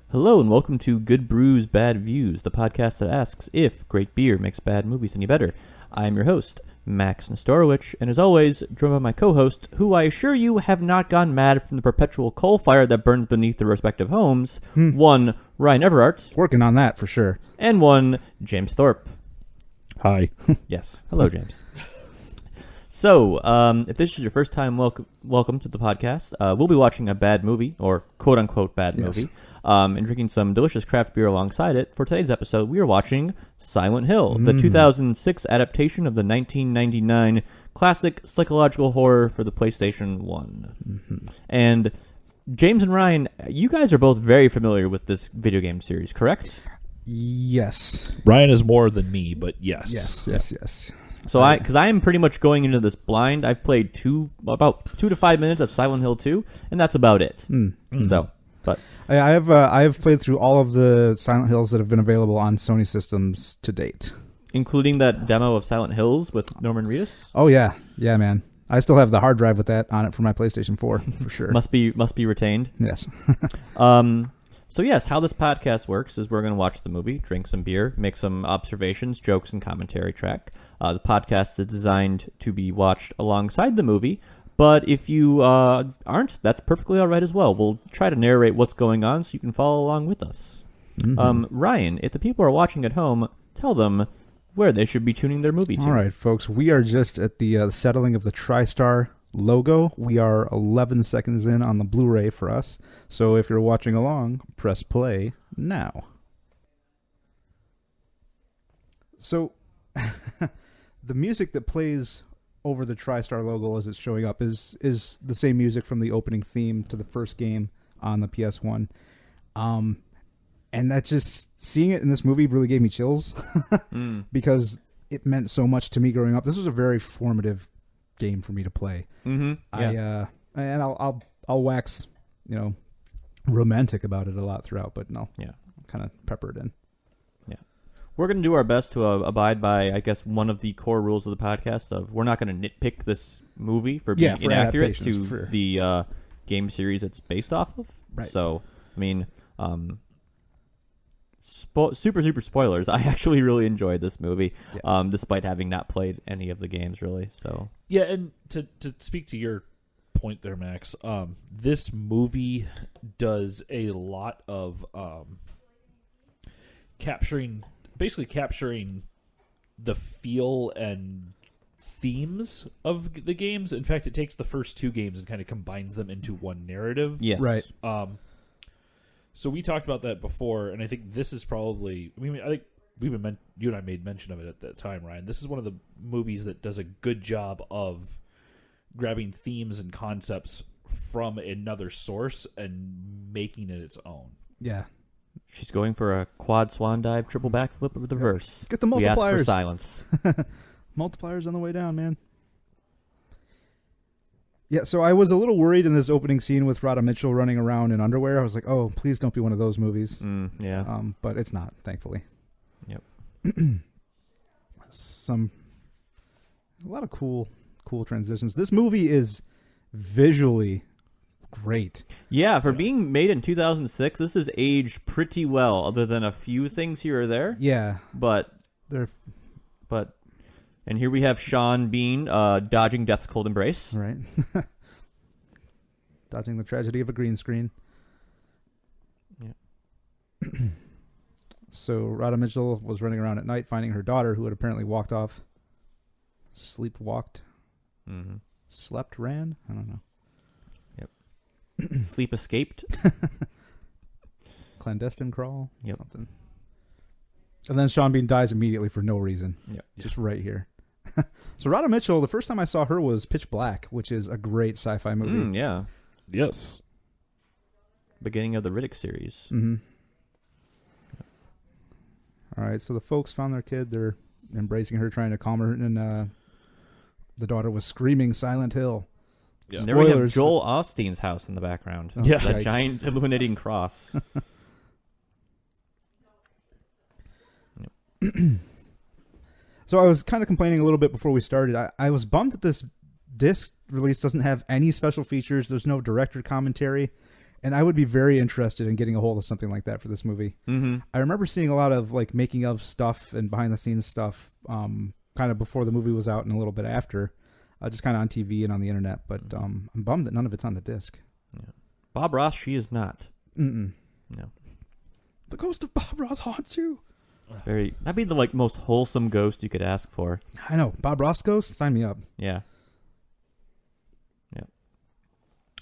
Hello and welcome to Good Brews, Bad Views, the podcast that asks if great beer makes bad movies any better. I'm your host, Max Nestorowicz, and as always, joined by my co-host, who I assure you have not gone mad from the perpetual coal fire that burns beneath their respective homes. One, Ryan Everart. Working on that for sure. And one, James Thorpe. Hi. Yes. Hello, James. So, if this is your first time, welcome to the podcast. We'll be watching a bad movie, or quote-unquote bad movie, and drinking some delicious craft beer alongside it. For today's episode, we are watching Silent Hill, the 2006 adaptation of the 1999 classic psychological horror for the PlayStation 1. And James and Ryan, you guys are both very familiar with this video game series, correct? Yes. Ryan is more than me, but yes. Yes. So because I am pretty much going into this blind. I've played about 2 to 5 minutes of Silent Hill 2, and that's about it. So, but I have played through all of the Silent Hills that have been available on Sony systems to date, including that demo of Silent Hills with Norman Reedus. Oh yeah, man. I still have the hard drive with that on it for my PlayStation 4 for sure. must be retained. Yes. So yes, how this podcast works is we're going to watch the movie, drink some beer, make some observations, jokes, and commentary track. The podcast is designed to be watched alongside the movie, but if you aren't, that's perfectly all right as well. We'll try to narrate what's going on so you can follow along with us. Ryan, if the people are watching at home, tell them where they should be tuning their movie to. All right, folks. We are just at the settling of the TriStar logo. We are 11 seconds in on the Blu-ray for us. So if you're watching along, press play now. So the music that plays over the TriStar logo as it's showing up is the same music from the opening theme to the first game on the PS1. And that just, seeing it in this movie really gave me chills because it meant so much to me growing up. This was a very formative game for me to play. And I'll wax, romantic about it a lot throughout, but I'll kind of pepper it in. We're going to do our best to abide by, I guess, one of the core rules of the podcast of we're not going to nitpick this movie for being inaccurate to the game series it's based off of. Right. So, I mean, super spoilers. I actually really enjoyed this movie, despite having not played any of the games, really. So Yeah, and to speak to your point there, Max, this movie does a lot of capturing the feel and themes of the games. In fact, it takes the first two games and kind of combines them into one narrative. yes. Right. So we talked about that before, and I think this is probably... I think you and I made mention of it at that time, Ryan. This is one of the movies that does a good job of grabbing themes and concepts from another source and making it its own. Yeah. She's going for a quad swan dive, triple backflip with reverse. Get the multipliers. We ask for silence. Multipliers on the way down, man. Yeah, so I was a little worried in this opening scene with Radha Mitchell running around in underwear. I was like, oh, please don't be one of those movies. But it's not, thankfully. Yep. A lot of cool transitions. This movie is visually great. Yeah, for being made in 2006, this is aged pretty well, other than a few things here or there. Yeah. And here we have Sean Bean dodging death's cold embrace. Right. Dodging the tragedy of a green screen. Yeah. So Radha Mitchell was running around at night finding her daughter, who had apparently walked off. Sleepwalked. Slept, ran? I don't know. Yep. Sleep escaped. Clandestine crawl? Yep. Something. And then Sean Bean dies immediately for no reason. Yep. Just right here. So Radha Mitchell, the first time I saw her was Pitch Black, which is a great sci-fi movie. Yeah. Yes. Beginning of the Riddick series. All right, so the folks found their kid. They're embracing her, trying to calm her, and the daughter was screaming Silent Hill. Yeah. And there we have Joel Osteen's house in the background. Oh, yeah. That giant illuminating cross. So I was kind of complaining a little bit before we started. I was bummed that this disc release doesn't have any special features. There's no director commentary. And I would be very interested in getting a hold of something like that for this movie. Mm-hmm. I remember seeing a lot of like making of stuff and behind the scenes stuff, kind of before the movie was out and a little bit after, just kind of on TV and on the internet. But I'm bummed that none of it's on the disc. Yeah. Bob Ross, she is not. Mm-mm. No. The ghost of Bob Ross haunts you. That'd be the like most wholesome ghost you could ask for. I know. Bob Ross ghost? Sign me up. Yeah. Yeah.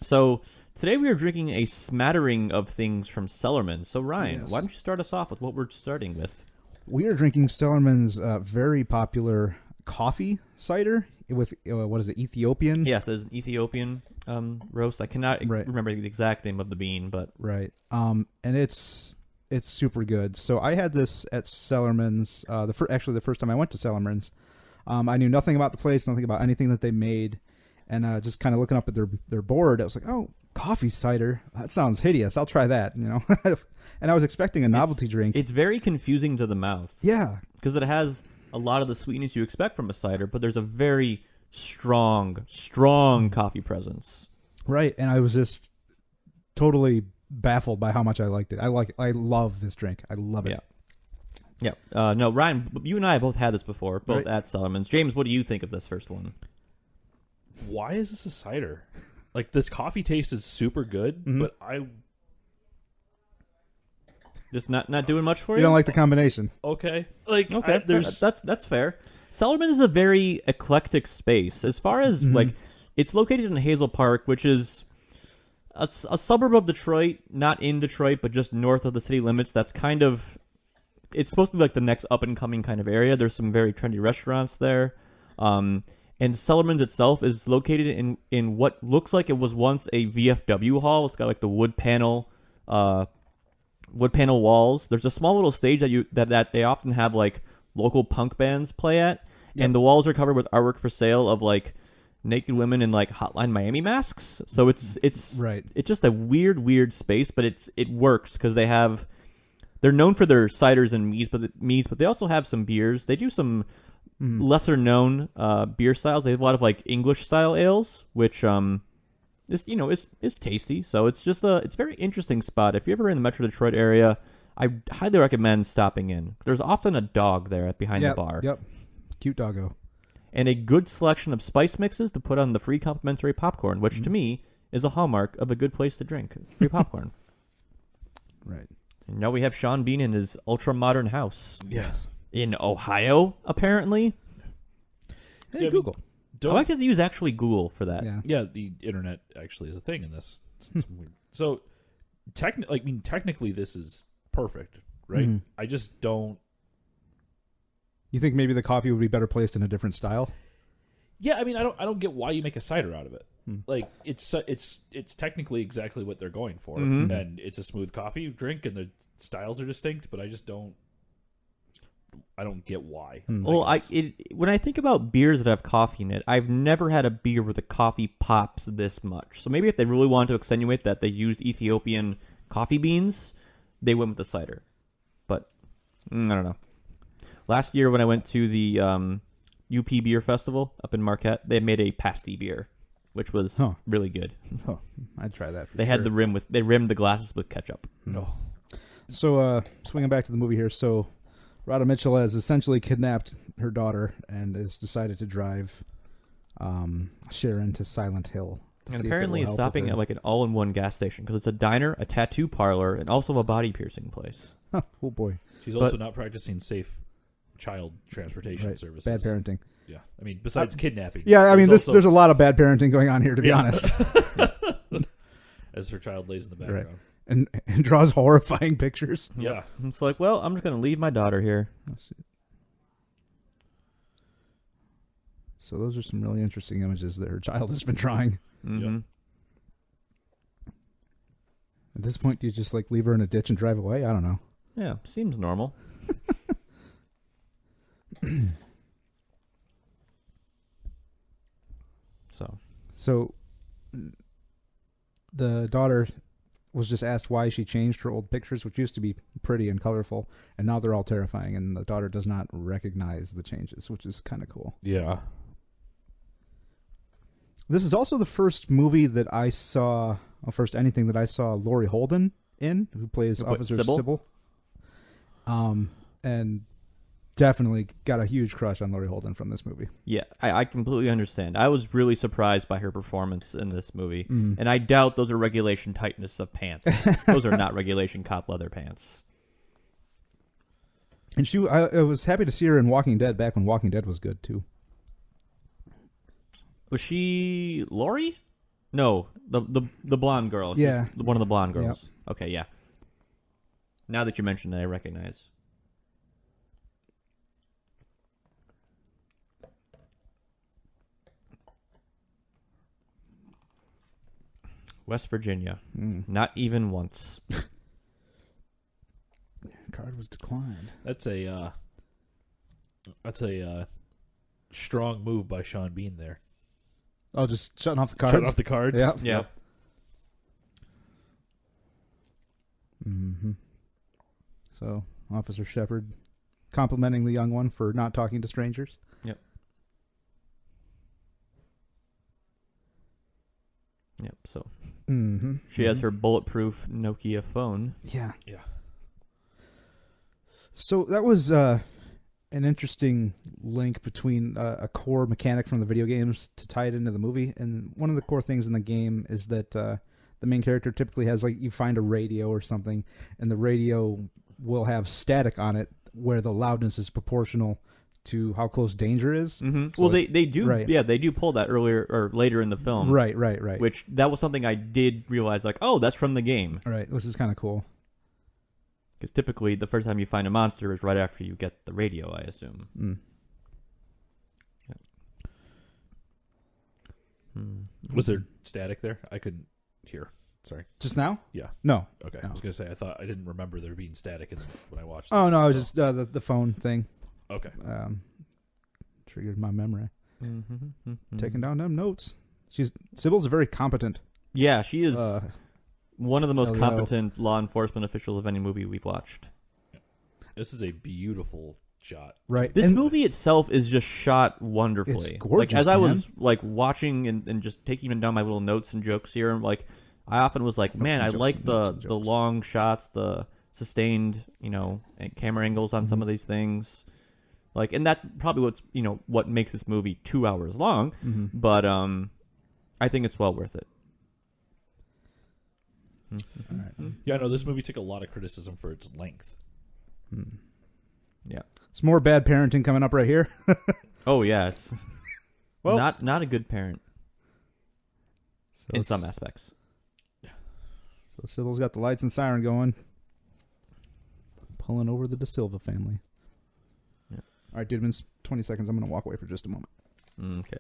So today we are drinking a smattering of things from Cellarmen. So Ryan, Yes. why don't you start us off with what we're starting with? We are drinking Cellarmen's very popular coffee cider with, what is it, Ethiopian? Yes, there's an Ethiopian roast. I cannot Right. remember the exact name of the bean, but Right. And it's super good. So I had this at Cellarmen's, the first time I went to Cellarmen's. I knew nothing about the place, nothing about anything that they made. And just kind of looking up at their board, I was like, oh, coffee cider. That sounds hideous. I'll try that, you know. And I was expecting a novelty drink. it's very confusing to the mouth. Yeah. Because it has a lot of the sweetness you expect from a cider, but there's a very strong coffee presence. Right. And I was just totally baffled by how much I liked it. I love this drink. I love it. Yeah. Yeah. No, Ryan, you and I both had this before, both Right. at Cellarmen's. James, what do you think of this first one? Why is this a cider? Like, the coffee taste is super good, but I... Just not doing much for you? You don't like the combination. Okay. Like, Okay, there's... that's fair. Cellarmen is a very eclectic space. As far as, like, it's located in Hazel Park, which is a suburb of Detroit, not in Detroit, but just north of the city limits. That's kind of... It's supposed to be like the next up-and-coming kind of area. There's some very trendy restaurants there. And Cellarmen's itself is located in what looks like it was once a VFW hall. It's got like the wood panel walls. There's a small little stage that they often have like local punk bands play at, and the walls are covered with artwork for sale of like naked women in like Hotline Miami masks. So it's Right. It's just a weird space, but it works because they're known for their ciders and meads, but they also have some beers. They do some lesser known beer styles. They have a lot of like English style ales, which is tasty. So it's just it's a very interesting spot. If you're ever in the Metro Detroit area, I highly recommend stopping in. There's often a dog there behind the bar. Yep. Cute doggo. And a good selection of spice mixes to put on the free complimentary popcorn, which to me is a hallmark of a good place to drink. Free popcorn. Right. And now we have Sean Bean in his ultra-modern house. Yes. In Ohio, apparently. Hey, Yeah, Google. I like to use actually Google for that. Yeah. Yeah, the internet actually is a thing in this. It's weird. So, technically, this is perfect, right? Mhm. I just don't. You think maybe the coffee would be better placed in a different style? Yeah, I mean, I don't get why you make a cider out of it. Hmm. Like, it's technically exactly what they're going for, Mhm. and it's a smooth coffee drink, and the styles are distinct. But I just don't. I don't get why. Well, guess. when I think about beers that have coffee in it, I've never had a beer where the coffee pops this much. So maybe if they really wanted to accentuate that they used Ethiopian coffee beans, they went with the cider. But I don't know. Last year when I went to the UP Beer Festival up in Marquette, they made a pasty beer, which was really good. Oh, I'd try that. For They had they rimmed the glasses with ketchup. No. So, swinging back to the movie here. So, Rhoda Mitchell has essentially kidnapped her daughter and has decided to drive Sharon to Silent Hill. And apparently it's stopping at like an all-in-one gas station because it's a diner, a tattoo parlor, and also a body piercing place. Oh boy, She's also not practicing safe child transportation services. bad parenting. Yeah, I mean, besides kidnapping. Yeah, I mean, there's there's a lot of bad parenting going on here, to be honest. as her child lays in the background. Right. And draws horrifying pictures. Yeah. It's like, well, I'm just going to leave my daughter here. So those are some really interesting images that her child has been drawing. Mm-hmm. Yep. At this point, do you just like leave her in a ditch and drive away? I don't know. Yeah, seems normal. So the daughter was just asked why she changed her old pictures, which used to be pretty and colorful, and now they're all terrifying, and the daughter does not recognize the changes, which is kind of cool. Yeah. This is also the first movie that I saw, first anything that I saw Laurie Holden in, who plays Officer Sybil. And definitely got a huge crush on Laurie Holden from this movie. Yeah, I completely understand. I was really surprised by her performance in this movie, and I doubt those are regulation tightness of pants. Those are not regulation cop leather pants. And I was happy to see her in Walking Dead back when Walking Dead was good too. Was she Lori? No, the blonde girl. Yeah, one of the blonde girls. Yep. Okay, yeah. Now that you mentioned it, I recognize. West Virginia. Not even once. Card was declined. That's a strong move by Sean Bean there. Oh, just shutting off the cards. Shutting off the cards. Yeah. Yeah. Mm-hmm. So, Officer Shepard complimenting the young one for not talking to strangers. Yep. Yep. So she has her bulletproof Nokia phone. Yeah. Yeah. So that was an interesting link between a core mechanic from the video games to tie it into the movie. And one of the core things in the game is that the main character typically has, like, you find a radio or something, and the radio will have static on it where the loudness is proportional to how close danger is. Mm-hmm. So well, they do. right. Yeah, they do pull that earlier or later in the film. Right. Which that was something I did realize, like, oh, that's from the game. Right, which is kind of cool. Because typically the first time you find a monster is right after you get the radio, I assume. Was there static there? I couldn't hear. Sorry. Just now? Yeah. No. Okay. No. I was gonna say I didn't remember there being static when I watched. Oh this, no, it was so. just the phone thing. Okay. Triggered my memory. Mm-hmm. Taking down them notes. Sybil's very competent. Yeah, she is one of the most LEO. competent law enforcement officials of any movie we've watched. This is a beautiful shot. Right. This And movie itself is just shot wonderfully. It's gorgeous, Like, as I man. was like watching and just taking down my little notes and jokes here, I'm like, I often was like, man, I like the long shots, the sustained, camera angles on some of these things. Like, and that's probably what makes this movie 2 hours long. Mm-hmm. But I think it's well worth it. All right. Yeah, no, this movie took a lot of criticism for its length. Yeah. Some more bad parenting coming up right here. Oh yeah, it's Well- not a good parent in some aspects. So Sybil's got the lights and siren going. Pulling over the De Silva family. Yeah. All right, dude, it's 20 seconds. I'm going to walk away for just a moment. Okay.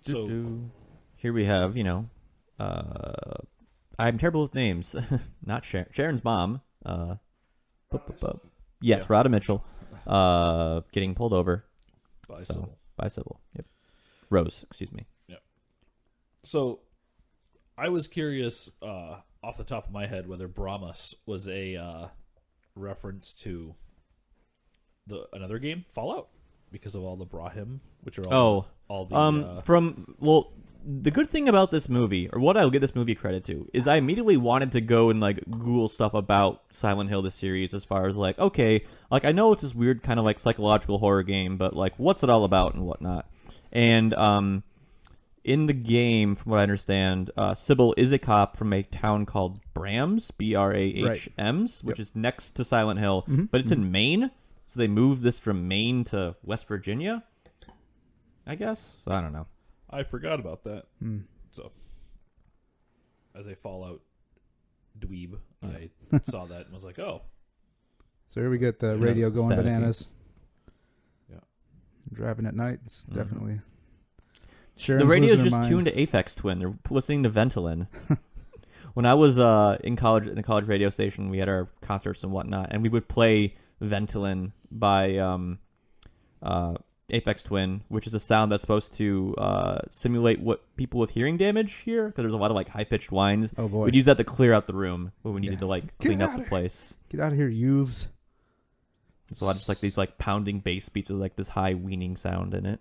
So- Here we have, I'm terrible with names. Not Sharon. Sharon's mom. Yes, Yeah. Rhoda Mitchell. Getting pulled over By Sybil. by Sybil. Yep. Rose, excuse me. So, I was curious, off the top of my head, whether Brahmas was a reference to another game, Fallout, because of all the Brahim, which are all the the good thing about this movie, or what I'll give this movie credit to, is I immediately wanted to go and Google stuff about Silent Hill, the series, as far as okay, I know it's this weird kind of psychological horror game, but what's it all about and whatnot. And in the game, from what I understand, Sybil is a cop from a town called Brahms, Brahms, which is next to Silent Hill, but it's in Maine. So they moved this from Maine to West Virginia, I guess. I don't know. I forgot about that. So, as a Fallout dweeb, I saw that and was like, oh. So here we get the radio going staticky. bananas. Yeah. Driving at night. It's definitely... The Sharon's radio's losing her just mind. tuned to Aphex Twin. They're listening to Ventolin. When I was in college, at the college radio station, we had our concerts and whatnot, and we would play Ventolin by Aphex Twin, which is a sound that's supposed to simulate what people with hearing damage hear, because there's a lot of high-pitched whines. Oh, boy. We'd use that to clear out the room when we needed to clean up the place. Get out of here, youths. There's a lot of just these pounding bass beats with this high weaning sound in it.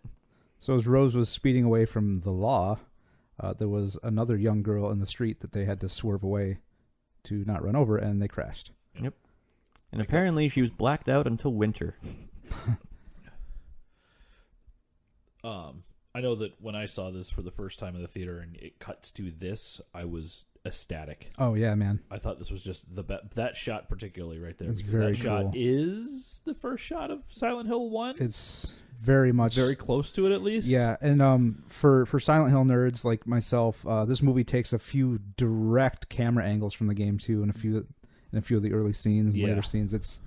So as Rose was speeding away from the law, there was another young girl in the street that they had to swerve away to not run over, and they crashed. Yep. And apparently she was blacked out until winter. I know that when I saw this for the first time in the theater and it cuts to this, I was ecstatic. Oh yeah, man! I thought this was just that shot particularly right there. It's because very that shot cool. is the first shot of Silent Hill 1. It's very much very close to it, at least. Yeah, and for Silent Hill nerds like myself, this movie takes a few direct camera angles from the game too, and a few of the early scenes, later scenes. It's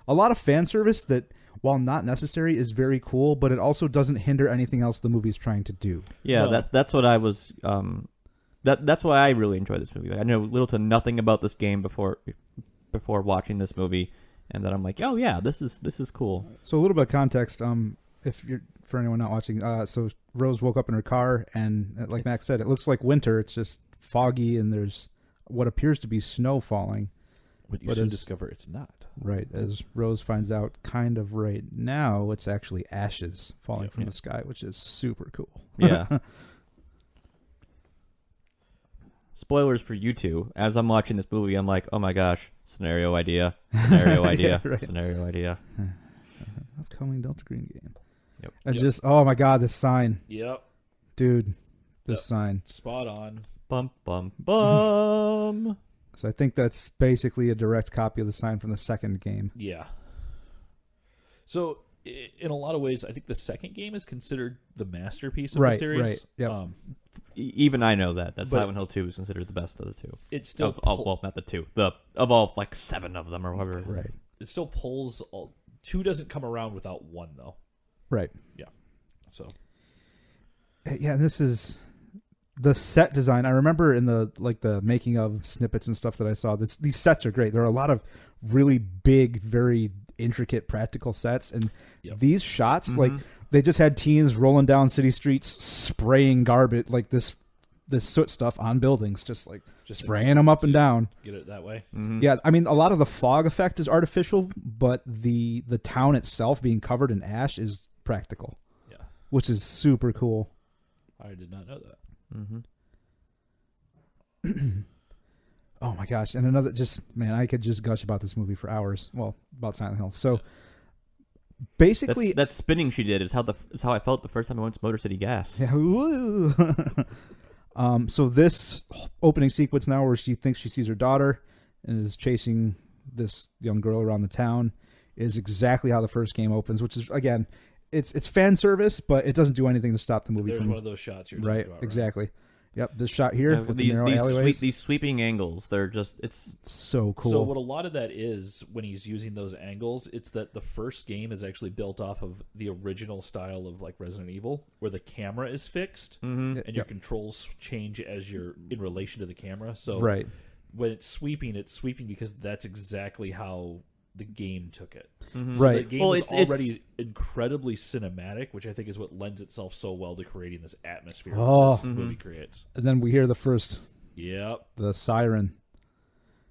a lot of fan service that, while not necessary, is very cool, but it also doesn't hinder anything else the movie's trying to do. Yeah, No. that's what I was. That's why I really enjoy this movie. I know little to nothing about this game before watching this movie, and then I'm like, oh yeah, this is cool. So a little bit of context, if you're for anyone not watching, so Rose woke up in her car, and like Max said, it looks like winter. It's just foggy, and there's what appears to be snow falling. But you soon discover it's not. Right, as Rose finds out kind of right now, it's actually ashes falling from the sky, which is super cool. Yeah. Spoilers for you two. As I'm watching this movie, I'm like, oh my gosh, scenario idea, scenario idea, right. Scenario idea. Upcoming Delta Green game. Yep. And just, oh my god, this sign. Yep. Dude, this sign. Spot on. Bum, bum, bum. So I think that's basically a direct copy of the sign from the second game. Yeah. So, in a lot of ways, I think the second game is considered the masterpiece of the series. Right, yep. Even I know that. Silent Hill 2 is considered the best of the two. It's still... well, not the two. Of all, like, 7 of them or whatever. Right. It still pulls... 2 doesn't come around without 1, though. Right. Yeah. So... Yeah, and this is... The set design, I remember in the making of snippets and stuff that I saw, these sets are great. There are a lot of really big, very intricate practical sets, and these shots, like, they just had teens rolling down city streets spraying garbage, like this soot stuff on buildings, just spraying them up and down. Get it that way. Mm-hmm. Yeah, I mean, a lot of the fog effect is artificial, but the town itself being covered in ash is practical. Yeah. Which is super cool. I did not know that. Mm-hmm. Oh my gosh. And another, I could just gush about this movie for hours. Well, about Silent Hill. So basically, that spinning she did is how I felt the first time I went to Motor City Gas. Yeah, woo. So this opening sequence now, where she thinks she sees her daughter and is chasing this young girl around the town, is exactly how the first game opens. Which is, again, it's fan service, but it doesn't do anything to stop the movie. There's one of those shots you're talking about, exactly. Yep, this shot here with the narrow alleyways. These sweeping angles, they're just, it's so cool. So what a lot of that is, when he's using those angles, it's that the first game is actually built off of the original style of like Resident Evil, where the camera is fixed and your controls change as you're in relation to the camera. So when it's sweeping because that's exactly how the game took it. So the game was already incredibly cinematic, which I think is what lends itself so well to creating this atmosphere that this movie creates. And then we hear the first, the siren.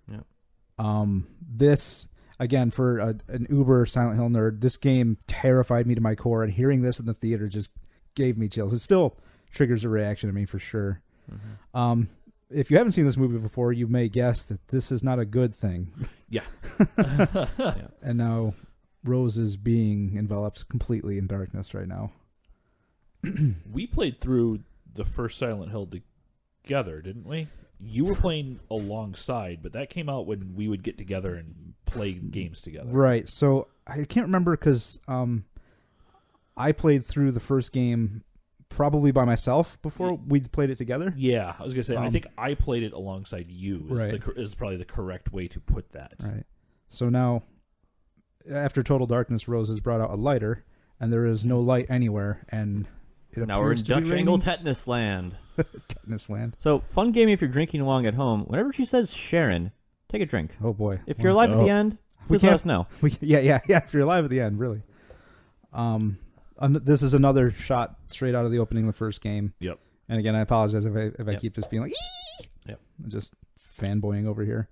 Yep. This, again, for an uber Silent Hill nerd, this game terrified me to my core, and hearing this in the theater just gave me chills. It still triggers a reaction in me for sure. If you haven't seen this movie before, you may guess that this is not a good thing. Yeah. And now Rose is being enveloped completely in darkness right now. We played through the first Silent Hill together, didn't we? You were playing alongside, but that came out when we would get together and play games together. Right. So I can't remember because I played through the first game probably by myself before we played it together. Yeah, I was going to say, I think I played it alongside you is probably the correct way to put that. Right. So now, after Total Darkness, Rose has brought out a lighter, and there is no light anywhere, and it now we're in appears to be Dutch Angle raining. Tetanus Land. Tetanus Land. So, fun game if you're drinking along at home. Whenever she says Sharon, take a drink. Oh boy. If you're alive at the end, please let us know. Yeah. If you're alive at the end, really. This is another shot straight out of the opening of the first game. Yep. And again, I apologize if I keep just being like, Yep. Just fanboying over here.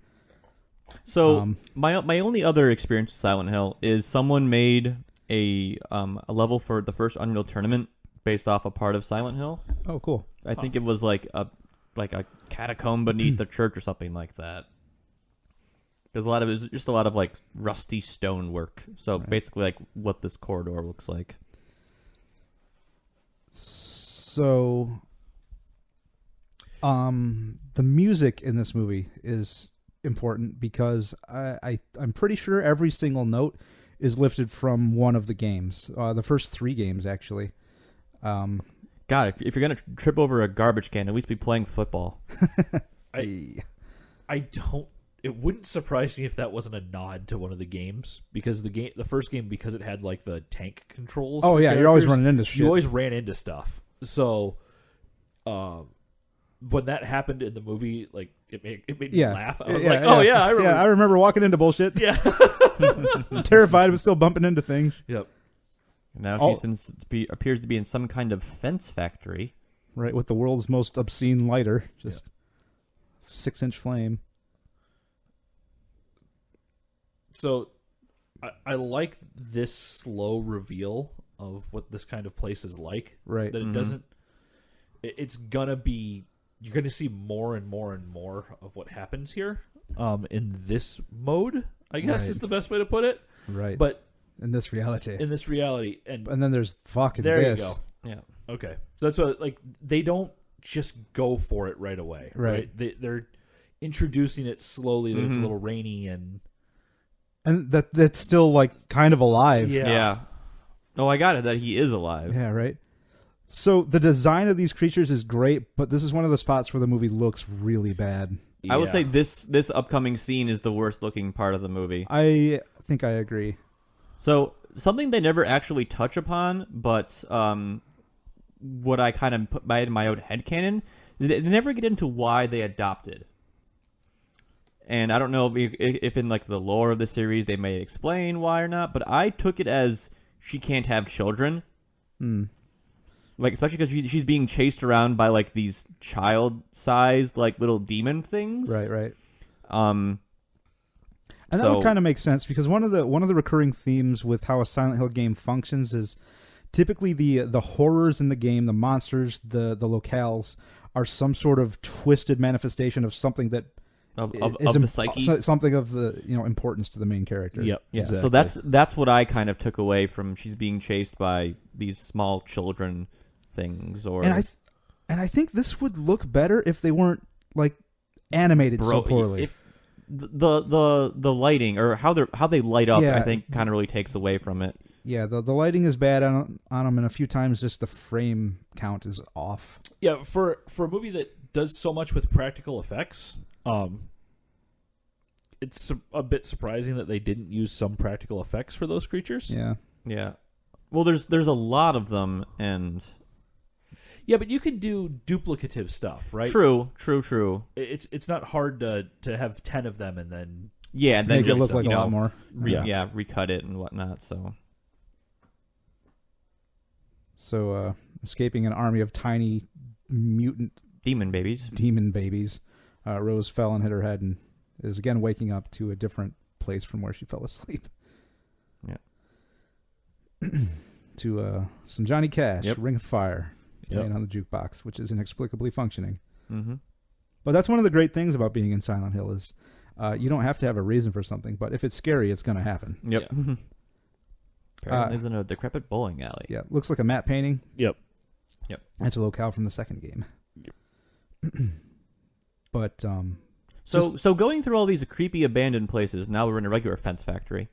So my only other experience with Silent Hill is someone made a level for the first Unreal Tournament based off a part of Silent Hill. Oh, cool. I think it was like a catacomb beneath the church or something like that. There's just a lot of like rusty stonework. So basically, like what this corridor looks like. So, the music in this movie is important because I'm pretty sure every single note is lifted from one of the games. The first 3 games, actually. God, if you're gonna trip over a garbage can, at least be playing football. I don't. It wouldn't surprise me if that wasn't a nod to one of the games, because the first game, because it had like the tank controls. Oh for yeah, you're always characters, running into shit. You always ran into stuff. So, when that happened in the movie, like it made me laugh. I was like, oh yeah, I remember. Yeah, I remember walking into bullshit. Yeah, Terrified, but still bumping into things. Yep. Now she appears to be in some kind of fence factory. Right, with the world's most obscene lighter, just 6-inch flame. So, I like this slow reveal of what this kind of place is like. Right. That it doesn't. It's gonna be. You're gonna see more and more and more of what happens here. In this mode, I guess is the best way to put it. Right. But in this reality, and then there's fucking there this. you go. Yeah. Okay. So that's what, like, they don't just go for it right away. Right. They're introducing it slowly. That it's a little rainy and that's still like kind of alive. Yeah. Oh, I got it. That he is alive. Yeah. Right. So the design of these creatures is great, but this is one of the spots where the movie looks really bad. I would say this upcoming scene is the worst looking part of the movie. I think I agree. So something they never actually touch upon, but what I kind of put in my own headcanon, they never get into why they adopted. And I don't know if in like the lore of the series they may explain why or not, but I took it as she can't have children. Like, especially because she's being chased around by like these child-sized like little demon things. Right. And that would kind of make sense, because one of the recurring themes with how a Silent Hill game functions is typically the horrors in the game, the monsters, the locales are some sort of twisted manifestation of something that of the psyche, something of the importance to the main character. Yep. Yeah. Exactly. So that's what I kind of took away from she's being chased by these small children things. And I think this would look better if they weren't like animated so poorly. The lighting or how they light up, I think, kind of really takes away from it. Yeah, the lighting is bad on them, and a few times just the frame count is off. Yeah, for a movie that does so much with practical effects, it's a bit surprising that they didn't use some practical effects for those creatures. Yeah. Well, there's a lot of them, and yeah, but you can do duplicative stuff, right? True. It's not hard to have 10 of them and then and then make just it look like a lot more. Recut it and whatnot. So escaping an army of tiny mutant demon babies, Rose fell and hit her head and is again waking up to a different place from where she fell asleep. Yeah. To some Johnny Cash, Ring of Fire, playing on the jukebox, which is inexplicably functioning. Mm-hmm. But that's one of the great things about being in Silent Hill is you don't have to have a reason for something, but if it's scary, it's going to happen. Yep. Yeah. Apparently lives in a decrepit bowling alley. Yeah, looks like a matte painting. Yep. That's a locale from the second game. Yep. But so going through all these creepy abandoned places, now we're in a regular fence factory.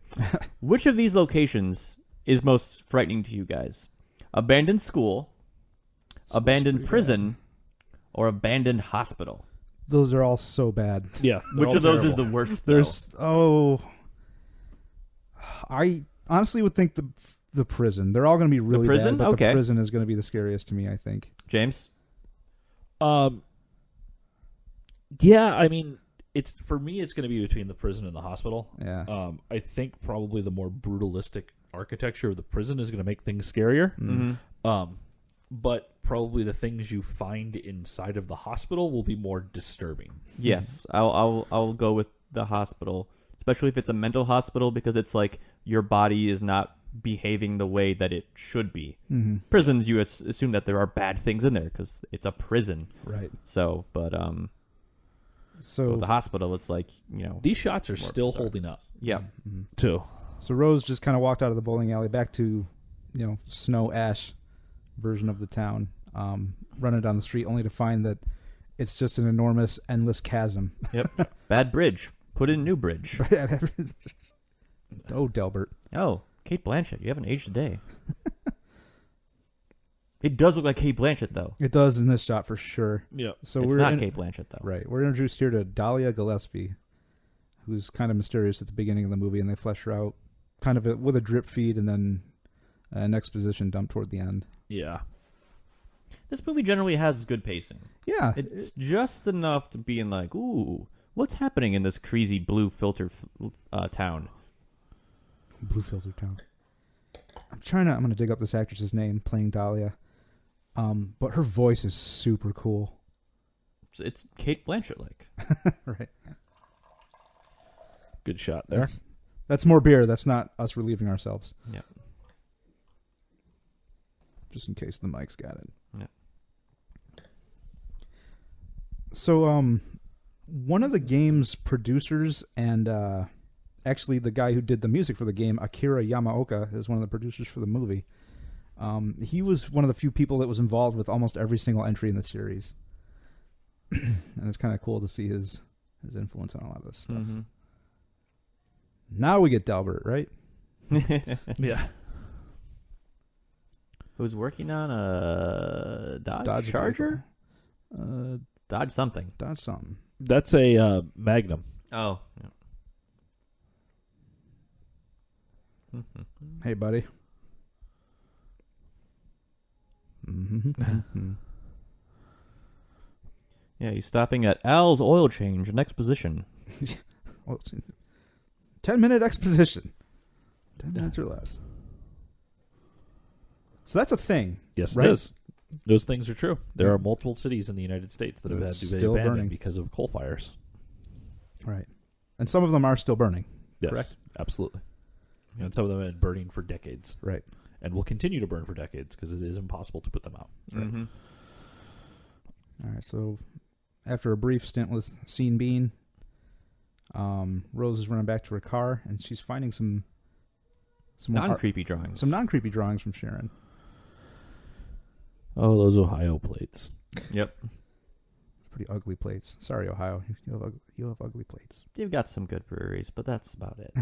Which of these locations is most frightening to you guys? Abandoned school, abandoned prison, or abandoned hospital? Those are all so bad. Yeah. Which of those is the worst? I honestly would think the prison. They're all going to be really bad, but the prison is going to be the scariest to me, I think. James? Yeah, I mean, for me, it's going to be between the prison and the hospital. Yeah. I think probably the more brutalistic architecture of the prison is going to make things scarier. Mm-hmm. But probably the things you find inside of the hospital will be more disturbing. Yes, I'll go with the hospital, especially if it's a mental hospital, because it's like your body is not behaving the way that it should be. Mm-hmm. Prisons, you assume that there are bad things in there because it's a prison. Right. So, but So the hospital, it's like, These shots are still holding up. Yeah. Mm-hmm. Too. So Rose just kind of walked out of the bowling alley back to, snow ash version of the town, running down the street, only to find that it's just an enormous, endless chasm. Yep. Bad bridge. Put in new bridge. Oh, Delbert. Oh, Kate Blanchett. You haven't aged a day. It does look like Kate Blanchett, though. It does in this shot for sure. Yeah. So It's not Kate Blanchett, though. Right. We're introduced here to Dahlia Gillespie, who's kind of mysterious at the beginning of the movie, and they flesh her out kind of with a drip feed and then an exposition dump toward the end. Yeah. This movie generally has good pacing. Yeah. It's just enough to be in like, ooh, what's happening in this crazy blue filter town? Blue filter town. I'm going to dig up this actress's name playing Dahlia. But her voice is super cool. It's Kate Blanchett-like. Right. Good shot there. That's more beer. That's not us relieving ourselves. Yeah. Just in case the mic's got it. Yeah. So, one of the game's producers and actually the guy who did the music for the game, Akira Yamaoka, is one of the producers for the movie. He was one of the few people that was involved with almost every single entry in the series. And it's kind of cool to see his influence on a lot of this stuff. Mm-hmm. Now we get Delbert, right? Yeah. Who's working on a Dodge Charger? Dodge something. Dodge something. That's a Magnum. Oh. Yeah. Hey, buddy. Mm-hmm. Yeah, he's stopping at Al's Oil Change and Exposition. Well, 10-minute exposition. 10 minutes or less. So that's a thing. Yes, right? it is. Those things are true. There are multiple cities in the United States that have had to be Still abandoned burning. because of coal fires. Right. And some of them are still burning. Yes, Correct? Absolutely. And some of them have been burning for decades. Right. And will continue to burn for decades because it is impossible to put them out. Mm-hmm. All right. So after a brief stint with Scene Bean, Rose is running back to her car, and she's finding some Non-creepy drawings. Some non-creepy drawings from Sharon. Oh, those Ohio plates. Yep. Pretty ugly plates. Sorry, Ohio. You have ugly plates. They've got some good breweries, but that's about it.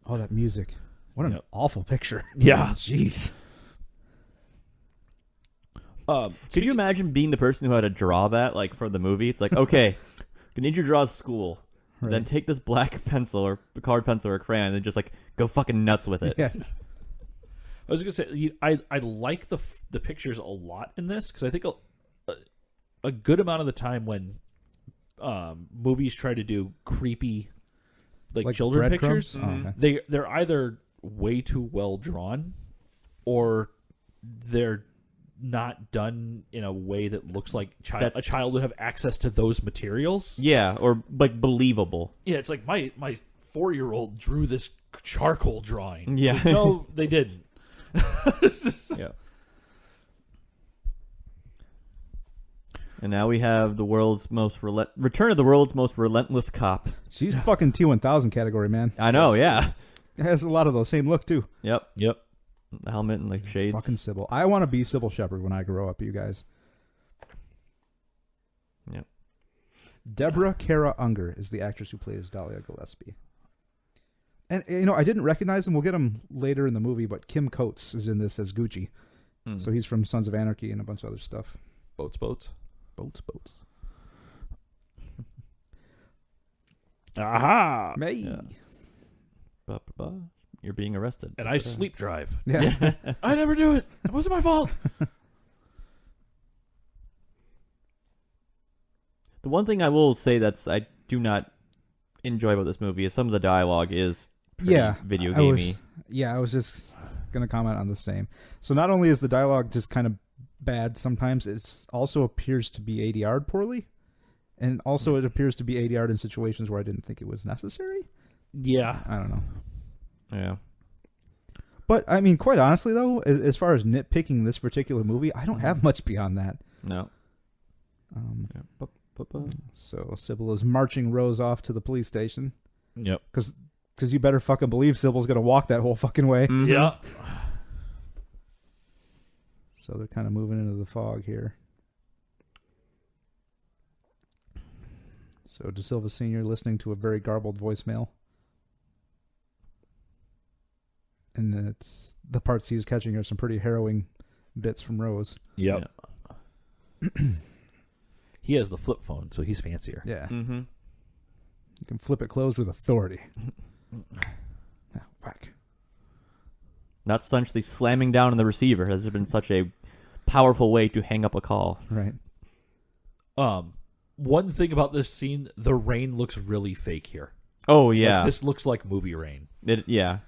Oh, that music. What an awful picture. Yeah. Jeez. Could you imagine being the person who had to draw that, like, for the movie? It's like, okay, I need you to draw a school. Right. Then take this black pencil or colored pencil or crayon and just, like, go fucking nuts with it. Yes. I was going to say, I like the pictures a lot in this because I think a good amount of the time when movies try to do creepy like children pictures, okay. they're either way too well drawn or they're not done in a way that looks like a child would have access to those materials. Yeah, or, like, believable. Yeah, it's like my 4-year-old drew this charcoal drawing. Yeah. Like, no, they didn't. Yeah. And now we have the world's most return of the world's most relentless cop. She's fucking T1000 category, man. I know, yeah. It has a lot of the same look, too. Yep. Yep. The helmet and, like, shades. Fucking Sybil. I want to be Sybil Shepherd when I grow up, you guys. Yep. Deborah Kara Unger is the actress who plays Dahlia Gillespie. And, I didn't recognize him. We'll get him later in the movie, but Kim Coates is in this as Gucci. Mm. So he's from Sons of Anarchy and a bunch of other stuff. Boats. Boats. Aha! May. Yeah. You're being arrested. And I sleep drive. Yeah. I never do it. It wasn't my fault. The one thing I will say I do not enjoy about this movie is some of the dialogue is pretty video gamey. I was just going to comment on the same. So not only is the dialogue just kind of bad sometimes, it also appears to be ADR'd poorly. And also it appears to be ADR'd in situations where I didn't think it was necessary. Yeah. I don't know. Yeah. But I mean, quite honestly, though, as far as nitpicking this particular movie, I don't have much beyond that. No. Yeah. So Sybil is marching Rose off to the police station. Yep. Because you better fucking believe Sybil's gonna walk that whole fucking way. Mhm. Yeah. So they're kind of moving into the fog here. So De Silva Sr. listening to a very garbled voicemail. And it's the parts he's catching are some pretty harrowing bits from Rose. Yep. He has the flip phone, so he's fancier. Yeah. Mm-hmm. You can flip it closed with authority. Whack. Not essentially slamming down on the receiver has been such a powerful way to hang up a call. Right. One thing about this scene, the rain looks really fake here. Oh, yeah. Like, this looks like movie rain. Yeah.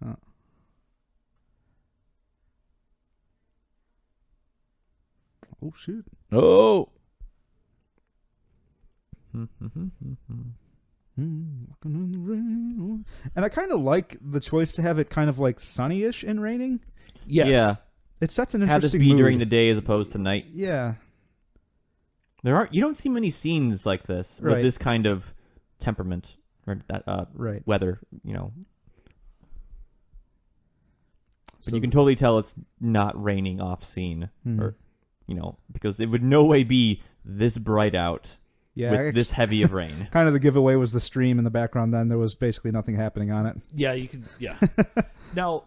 Oh. Oh, shoot. Oh. Walking in the rain. And I kind of like the choice to have it kind of like sunny-ish and raining. Yes. Yeah. It sets an Have this interesting be mood. during the day as opposed to night. Yeah. You don't see many scenes like this with Right. this kind of temperament or Right. weather, you know. But So- you can totally tell it's not raining off scene, Mhm. or you know, because it would no way be this bright out Yeah. with this heavy of rain. Kind of the giveaway was the stream in the background. Then there was basically nothing happening on it. Yeah, you can. Yeah. Now,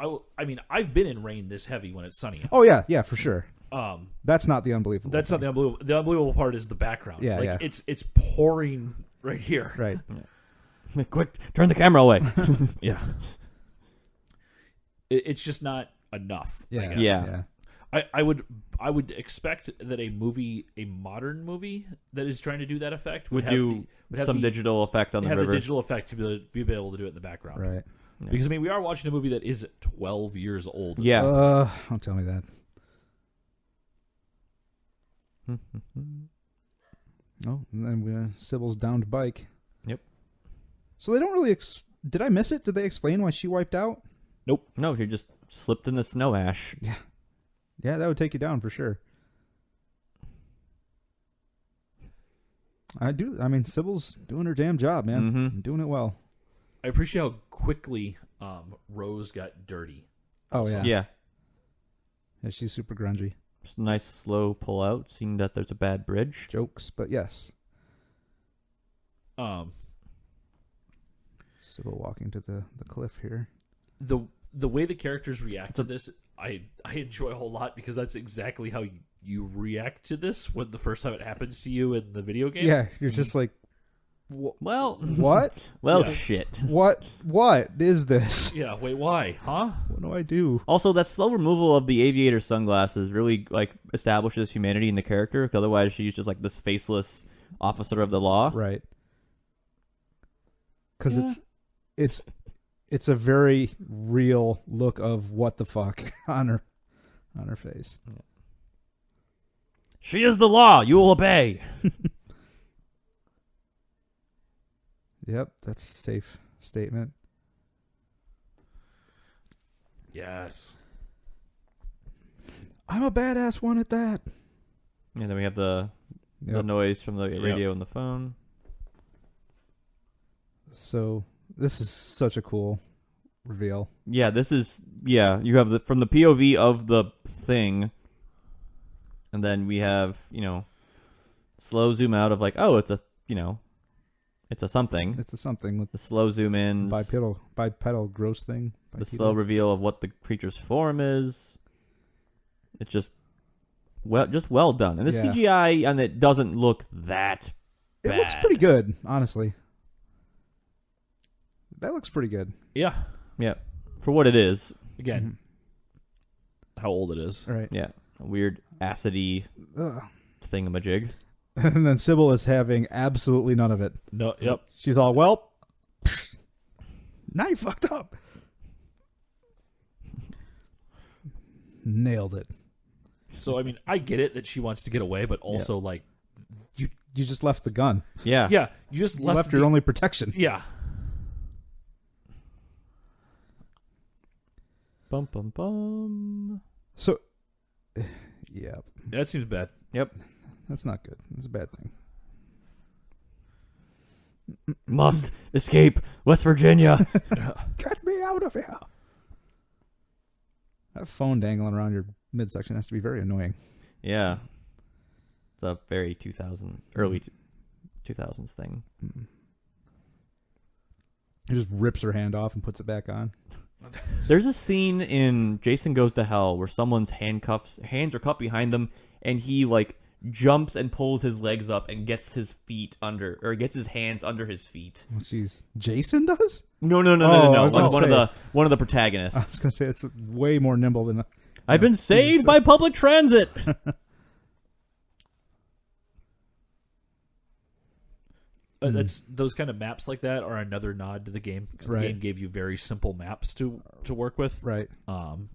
I mean, I've been in rain this heavy when it's sunny. Oh yeah, for sure. Um, That's not the unbelievable. that's not the unbelievable. The unbelievable part is the background. Yeah, like yeah. it's pouring right here. Right. Quick, turn the camera away. Yeah. It's just not enough. I Yeah. guess. Yeah. I would expect that a modern movie that is trying to do that effect would have do some digital effect on the have river. the digital effect to be able to do it in the background. Right. Because I mean, we are watching a movie that is 12 years old. Yeah. Don't tell me that. Oh, and then Sybil's downed bike. Yep. So they don't really. Did I miss it? Did they explain why she wiped out? No, she just slipped in the snow ash. Yeah, that would take you down for sure. I mean, Sybil's doing her damn job, man. Mhm. Doing it well. I appreciate how quickly Rose got dirty. Oh yeah. Yeah. She's super grungy. Just a nice slow pull out, seeing that there's a bad bridge. Jokes, but yes. Um, Sybil walking to the cliff here. the way the characters react to this, I enjoy a whole lot because that's exactly how you react to this when the first time it happens to you in the video game. Yeah, you're just like, Well, what? well, Yeah. shit. What is this? Yeah. Wait, why? Huh? What do I do? Also, that slow removal of the aviator sunglasses really like establishes humanity in the character. 'Cause otherwise, she's just like this faceless officer of the law. Right. Because Yeah. it's a very real look of what the fuck on her face. She is the law. You will obey. Yep, that's a safe statement. Yes. I'm a badass one at that. And then we have the Yep. noise from the radio and the phone. So this is such a cool reveal. Yeah, this is you have from the POV of the thing, and then we have slow zoom out of like, oh, it's a it's a something. It's a something with The slow zoom in, bipedal gross thing. the slow reveal of what the creature's form is. It's just well done, and the Yeah. CGI on it doesn't look that It bad. looks pretty good, honestly. That looks pretty good. Yeah. Yeah, for what it is. Again, how old it is. All right. Yeah, a weird acidy Ugh. thingamajig. And then Sybil is having absolutely none of it. No. Yep. She's all, well, now you fucked up. Nailed it. So I mean, I get it that she wants to get away, but also like, You just left the gun. Yeah, yeah, you just You left your only protection. Yeah. Bum bum bum. So, yeah, That seems bad. Yep. that's not good. That's a bad thing. Must escape West Virginia. Get me out of here! That phone dangling around your midsection has to be very annoying. Yeah. It's a very 2000s thing. He just rips her hand off and puts it back on. There's a scene in Jason Goes to Hell where someone's hands are cupped behind them, and he like jumps and pulls his legs up and gets his hands under his feet. Oh, jeez. Jason does? No. I was gonna One of the protagonists. I was going to say, it's way more nimble than... I've been saved by public transit. That's those kind of maps like that are another nod to the game, because the game gave you very simple maps to work with. Right. And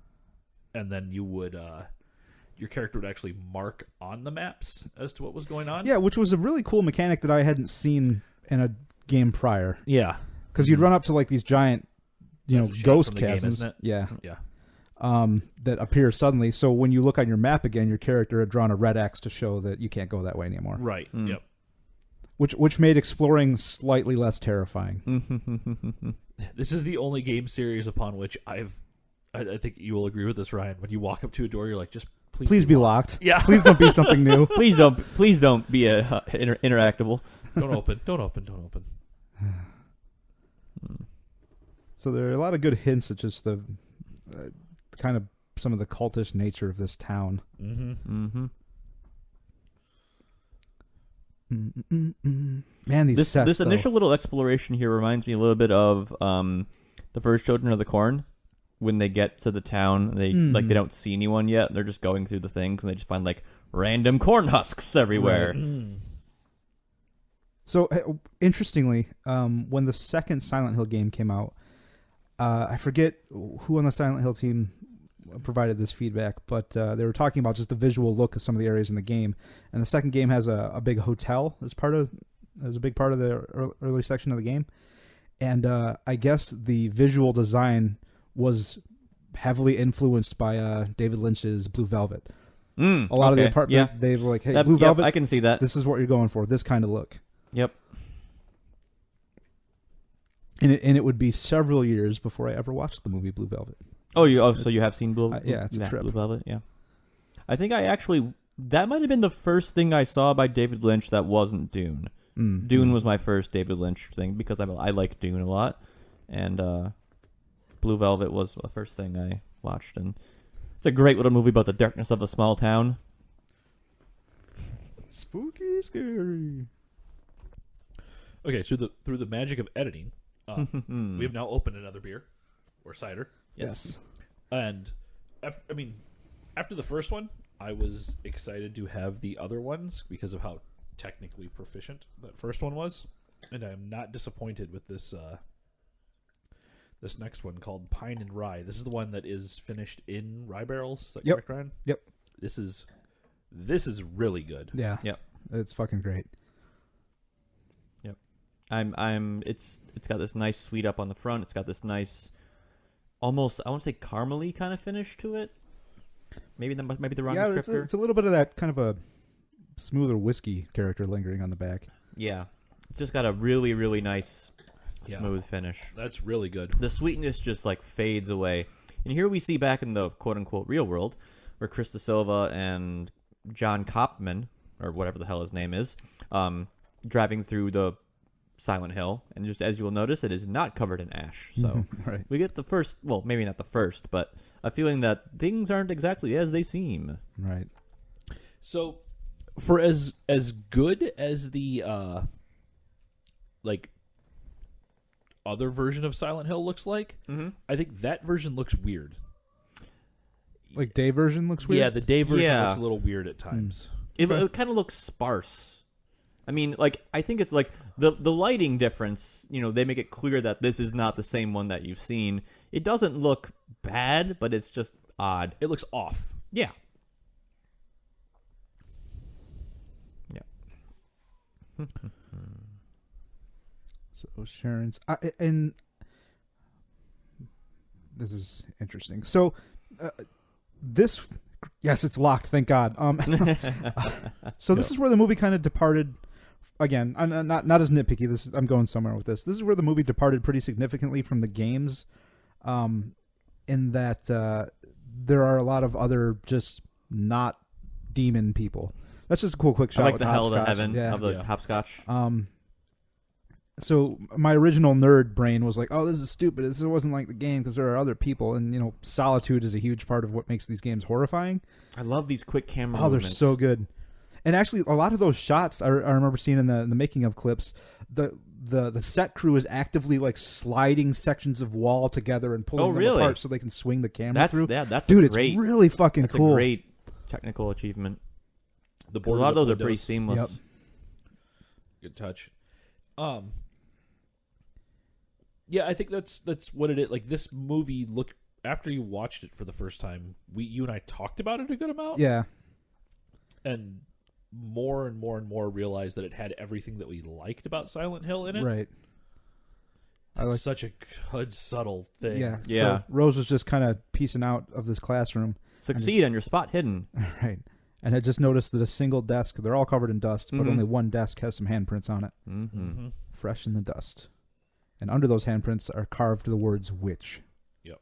then you would your character would actually mark on the maps as to what was going on. Yeah, which was a really cool mechanic that I hadn't seen in a game prior. Yeah. Because you'd run up to like these giant, That's a shot ghost from the game, chasms. isn't it? Yeah. Yeah. That appear suddenly. So when you look on your map again, your character had drawn a red X to show that you can't go that way anymore. Right. Yep. Which made exploring slightly less terrifying. This is the only game series upon which I think you will agree with this, Ryan. When you walk up to a door, you're like, just Please be locked. Yeah. Please don't be something new. Please don't be interactable. Don't open. So there are a lot of good hints at just the kind of some of the cultish nature of this town. Mm-hmm. Man, these sets. This initial little exploration here reminds me a little bit of the first Children of the Corn. When they get to the town, they don't see anyone yet. They're just going through the things, and they just find like random corn husks everywhere. Right. So interestingly, when the second Silent Hill game came out, I forget who on the Silent Hill team provided this feedback, but they were talking about just the visual look of some of the areas in the game. And the second game has a big hotel as a big part of the early section of the game. And I guess the visual design was heavily influenced by David Lynch's Blue Velvet. A lot of the apartment, they were like, hey, Blue Velvet, I can see that. This is what you're going for, this kind of look. Yep. And it would be several years before I ever watched the movie Blue Velvet. So you have seen Blue? Yeah, it's a trip. Blue Velvet. Yeah, I think that might have been the first thing I saw by David Lynch that wasn't Dune. Dune was my first David Lynch thing because I like Dune a lot, and Blue Velvet was the first thing I watched, and it's a great little movie about the darkness of a small town. Spooky, scary. Okay, so through the magic of editing, we have now opened another beer or cider. Yes. And after the first one, I was excited to have the other ones because of how technically proficient that first one was, and I'm not disappointed with this. This next one called Pine and Rye. This is the one that is finished in rye barrels. Is that correct, Ryan? Yep. This is really good. Yeah. Yep. It's fucking great. Yep. It's got this nice sweet up on the front. It's got this nice, almost I want to say caramely kind of finish to it. Maybe that might be the wrong descriptor. It's a little bit of that kind of a smoother whiskey character lingering on the back. Yeah. It's just got a really, really nice smooth finish. That's really good. The sweetness just like fades away. And here we see back in the quote-unquote real world where Chris De Silva and John Kopman, or whatever the hell his name is, driving through the Silent Hill. And just as you will notice, it is not covered in ash. So Right. we get the first, well, maybe not the first, but a feeling that things aren't exactly as they seem. Right. So for as good as the other version of Silent Hill looks like, I think that version looks weird. Like day version looks weird? Yeah, the day version Yeah. looks a little weird at times. It kind of looks sparse. I mean, like, I think it's like the lighting difference, they make it clear that this is not the same one that you've seen. It doesn't look bad, but it's just odd. It looks off. Yeah. Yeah. So Sharon's... and this is interesting. So, this, yes, it's locked. Thank God. So this is where the movie kind of departed. Again, I'm not as nitpicky. I'm going somewhere with this. This is where the movie departed pretty significantly from the games, in that there are a lot of other just not demon people. That's just a cool quick shot. I like with the hell to hopscotch. heaven Yeah. of the hopscotch. So my original nerd brain was like, "Oh, this is stupid. This wasn't like the game because there are other people." And solitude is a huge part of what makes these games horrifying. I love these quick camera Oh, movements. they're so good. And actually, a lot of those shots I remember seeing in the making of clips. The set crew is actively like sliding sections of wall together and pulling them apart so they can swing the camera through. That's Dude, great, it's really fucking that's cool. a great technical achievement. The A board lot of those are windows. pretty seamless. Yep. Good touch. Yeah, I think that's what it is. Like this movie, after you watched it for the first time, you and I talked about it a good amount. Yeah. And more and more and more realized that it had everything that we liked about Silent Hill in it. Right. It's such a good, subtle thing. Yeah. Yeah. So Rose was just kind of piecing out of this classroom. Succeed on your spot hidden. Right. And had just noticed that a single desk, they're all covered in dust, but only one desk has some handprints on it. Mm-hmm. Fresh in the dust. And under those handprints are carved the words witch. Yep.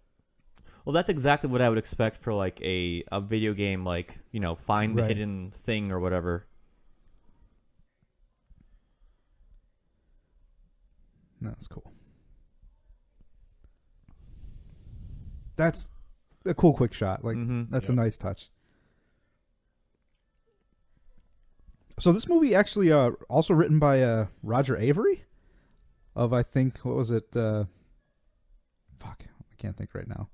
Well, that's exactly what I would expect for like a video game, like, find the Right. hidden thing or whatever. That's cool. That's a cool quick shot. Like that's a nice touch. So this movie actually also written by Roger Avery of, I think, what was it? Fuck, I can't think right now.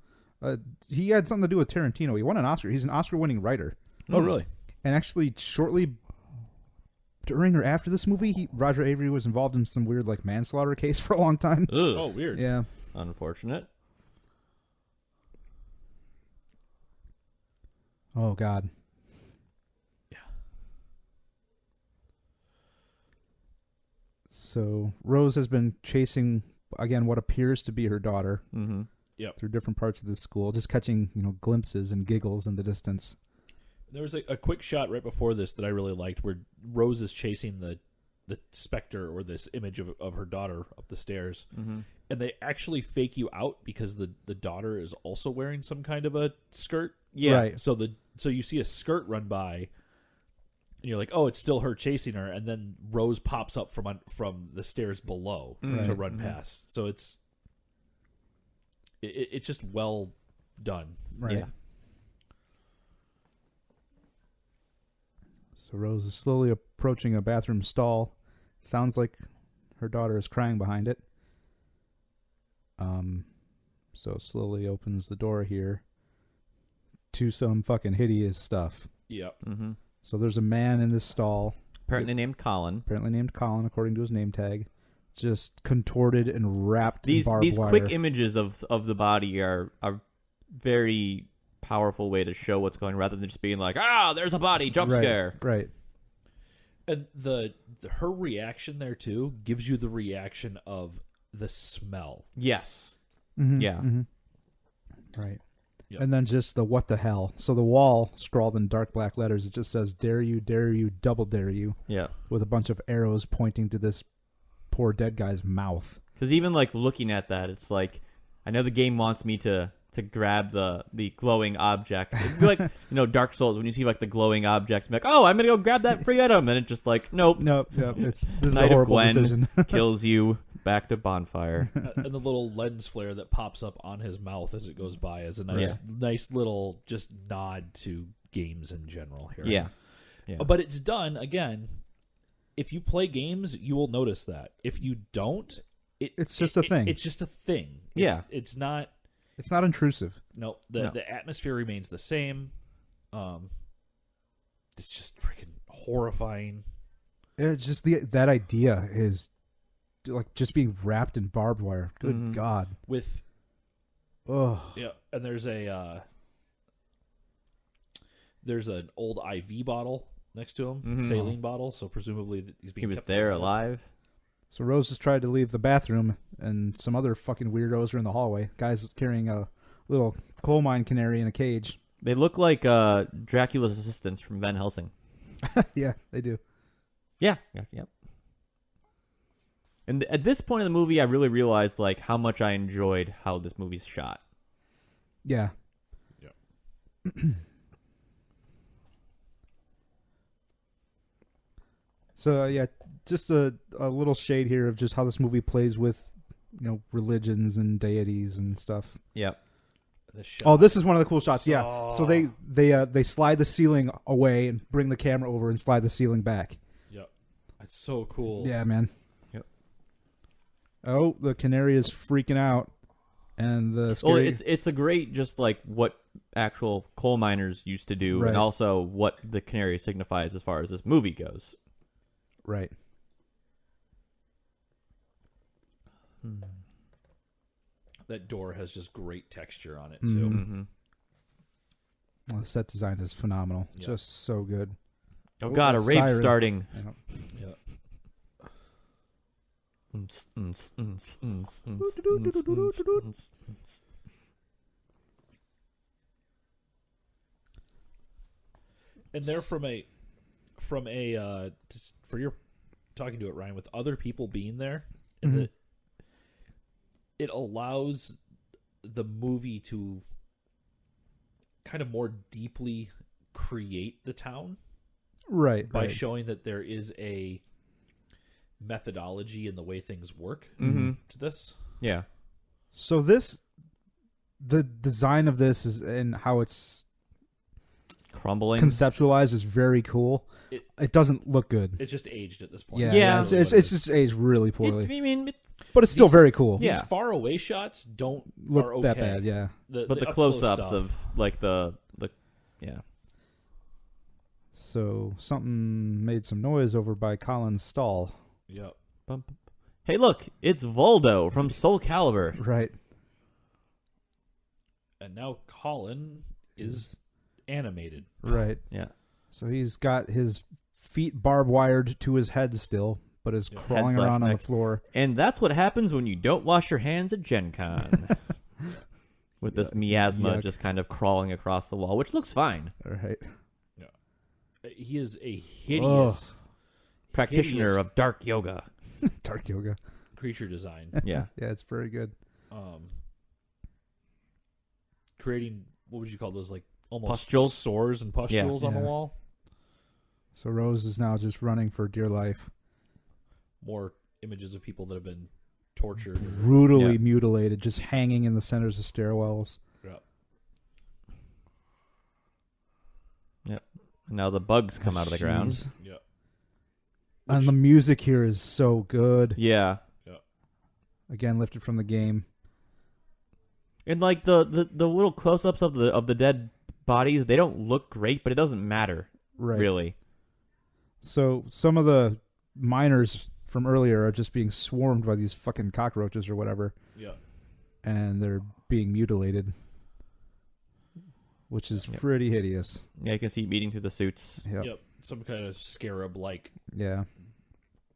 He had something to do with Tarantino. He won an Oscar. He's an Oscar-winning writer. Oh, really? And actually, shortly during or after this movie, Roger Avery was involved in some weird like manslaughter case for a long time. Ugh. Oh, weird. Yeah. Unfortunate. Oh, God. Yeah. So Rose has been chasing, again, what appears to be her daughter through different parts of the school, just catching, glimpses and giggles in the distance. There was a quick shot right before this that I really liked where Rose is chasing the specter or this image of her daughter up the stairs. Mm-hmm. And they actually fake you out because the daughter is also wearing some kind of a skirt. Yeah. Right. So you see a skirt run by, and you're like, oh, it's still her chasing her, and then Rose pops up from the stairs below to run past. So it's just well done. Right. Yeah. So Rose is slowly approaching a bathroom stall. Sounds like her daughter is crying behind it. So slowly opens the door here to some fucking hideous stuff. Yep. Mm-hmm. So there's a man in this stall, Apparently named Colin. according to his name tag, just contorted and wrapped in barbed These wire. quick images of the body are very powerful way to show what's going, rather than just being like, there's a body, jump scare. Right. And her reaction there too gives you the reaction of the smell. Yes. Mm-hmm, Yeah. Mm-hmm. Right. Yep. And then just the what the hell. So the wall, scrawled in dark black letters, it just says, dare you, double dare you, Yeah. with a bunch of arrows pointing to this poor dead guy's mouth. Because even like looking at that, it's like, I know the game wants me to grab the glowing object. It'd be like, Dark Souls, when you see like the glowing object, you're like, oh, I'm going to go grab that free item. And it just like, nope. Nope. This is Knight a of horrible Gwen decision. kills you, back to bonfire. And the little lens flare that pops up on his mouth as it goes by is a nice little just nod to games in general here. Yeah. But it's done, again, if you play games, you will notice that. If you don't, it's just a thing. It's just a thing. It's not... It's not intrusive. No, the atmosphere remains the same. It's just freaking horrifying. It's just that idea is like just being wrapped in barbed wire. Good God. With and there's an old IV bottle next to him, saline bottle. So presumably he's being. He was kept there alive. So Rose has tried to leave the bathroom, and some other fucking weirdos are in the hallway. Guys carrying a little coal mine canary in a cage. They look like Dracula's assistants from Van Helsing. Yeah, they do. Yeah. And at this point in the movie, I really realized like how much I enjoyed how this movie's shot. Yeah. So yeah, just a little shade here of just how this movie plays with, religions and deities and stuff. Yep. Oh, this is one of the cool shots. Yeah. So they slide the ceiling away and bring the camera over and slide the ceiling back. Yep. It's so cool. Yeah, man. Yep. Oh, the canary is freaking out, and the scary... it's a great just like what actual coal miners used to do, Right. and also what the canary signifies as far as this movie goes. Right. That door has just great texture on it too. Mm-hmm. Well, the set design is phenomenal. Yeah. Just so good. Oh God, a rape siren. starting. Yeah. And they're from a just for your talking to it, Ryan, with other people being there, and it allows the movie to kind of more deeply create the town, Right. by showing that there is a methodology in the way things work to this. Yeah. So the design of this is and how it's Crumbling. conceptualized is very cool. It doesn't look good. It's just aged at this point. Yeah. It's just aged really poorly, It but it's still very cool. Yeah. These far away shots are Look okay. that bad, yeah. but the up close-ups stuff. of like the yeah. So something made some noise over by Colin's stall. Yep. Hey, look, it's Voldo from Soul Calibur. Right. And now Colin is animated. Right. Yeah. So he's got his feet barbed wired to his head still, but is crawling Head's around on the neck. floor. And that's what happens when you don't wash your hands at Gen Con. With this miasma yuck. just kind of crawling across the wall, which looks fine. All right. He is a hideous Practitioner of dark yoga. Dark yoga. creature design. Yeah. Yeah, it's very good. Creating, what would you call those, like almost Pustules? sores and pustules on the Yeah. wall. So Rose is now just running for dear life. More images of people that have been tortured. Brutally Yeah. mutilated, just hanging in the centers of stairwells. Yeah. Yep. And now the bugs come out of the ground. Jeez. Yeah. And the music here is so good. Yeah. Again, lifted from the game. And like the little close-ups of the dead bodies, they don't look great, but it doesn't matter. Right. Really. So some of the miners from earlier are just being swarmed by these fucking cockroaches or whatever. Yeah. And they're being mutilated. Which is pretty hideous. Yeah, you can see eating through the suits. Yep. Some kind of scarab-like Yeah.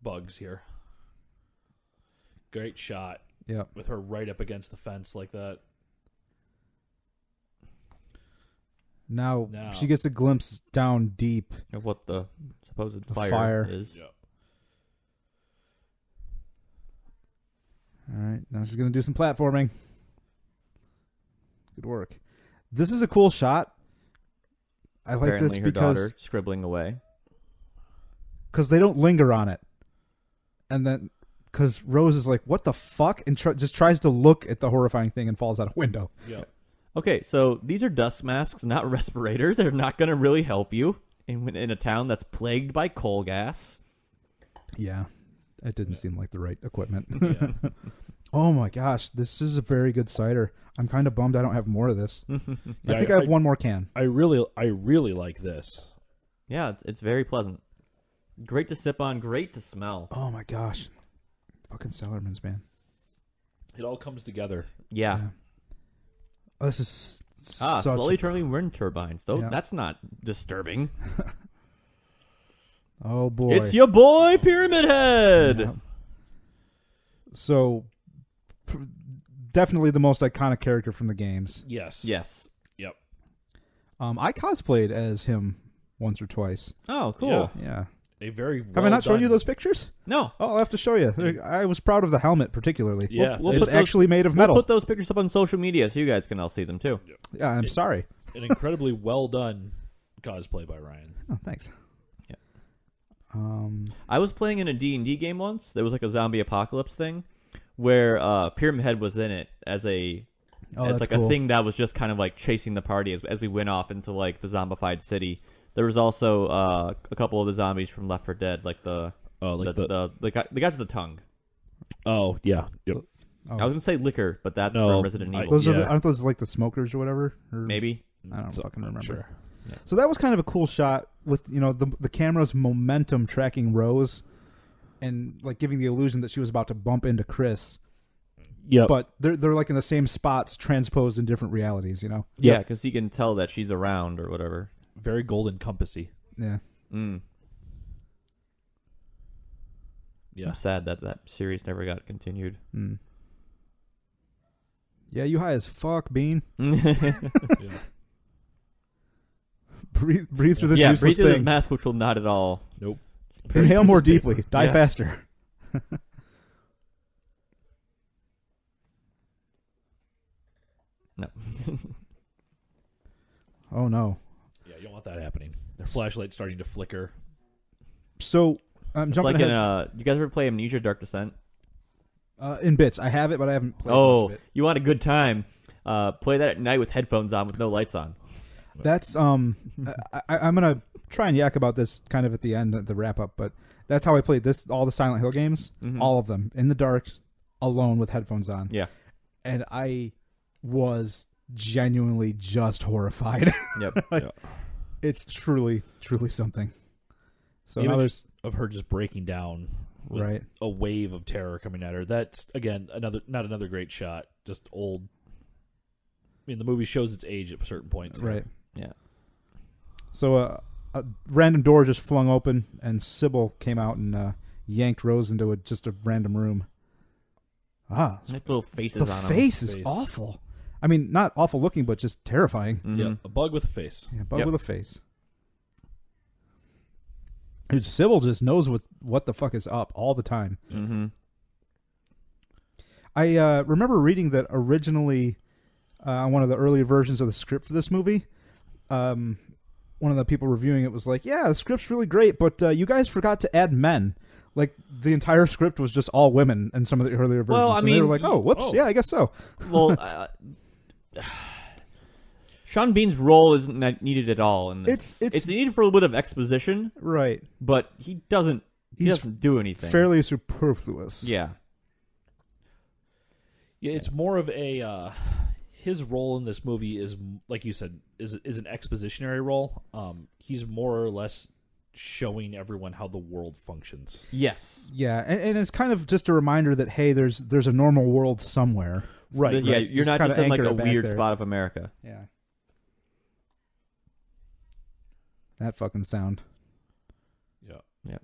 bugs here. Great shot. Yep. With her right up against the fence like that. Now she gets a glimpse down deep. Of what the supposed The fire, fire. is. Yeah. All right. Now she's going to do some platforming. Good work. This is a cool shot. I like Apparently this her because daughter scribbling away. they don't linger on it. And then because Rose is like, what the fuck? And just tries to look at the horrifying thing and falls out a window. Yeah. Okay, so these are dust masks, not respirators. They're not going to really help you in a town that's plagued by coal gas. Yeah. It didn't seem like the right equipment. Yeah. Oh my gosh. This is a very good cider. I'm kind of bummed I don't have more of this. I think I have one more can. I really like this. Yeah, it's very pleasant. Great to sip on, great to smell. Oh my gosh. Fucking Cellarmen's, man. It all comes together. Yeah. Oh, this is slowly turning wind turbines. Though Yeah. that's not disturbing. Oh boy. It's your boy Pyramid Head. Yeah. So definitely the most iconic character from the games. Yes. Yes. Yep. I cosplayed as him once or twice. Oh, cool. Yeah. A very Have I not shown you done- those pictures? No. Oh, I'll have to show you. I was proud of the helmet particularly. Yeah. We'll It's put those- actually made of metal. We'll put those pictures up on social media so you guys can all see them too. Yeah, I'm sorry. An incredibly well done cosplay by Ryan. Oh, thanks. Yeah. I was playing in a D&D game once. There was like a zombie apocalypse thing where Pyramid Head was in it as a that's like cool. a thing that was just kind of like chasing the party as we went off into like the zombified city. There was also a couple of the zombies from Left 4 Dead, like the guys with the tongue. Oh yeah. Yep. Oh. I was gonna say liquor, but that's No, from Resident Evil. Those Yeah. aren't those like the smokers or whatever? Or, Maybe. I don't fucking remember. Sure. So that was kind of a cool shot with the camera's momentum tracking Rose, and like giving the illusion that she was about to bump into Chris. Yep. But they're like in the same spots, transposed in different realities. Yeah, because he can tell that she's around or whatever. Very golden compassy. Yeah. Mm. Yeah. I'm sad that series never got continued. Mm. Yeah, you high as fuck, Bean. Yeah. Breathe through this Yeah, useless breathe through this thing. mask, which will not at all. Nope. Inhale more Breathe through deeply. this paper. Die Yeah. faster. No. Oh no. Yeah, you don't want that happening. Their flashlight's starting to flicker. So I'm It's jumping like ahead. you guys ever play Amnesia Dark Descent? In bits. I have it, but I haven't played Oh, much of it. you want a good time? Play that at night with headphones on with no lights on. That's I'm gonna try and yak about this kind of at the end of the wrap up, but that's how I played all the Silent Hill games, Mhm. all of them in the dark, alone with headphones on. Yeah. And I was genuinely just horrified. Yep. It's truly something. So The now image there's of her just breaking down with right. a wave of terror coming at her. That's again not another great shot. Just old. I mean, the movie shows its age at certain points. Right. Yeah. So a random door just flung open, and Sybil came out and yanked Rose into just a random room. Ah, Like little faces the on face is Face. awful. I mean, not awful looking, but just terrifying. them. Yeah, a bug with a face. Yeah, bug Yep. with a face. Dude, Sybil just knows what the fuck is up all the time. Mm-hmm. I remember reading that originally, one of the earlier versions of the script for this movie, one of the people reviewing it was like, yeah, the script's really great, but you guys forgot to add men. Like, the entire script was just all women in some of the earlier versions. Well, I and they mean, were like, oh, whoops, oh. yeah, I guess so. Well, Sean Bean's role isn't needed at all in this. It's needed for a little bit of exposition, right. but he doesn't do anything. Fairly superfluous. Yeah. Yeah, it's more of a his role in this movie is, like you said, is an expositionary role. He's more or less showing everyone how the world functions. Yes. Yeah, and it's kind of just a reminder that, hey, there's a normal world somewhere. Right. Yeah, right. you're Just not kinda just in like anchor a it back weird there. spot of America. Yeah. That fucking sound. Yeah.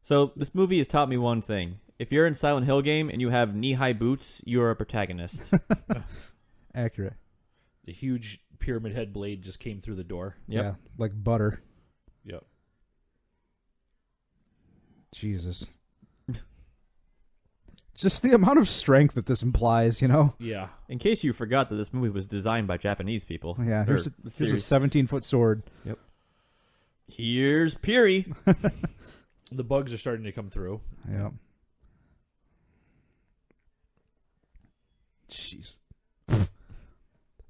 So this movie has taught me one thing. If you're in Silent Hill game and you have knee-high boots, you're a protagonist. Accurate. The huge pyramid head blade just came through the door. Yep. Yeah, like butter. Yep. Jesus. Just the amount of strength that this implies, Yeah. In case you forgot that this movie was designed by Japanese people. Yeah, Or here's a series. 17-foot sword. Here's Puri. The bugs are starting to come through. Yeah. Jeez.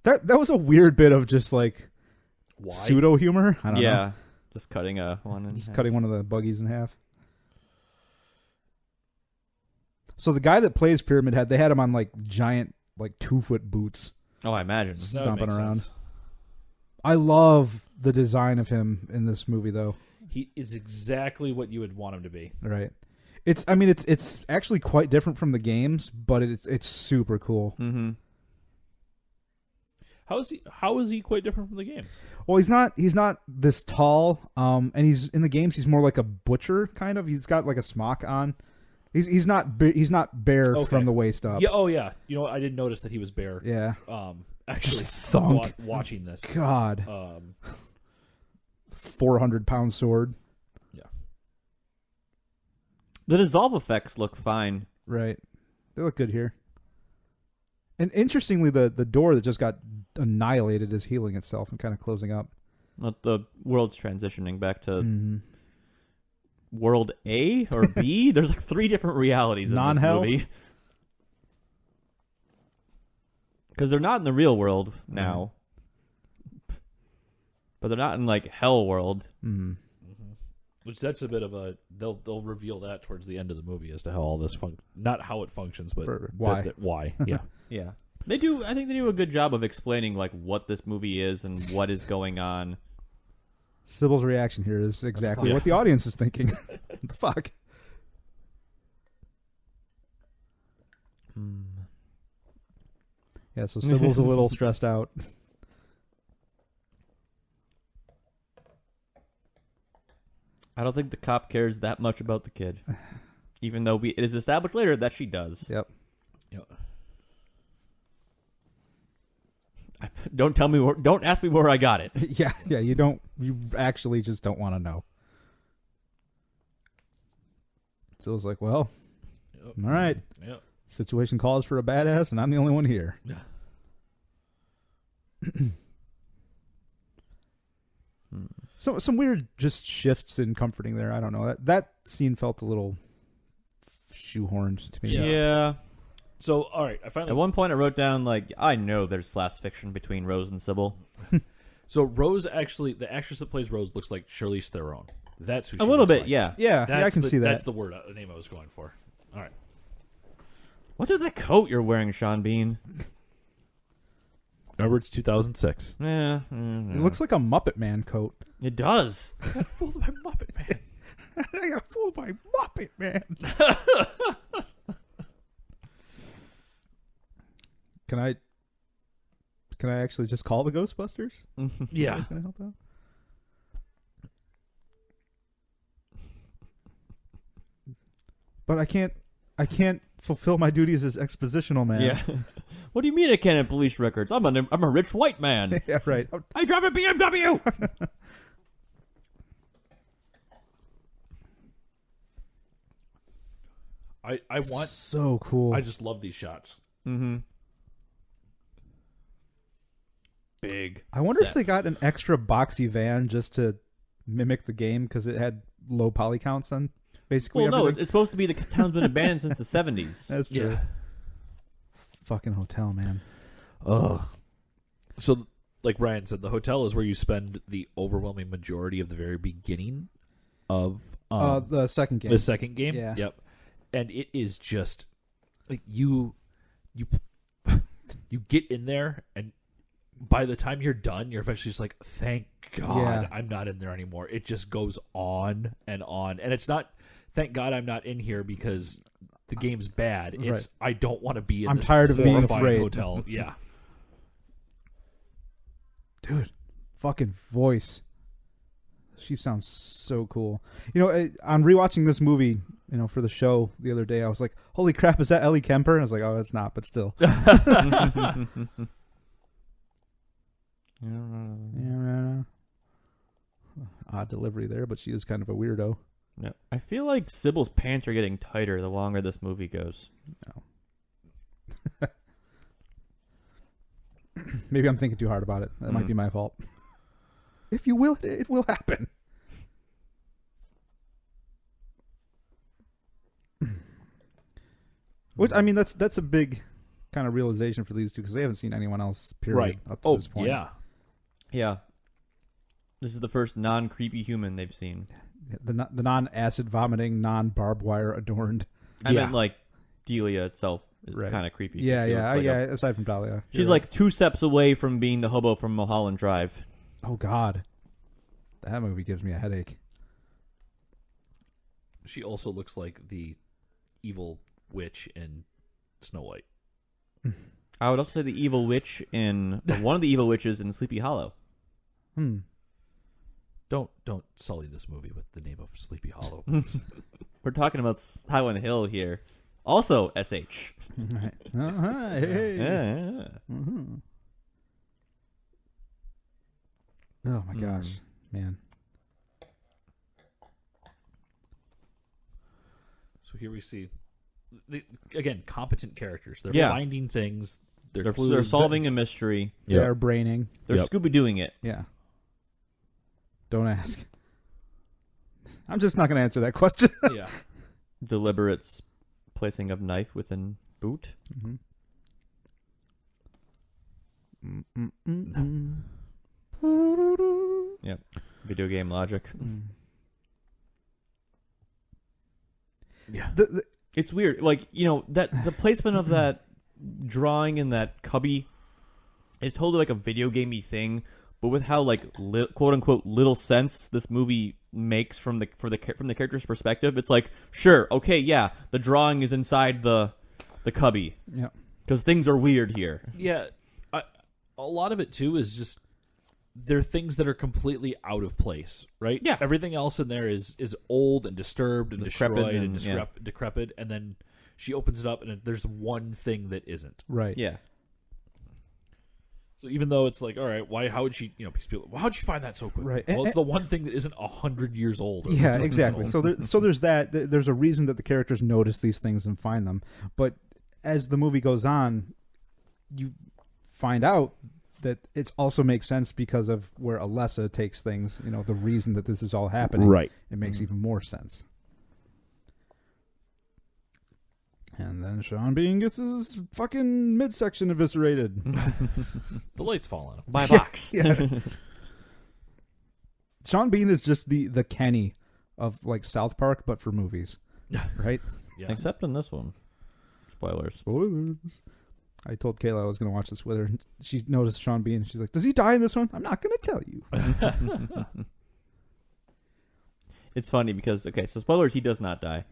That was a weird bit of just like Why? pseudo humor. I don't know. Yeah. Just cutting one in Just half. cutting one of the buggies in half. So the guy that plays Pyramid Head, they had him on like giant, like 2-foot boots. Oh, I imagine. That would Stomping make around. sense. I love the design of him in this movie, though. He is exactly what you would want him to be. Right? It's actually quite different from the games, but it's super cool. Mm-hmm. How is he quite different from the games? Well, he's not this tall, and he's in the games. He's more like a butcher kind of. He's got like a smock on, He's not bare Okay. from the waist up. Yeah. Oh yeah. You know what? I didn't notice that he was bare. Yeah. Actually, Just thunk. watching this. God. 400-pound sword. Yeah. The dissolve effects look fine. Right. They look good here. And interestingly, the door that just got annihilated is healing itself and kind of closing up. But the world's transitioning back to world A or B. There's like 3 different realities in Non-hell? this movie. Because they're not in the real world now. But they're not in like hell world. Which that's a bit of a they'll reveal that towards the end of the movie as to how all this not how it functions, but why. Why? Yeah. Yeah. They do. I think they do a good job of explaining like what this movie is and what is going on. Sybil's reaction here is exactly what the audience is thinking. What the fuck? Yeah, so Sybil's a little stressed out. I don't think the cop cares that much about the kid. Even though it is established later that she does. Yep. Don't tell me. Don't ask me where I got it. Yeah. You actually just don't want to know. Sybil's like, well, all right. Yep. Situation calls for a badass, and I'm the only one here. Yeah. Some weird just shifts in comforting there. I don't know. That scene felt a little shoehorned to me. Yeah. So, all right, I finally. At one point, I wrote down like, I know there's slash fiction between Rose and Sybil. So Rose actually, the actress that plays Rose looks like Charlize Theron. That's who she A little looks bit, like. yeah. Yeah, I can see that. That's the name I was going for. All right. What is that coat you're wearing, Sean Bean? Remember, it's 2006. Yeah. It looks like a Muppet Man coat. It does. I got fooled by Muppet Man. I got fooled by Muppet Man. Can I actually just call the Ghostbusters? Yeah. Is that gonna help out? But I can't fulfill my duties as expositional man. Yeah. What do you mean I can't have police records? I'm a rich white man. Yeah, right. I drive a BMW. I want. So cool. I just love these shots. Mm-hmm. Big. I wonder if set. they got an extra boxy van just to mimic the game because it had low poly counts on basically Well, no, everything. it's supposed to be the town's been abandoned since the 70s. That's true. Yeah. Fucking hotel, man. Oh. So, like Ryan said, the hotel is where you spend the overwhelming majority of the very beginning of The second game. the second game. Yeah. Yep. And it is just like you get in there, and by the time you're done, you're eventually just like, thank God Yeah. I'm not in there anymore. It just goes on, and it's not thank God I'm not in here because the game's bad. It's I don't want to be in I'm this tired of being horrifying afraid. hotel. Yeah. Dude, fucking voice. She sounds so cool. You know, on rewatching this movie, you know, for the show the other day, I was like, holy crap, is that Ellie Kemper? And I was like, oh, it's not, but still. Yeah. Odd delivery there, but she is kind of a weirdo. Yeah. I feel like Sybil's pants are getting tighter the longer this movie goes. No. Maybe I'm thinking too hard about it. That might be my fault. If you will, it will happen. Which, I mean, that's a big kind of realization for these two because they haven't seen anyone else, period, up to this point. Yeah. Yeah. This is the first non-creepy human they've seen. The non-acid vomiting, non-barbed wire adorned. I meant like Delia itself is Right. kind of creepy. Yeah, She yeah, looks like yeah. a- Aside from Dahlia. she's You're like 2 steps away from being the hobo from Mulholland Drive. right. Oh, God. That movie gives me a headache. She also looks like the evil witch in Snow White. I would also say the evil witch in one of the evil witches in Sleepy Hollow. Don't sully this movie with the name of Sleepy Hollow. please. We're talking about Silent Hill here. Also, SH. Right. Hi, hey. Yeah. Mhm. Oh my gosh, man. So here we see, again, competent characters. They're Yeah. finding things. They're clues. solving a mystery. Yep. They're braining. They're Yep. Scooby-Dooing it. Yeah. Don't ask. I'm just not going to answer that question. Yeah. Deliberate placing of knife within boot. Mm-hmm. Yep. Video game logic. Yeah. It's weird. Like, that the placement of that drawing in that cubby is totally like a video gamey thing, but with how like quote unquote little sense this movie makes from the character's perspective, it's like, sure, okay, yeah, the drawing is inside the cubby. Yeah. Because things are weird here. Yeah. A lot of it too is just they're things that are completely out of place, right? Yeah. Everything else in there is old and disturbed and Decrepit destroyed and and- decrepit, and then she opens it up and there's one thing that isn't. Right. Yeah. So even though it's like, all right, why? How would she? How'd she find that so quickly? Right. Well, it's the one thing that isn't 100 years old. or Yeah, something. exactly. So there's that. There's a reason that the characters notice these things and find them. But as the movie goes on, you find out that it also makes sense because of where Alessa takes things. The reason that this is all happening. Right. It makes even more sense. And then Sean Bean gets his fucking midsection eviscerated. The lights fall on him. By box. Yeah. Sean Bean is just the Kenny of like South Park, but for movies, right? Yeah. Except in this one. Spoilers. Spoilers. I told Kayla I was going to watch this with her. She noticed Sean Bean. She's like, "Does he die in this one?" I'm not going to tell you. It's funny because, okay, so spoilers, he does not die.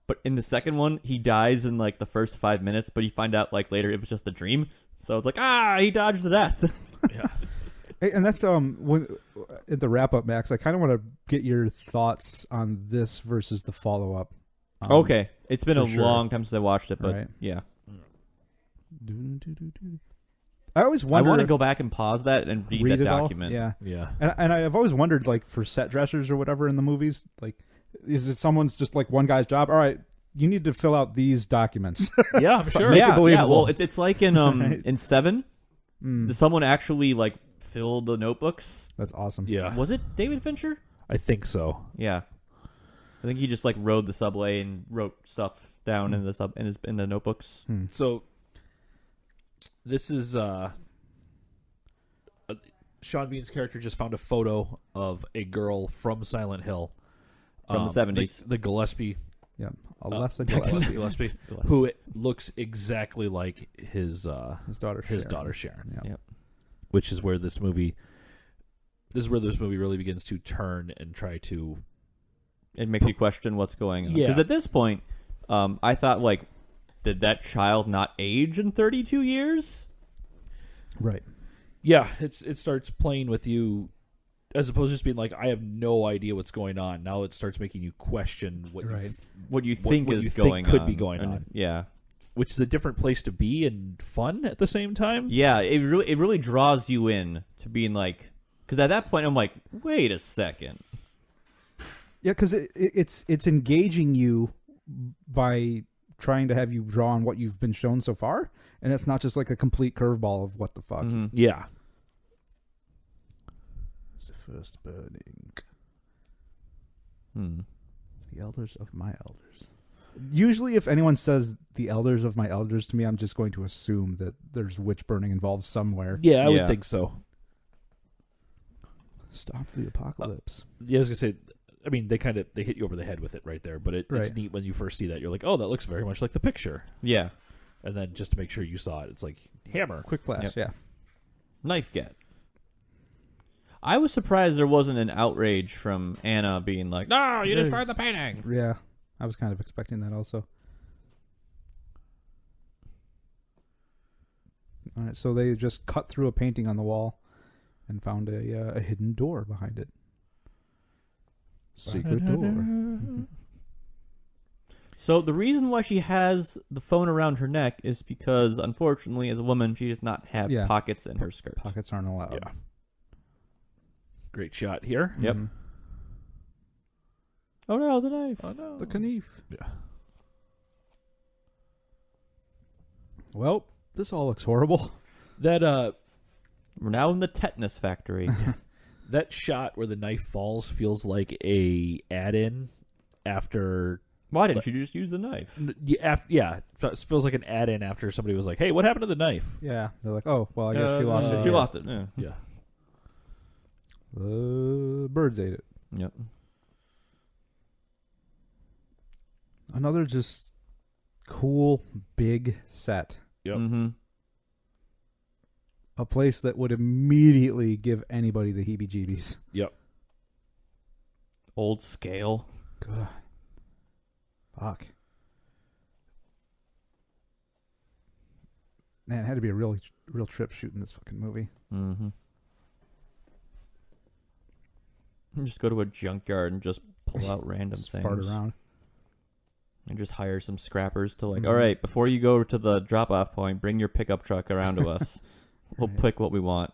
But in the second one, he dies in like the first 5 minutes, but you find out like later it was just a dream. So it's like, he dodged the death. Yeah. Hey, and that's when at the wrap up, Max. I kind of want to get your thoughts on this versus the follow up. Okay, it's been a for sure. long time since I watched it, but Right. yeah. I always I wonder. want to go back and pause that and read that it all. document. Yeah. Yeah. And I've always wondered, like, for set dressers or whatever in the movies, like, is it someone's just like one guy's job? All right, you need to fill out these documents. Yeah, I'm sure. Make it Yeah, believable. well, it's like in Right. in 7. Does someone actually like fill the notebooks? That's awesome. Yeah. Was it David Fincher? I think so. Yeah, I think he just like rode the subway and wrote stuff down in the notebooks. So this is Sean Bean's character just found a photo of a girl from Silent Hill From the 70s. the Gillespie, Yeah. Alessa Gillespie, Gillespie. who it looks exactly like his His daughter. daughter Sharon. Yeah. Yep. Which is where this movie really begins to turn and try to. It makes you question what's going on. Yeah. Because at this point, I thought like, did that child not age in 32 years? Right. Yeah, it starts playing with you, as opposed to just being like, I have no idea what's going on. Now it starts making you question what Right. What you think what is you think going could on. be going And- on. Yeah. which is a different place to be and fun at the same time. Yeah, it really draws you in to being like, because at that point I'm like, wait a second. Yeah, because it's engaging you by trying to have you draw on what you've been shown so far, and it's not just like a complete curveball of what the fuck. Mhm. Yeah. It's the first burning. Hmm. The elders of my elders. Usually, if anyone says the elders of my elders to me, I'm just going to assume that there's witch burning involved somewhere. Yeah, I Yeah. would think so. Stop the apocalypse. Yeah, I was gonna say, I mean, they hit you over the head with it right there, but it's Right. neat when you first see that. You're like, oh, that looks very much like the picture. Yeah. And then just to make sure you saw it, it's like hammer. Quick flash, Yep. yeah. Knife get. I was surprised there wasn't an outrage from Anna being like, no, you Yeah. destroyed the painting. Yeah, I was kind of expecting that also. All right, so they just cut through a painting on the wall and found a hidden door behind it. Secret door. So the reason why she has the phone around her neck is because, unfortunately, as a woman, she does not have pockets in her skirt. Pockets aren't allowed. Yeah. Great shot here. Yep. Mhm. Oh no, the knife. Oh no. The knife. Yeah. Well, this all looks horrible. That We're now in the tetanus factory. that shot where the knife falls feels like a add-in after. Why didn't you just use the knife? Yeah, it feels like an add-in after somebody was like, "Hey, what happened to the knife?" Yeah, they're like, oh, well, I guess she lost it. She lost it. Yeah. Yeah. Birds ate it. Yep. Another just cool, big set. Yep. Mm-hmm. A place that would immediately give anybody the heebie-jeebies. Yep. Old scale. God. Fuck. Man, it had to be a real trip shooting this fucking movie. Mm-hmm. Just go to a junkyard and just pull out random Just things. fart around. And just hire some scrappers to Mhm. all right, before you go to the drop-off point, bring your pickup truck around to us. We'll Right. pick what we want.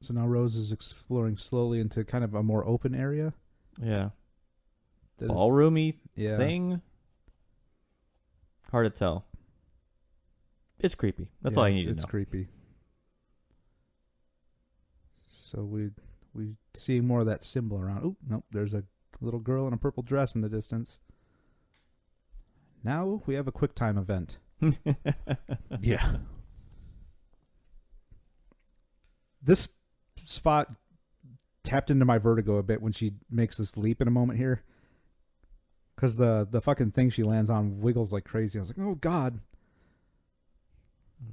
So now Rose is exploring slowly into kind of a more open area. Yeah. that is- Ballroomy yeah. thing? Hard to tell. It's creepy. That's all Yeah, you need to It's know. creepy. So we see more of that symbol around. Oh, nope, there's a little girl in a purple dress in the distance. Now we have a quick time event. Yeah. This spot tapped into my vertigo a bit when she makes this leap in a moment here. Because the fucking thing she lands on wiggles like crazy. I was like, oh, God.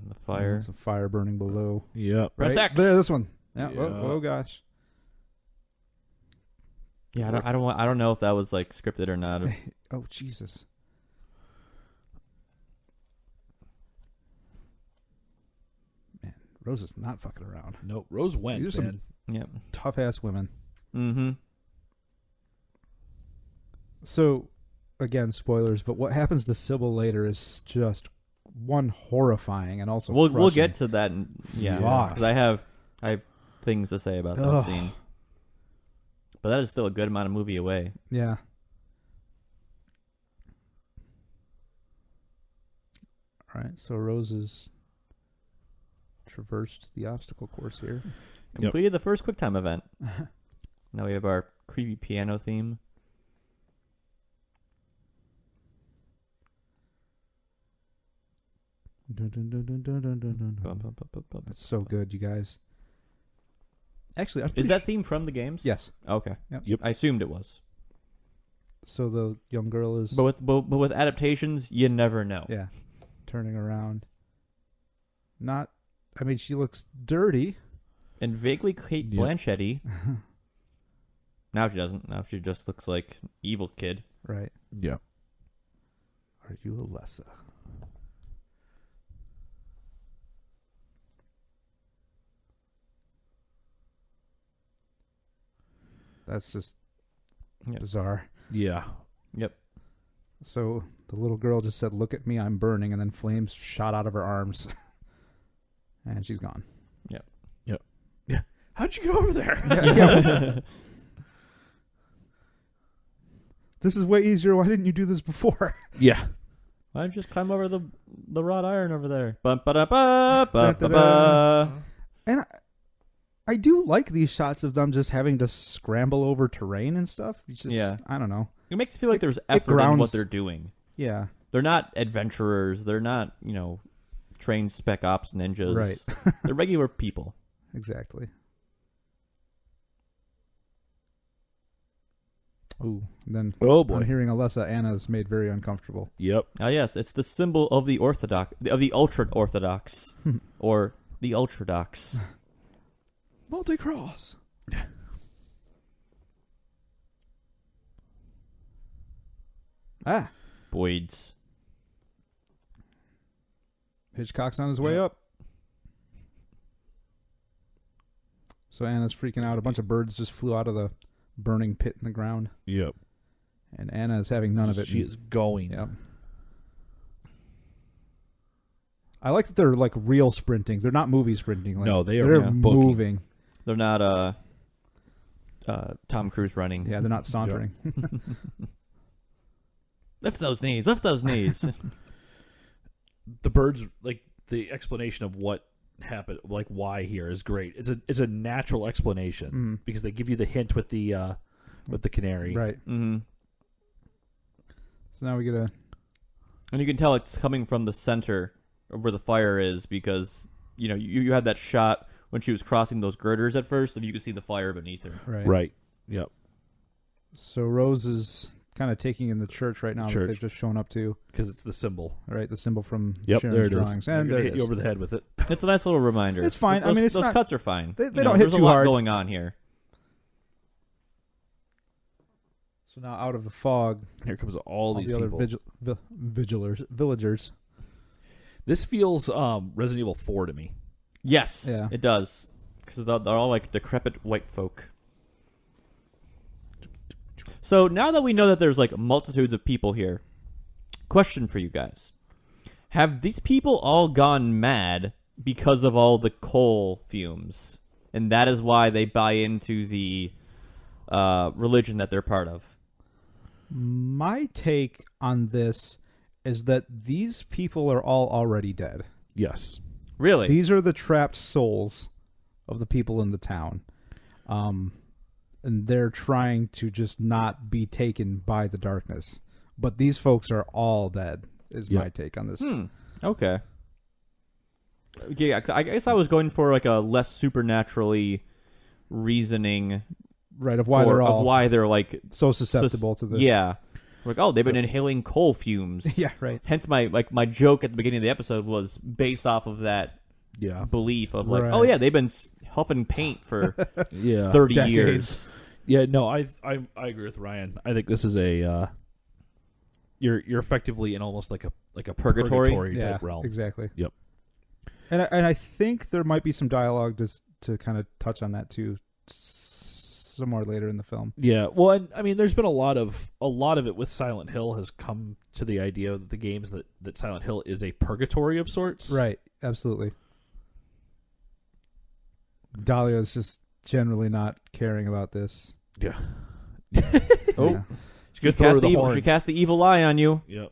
The fire. There's a fire burning below. Yep. Press Right? X. There, this one. Yeah. Yeah. Oh, gosh. Yeah, I don't know if that was like scripted or not. Oh, Jesus. Man, Rose is not fucking around. Nope. Rose went, These are some- man. Yep. Tough-ass women. Mm-hmm. So, again, spoilers, but what happens to Sybil later is just one horrifying and also We'll crushing. get to that. Yeah, Fuck. because I have things to say about that Ugh. scene. But that is still a good amount of movie away. Yeah. All right, so Rose has traversed the obstacle course here. Completed the first QuickTime event. Now we have our creepy piano theme. Dun, dun, dun, dun, dun, dun, dun, dun, Bum, dun. bum, bum, bum, bum. That's so good, you guys. Actually, I'm Is pretty that theme from the games? Yes. Okay. Yep. I assumed it was. So the young girl is, But with adaptations, you never know. yeah, turning around. Not, I mean, she looks dirty. And vaguely Kate Yeah. Blanchett-y. Now she doesn't. Now she just looks like evil kid. Right. Yeah. Are you Alessa? That's just Yep. bizarre. Yeah. Yep. So the little girl just said, "Look at me, I'm burning," and then flames shot out of her arms. And she's gone. How'd you get over there? Yeah. This is way easier. Why didn't you do this before? Yeah. Why don't you just climb over the wrought iron over there? Ba-ba-da-ba, And I do like these shots of them just having to scramble over terrain and stuff. It's just, Yeah. I don't know. It makes it feel like there's effort in grounds- what they're doing. Yeah. They're not adventurers. They're not, trained spec ops ninjas. Right. They're regular people. Exactly. Ooh. And then Oh boy. I'm hearing Alessa Anna's made very uncomfortable. Yep. Ah, yes, it's the symbol of the ultra orthodox, or the ultradox. Multi-cross. Ah. Boyds. Hitchcock's on his way Yeah. up. So Anna's freaking out. A bunch of birds just flew out of the burning pit in the ground. Yep. And Anna is having none of it. She is going. Yep. I like that they're like real sprinting. They're not movie sprinting. Like, No, they are they're booking. moving. They're not Tom Cruise running. Yeah, they're not sauntering. Lift those knees. Lift those knees. The birds, like the explanation of what happened, like why here, is great. It's a natural explanation because they give you the hint with the canary. Right. Mm-hmm. So now we get a... And you can tell it's coming from the center of where the fire is because, you had that shot when she was crossing those girders at first and you could see the fire beneath her. Right. Yep. So Rose is kind of taking in the church right now that Church. they've just shown up to. Because it's the symbol. Right, the symbol from Yep, Sharon's there it drawings. is. And there hit it you is. over the head with it. It's a nice little reminder. It's fine. Those, it's those not... cuts are fine. They don't hit there's too a lot hard. going on here. So now out of the fog, Here comes all these the people. other villagers. This feels Resident Evil 4 to me. Yes, Yeah. it does. Because they're all like decrepit white folk. So now that we know that there's like multitudes of people here, question for you guys. Have these people all gone mad because of all the coal fumes? And that is why they buy into the religion that they're part of? My take on this is that these people are all already dead. Yes. Really? These are the trapped souls of the people in the town. And they're trying to just not be taken by the darkness. But these folks are all dead, is my take on this. Okay. Yeah, I guess I was going for like a less supernaturally reasoning, Right, of why they're all why they're like so susceptible to this. Yeah, like they've been inhaling coal fumes. Yeah, right. Hence my joke at the beginning of the episode was based off of that belief of like, Right. oh yeah, they've been huffing paint for 30 Decades. years. Yeah, no, I agree with Ryan. I think this is a you're effectively in almost like a purgatory type realm. Exactly. Yep. And I think there might be some dialogue just to kind of touch on that too, somewhere later in the film. Yeah, well, and I mean, there's been a lot of it with Silent Hill has come to the idea that the games that Silent Hill is a purgatory of sorts. Right. Absolutely. Dahlia is just generally not caring about this. Yeah. Oh, Yeah. She's gonna throw her the she horns. cast the evil eye on you. Yep.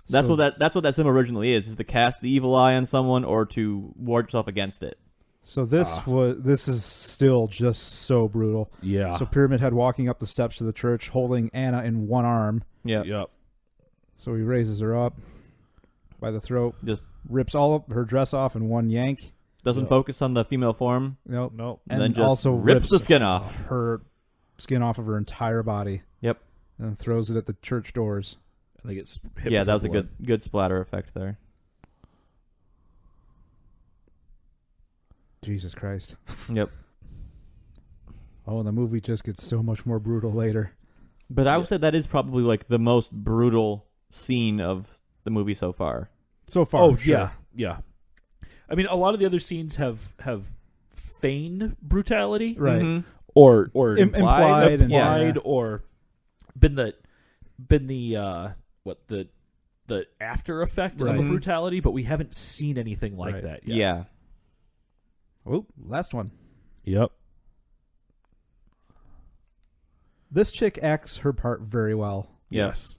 That's So- what that symbol originally is to cast the evil eye on someone or to ward yourself against it. So this is still just so brutal. Yeah. So Pyramid Head walking up the steps to the church, holding Anna in one arm. Yeah. Yep. So he raises her up by the throat, Just rips all of her dress off in one yank. doesn't Yeah. focus on the female form. Nope. Nope. And And then just also rips the skin off. her skin off of her entire body. Yep. And throws it at the church doors. And they get hit Yeah, with that her was a blood. good splatter effect there. Jesus Christ. Yep. Oh, and the movie just gets so much more brutal later. But I would say that is probably like the most brutal scene of the movie so far. So far. Oh sure. yeah. I mean, a lot of the other scenes have feigned brutality, Right. Mhm. or Implied and- yeah. or been the after effect of a Right. brutality, but we haven't seen anything like Right. that yet. Yeah. Oh, last one. Yep. This chick acts her part very well. Yes.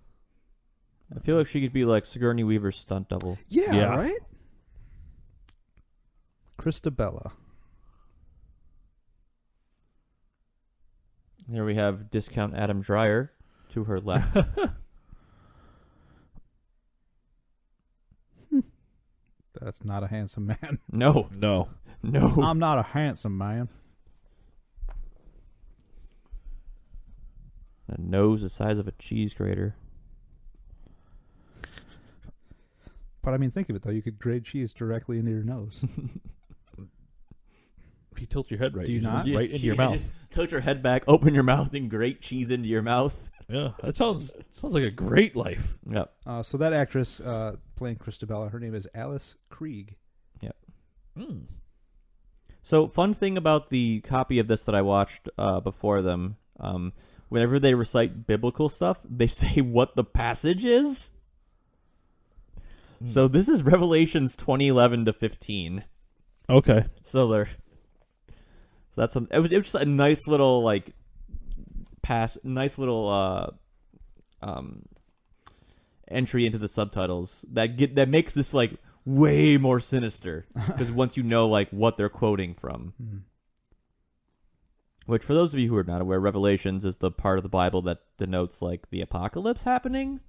I feel like she could be like Sigourney Weaver's stunt double. Yeah. Right? Christabella. Here we have discount Adam Dreyer to her left. That's not a handsome man. No. No. No. I'm not a handsome man. A nose the size of a cheese grater. But I mean, think of it though. You could grate cheese directly into your nose. If you tilt your head right, Do you just not? right into your mouth. Just tilt your head back, open your mouth, and grate cheese into your mouth. Yeah, that sounds like a great life. Yep. So that actress playing Christabella, her name is Alice Krieg. Mm. So, fun thing about the copy of this that I watched before them, whenever they recite biblical stuff, they say what the passage is. So this is Revelations 20:11 to 15. Okay. So they're it was just a nice little like entry into the subtitles that makes this like way more sinister because once you know like what they're quoting from. Which, for those of you who are not aware, Revelations is the part of the Bible that denotes like the apocalypse happening.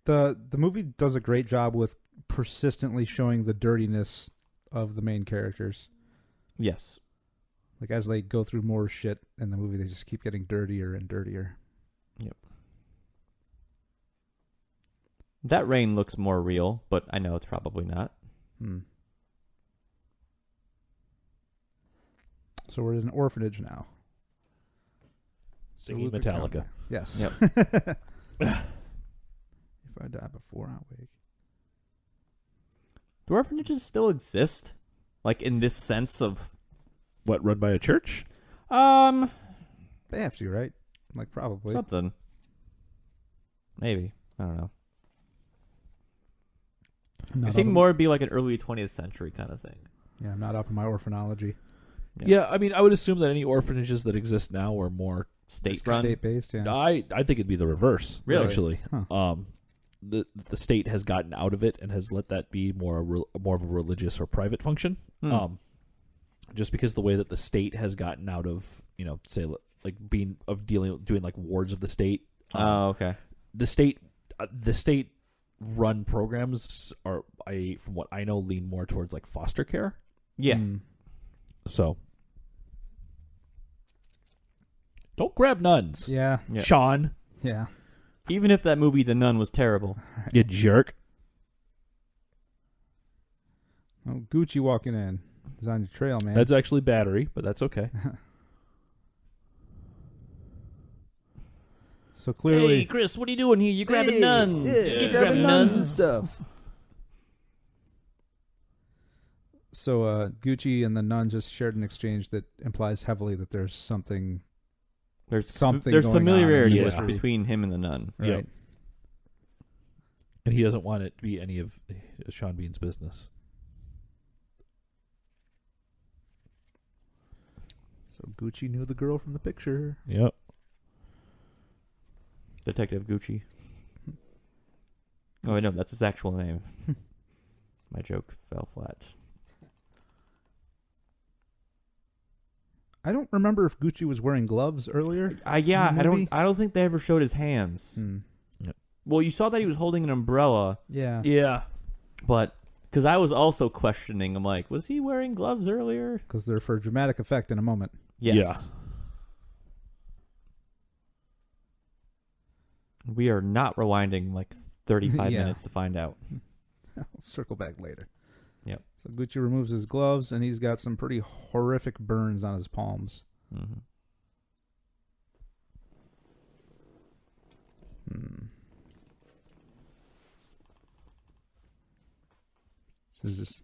The movie does a great job with persistently showing the dirtiness of the main characters. Yes. Like as they go through more shit in the movie, they just keep getting dirtier and dirtier. Yep. That rain looks more real, but I know it's probably not. So we're in an orphanage now. Singing Metallica. Yes. Yep. If I die before I wake. Do orphanages still exist? Like in this sense of What, run by a church? They have to, right? Like probably. something. Maybe. I don't know. I think more would be like an early 20th century kind of thing. Yeah, I'm not up in my orphanology. Yeah, I mean, I would assume that any orphanages that exist now are more State run. State based, yeah. I think it'd be the reverse. Really? Actually, Huh. The state has gotten out of it and has let that be more of a religious or private function. Just because the way that the state has gotten out of, say like doing like wards of the state. Oh, okay. The state run programs are, from what I know, lean more towards like foster care. Yeah. So don't grab nuns. Yeah. Sean. Yeah. Even if that movie The Nun was terrible. You jerk. Oh, Gucci walking in. He's on your trail, man. That's actually battery, but that's okay. So clearly... Hey, Chris, what are you doing here? You're grabbing nuns. Yeah, You're grabbing nuns and stuff. So Gucci and the nun just shared an exchange that implies heavily that there's something... There's going on in familiarity history. between him and the nun. Right. Yep. And he doesn't want it to be any of Sean Bean's business. So Gucci knew the girl from the picture. Yep. Detective Gucci. Oh, I know. That's his actual name. My joke fell flat. I don't remember if Gucci was wearing gloves earlier. Yeah, in the movie. I don't think they ever showed his hands. Yep. Well, you saw that he was holding an umbrella, Yeah. Yeah. but because I was also questioning, I'm like, was he wearing gloves earlier? Because they're for dramatic effect in a moment. Yes. Yeah. We are not rewinding like 35 Yeah. minutes to find out. I'll circle back later. Yep. So Gucci removes his gloves, and he's got some pretty horrific burns on his palms. Mm-hmm. So he's just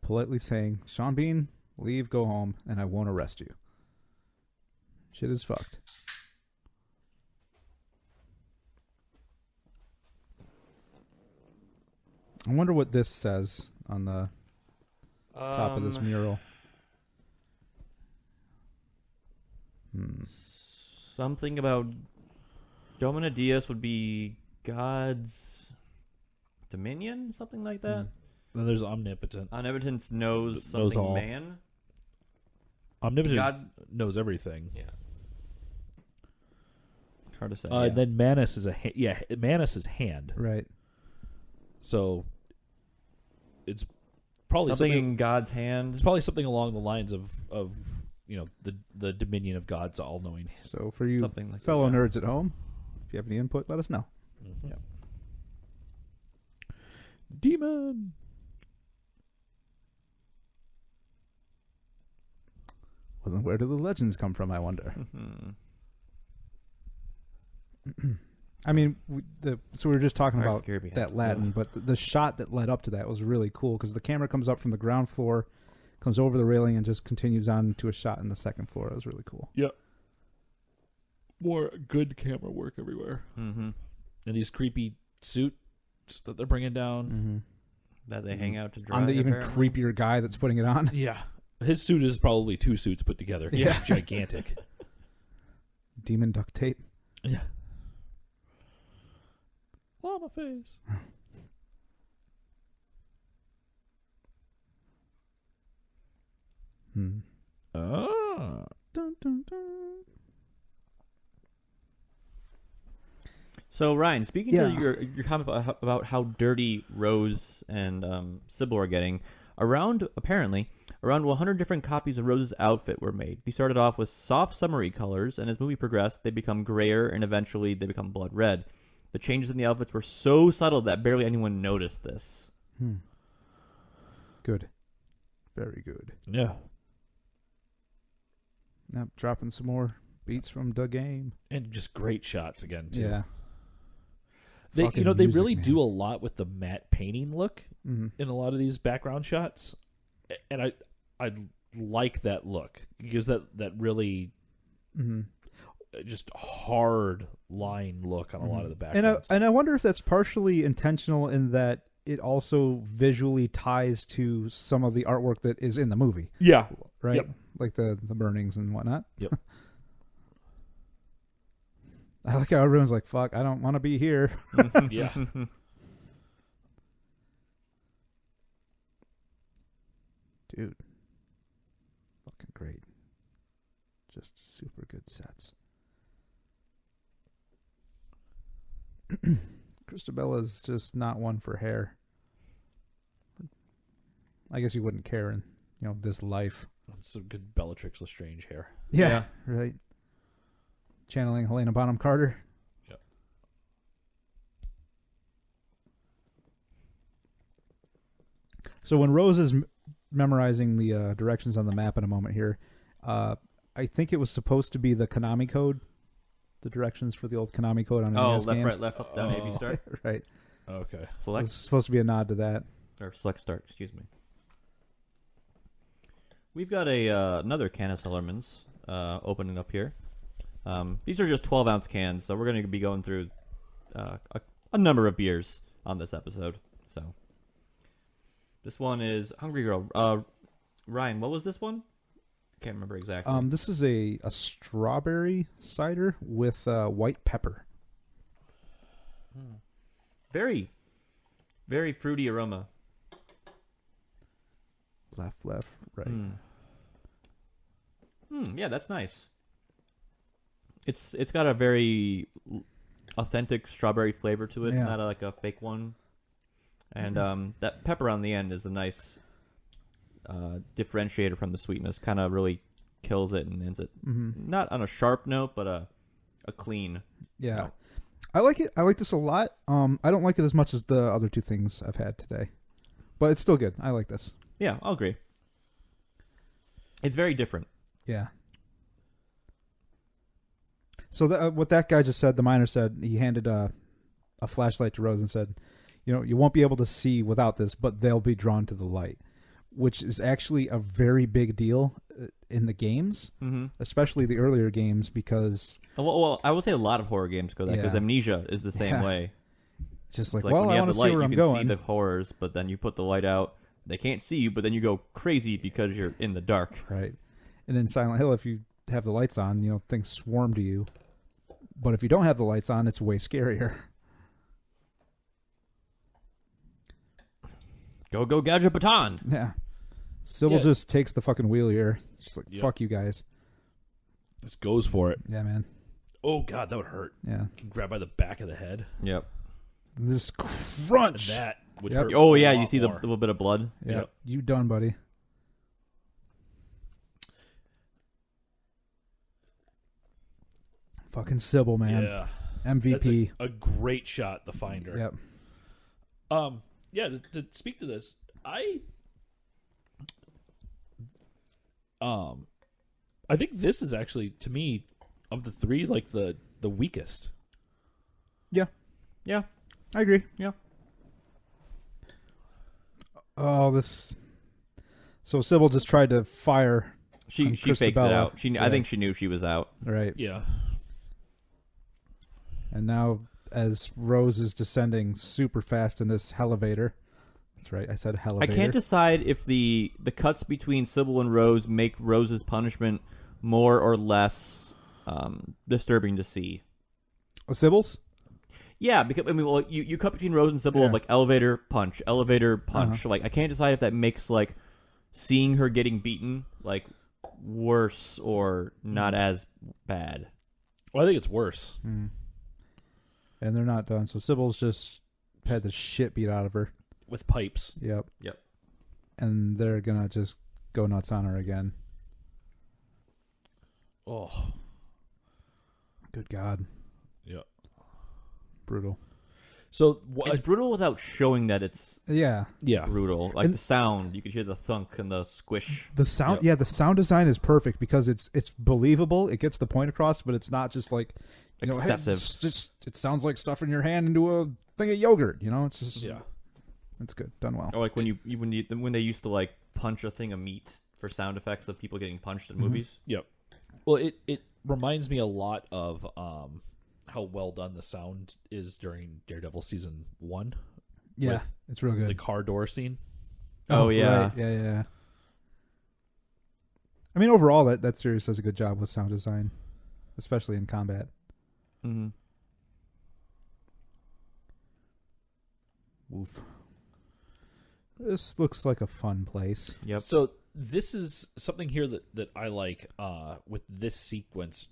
politely saying, Sean Bean, leave, go home, and I won't arrest you. Shit is fucked. I wonder what this says on the top of this mural. Something about Domina Diaz would be God's dominion, something like that. Then there's omnipotent. Omnipotence knows Knows something all. man. Omnipotence God- knows everything. Yeah. Hard to say. Yeah. Then Manus is Manus is hand. Right. So it's probably something something. in God's hand. It's probably something along the lines of the dominion of God's all-knowing. So for you Something like fellow that, yeah. nerds at home, if you have any input, let us know. Yeah. Demon. Well, then where do the legends come from, I wonder? I mean, so we were just talking Hard about scare behind that it. Latin, but the shot that led up to that was really cool because the camera comes up from the ground floor, comes over the railing and just continues on to a shot in the second floor. It was really cool. Yep. More good camera work everywhere. Mm-hmm. And these creepy suits that they're bringing down. Mm-hmm. That they hang out to dry. I'm the even apparently. creepier guy that's putting it on. Yeah. His suit is probably 2 suits put together. He's Yeah. just gigantic. Demon duct tape. Yeah. Llama face. Ah. Dun, dun, dun. So Ryan, speaking Yeah. to your comment about how dirty Rose and Sybil are getting, apparently around 100 different copies of Rose's outfit were made. He started off with soft summery colors, and as movie progressed, they become grayer, and eventually they become blood red. The changes in the outfits were so subtle that barely anyone noticed this. Good. Very good. Yeah. Yep, dropping some more beats from the game. And just great shots again, too. Yeah. They, Fucking they music, really man. do a lot with the matte painting look Mm-hmm. in a lot of these background shots. And I like that look. It gives that really Mm-hmm. just hard line look on a lot of the And backgrounds. I wonder if that's partially intentional in that it also visually ties to some of the artwork that is in the movie, yeah. right? Yep. Like the burnings and whatnot. Yep. I like how everyone's like, fuck, I don't want to be here. Yeah. Dude. Fucking great. Just super good sets. Christabella's just not one for hair. I guess you wouldn't care in, this life. Some good Bellatrix Lestrange hair. Yeah. Right. Channeling Helena Bonham Carter. Yep. So when Rose is memorizing the directions on the map in a moment here, I think it was supposed to be the Konami code, the directions for the old Konami code on Oh, NES left, games. right, left, up, down, A, B, start. Right. Okay. Select, It's supposed to be a nod to that. or select start, excuse me. We've got another can of Cellarmen's opening up here. These are just 12-ounce cans, so we're going to be going through a number of beers on this episode. So this one is Hungry Girl. Ryan, what was this one? Can't remember exactly. This is a strawberry cider with white pepper. Very, very fruity aroma. Left, right. Yeah, that's nice. It's got a very authentic strawberry flavor to it, Yeah. not like a fake one. And that pepper on the end is a nice differentiator from the sweetness. Kind of really kills it and ends it not on a sharp note, but a clean. Yeah. note. I like it. I like this a lot. I don't like it as much as the other two things I've had today. But it's still good. I like this. Yeah, I'll agree. It's very different. Yeah. So what that guy just said, the miner said, he handed a flashlight to Rose and said, you won't be able to see without this, but they'll be drawn to the light, which is actually a very big deal in the games, especially the earlier games, because Well, I would say a lot of horror games go that because Yeah. Amnesia is the same Yeah. way. it's just like, It's well, when you I have want to the see light, where you I'm can going. see the horrors, but then you put the light out, they can't see you, but then you go crazy because you're in the dark. Right. And in Silent Hill, if you have the lights on, things swarm to you. But if you don't have the lights on, it's way scarier. Go, Gadget Baton! Yeah. Sybil Yeah. just takes the fucking wheel here. She's like, Yep. fuck you guys. This goes for it. Yeah, man. Oh, God, that would hurt. Yeah. You can grab by the back of the head. Yep. This crunch. That would Yep. hurt. Oh, a yeah, you lot see the more. little bit of blood. Yeah. Yep. You done, buddy. Fucking Sybil, man. Yeah. MVP. That's a great shot, the Finder. Yep. Yeah, to speak to this, I think this is actually, to me, of the three, like the weakest. Yeah. Yeah. I agree. Yeah. Oh, this. So Sybil just tried to fire. She faked it Christabella. out. I Yeah. think she knew she was out. Right. Yeah. And now, as Rose is descending super fast in this elevator. That's right. I said I elevator. can't decide if the cuts between Sybil and Rose make Rose's punishment more or less disturbing to see. Sybil's? Yeah, because I mean, well, you cut between Rose and Sybil Yeah. like elevator punch. Like I can't decide if that makes like seeing her getting beaten like worse or not as bad. Well, I think it's worse. And they're not done. So Sybil's just had the shit beat out of her. With pipes. Yep. Yep. And they're gonna just go nuts on her again. Oh. Good God. Yeah. Brutal. So It's brutal without showing that it's Yeah. brutal. Like And- the sound, you could hear the thunk and the squish. The sound, Yep. yeah, the sound design is perfect because it's believable. It gets the point across, but it's not just like, you know, hey, Excessive. it's just it sounds like stuffing your hand into a thing of yogurt. You know, it's just it's good, done well. Or like when they used to like punch a thing of meat for sound effects of people getting punched in movies. Yep. Well, it reminds me a lot of how well done the sound is during Daredevil season 1. Yeah, with it's real good. The car door scene. Oh, yeah. right. Yeah. I mean, overall, that series does a good job with sound design, especially in combat. Mm-hmm. Oof. This looks like a fun place. Yep. So this is something here that I like with this sequence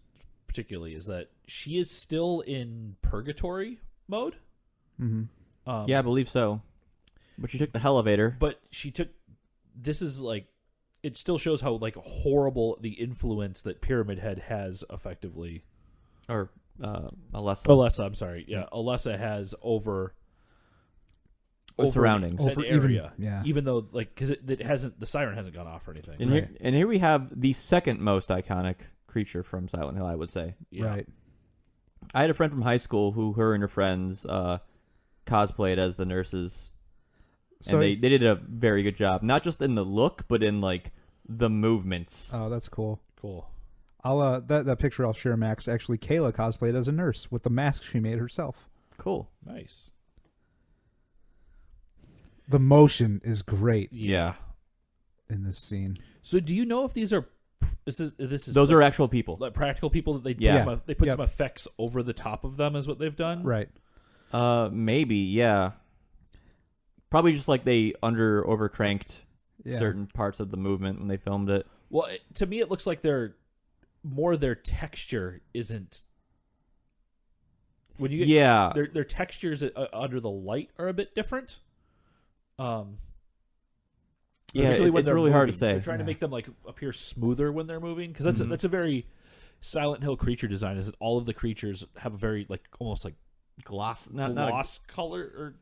particularly is that she is still in purgatory mode. Mm-hmm. Yeah, I believe so. But she took the elevator. But she took. This is like. It still shows how like horrible the influence that Pyramid Head has effectively. Or Alessa. Alessa, I'm sorry. Yeah, Alessa has over The surroundings. an Over area. yeah. Even though like because it hasn't the siren hasn't gone off or anything. And here we have the second most iconic creature from Silent Hill, I would say. Yeah. Right. I had a friend from high school who her and her friends cosplayed as the nurses. So And they did a very good job. Not just in the look, but in like the movements. oh, that's cool. Cool. I'll that picture I'll share, Max. Actually, Kayla cosplayed as a nurse with the mask she made herself. Cool. Nice. The motion is great Yeah. in this scene. So do you know if these are this is Those are actual people. like practical people that they put Yeah. some, some effects over the top of them is what they've done? Right. Maybe, yeah. Probably just like they overcranked Yeah. certain parts of the movement when they filmed it. Well, to me it looks like their texture isn't when you get Yeah. their textures under the light are a bit different. Yeah, Especially when it's they're really hard to moving. say. They're trying to make them like appear smoother when they're moving because that's a very Silent Hill creature design. Is that all of the creatures have a very like almost like Gloss. gloss color or.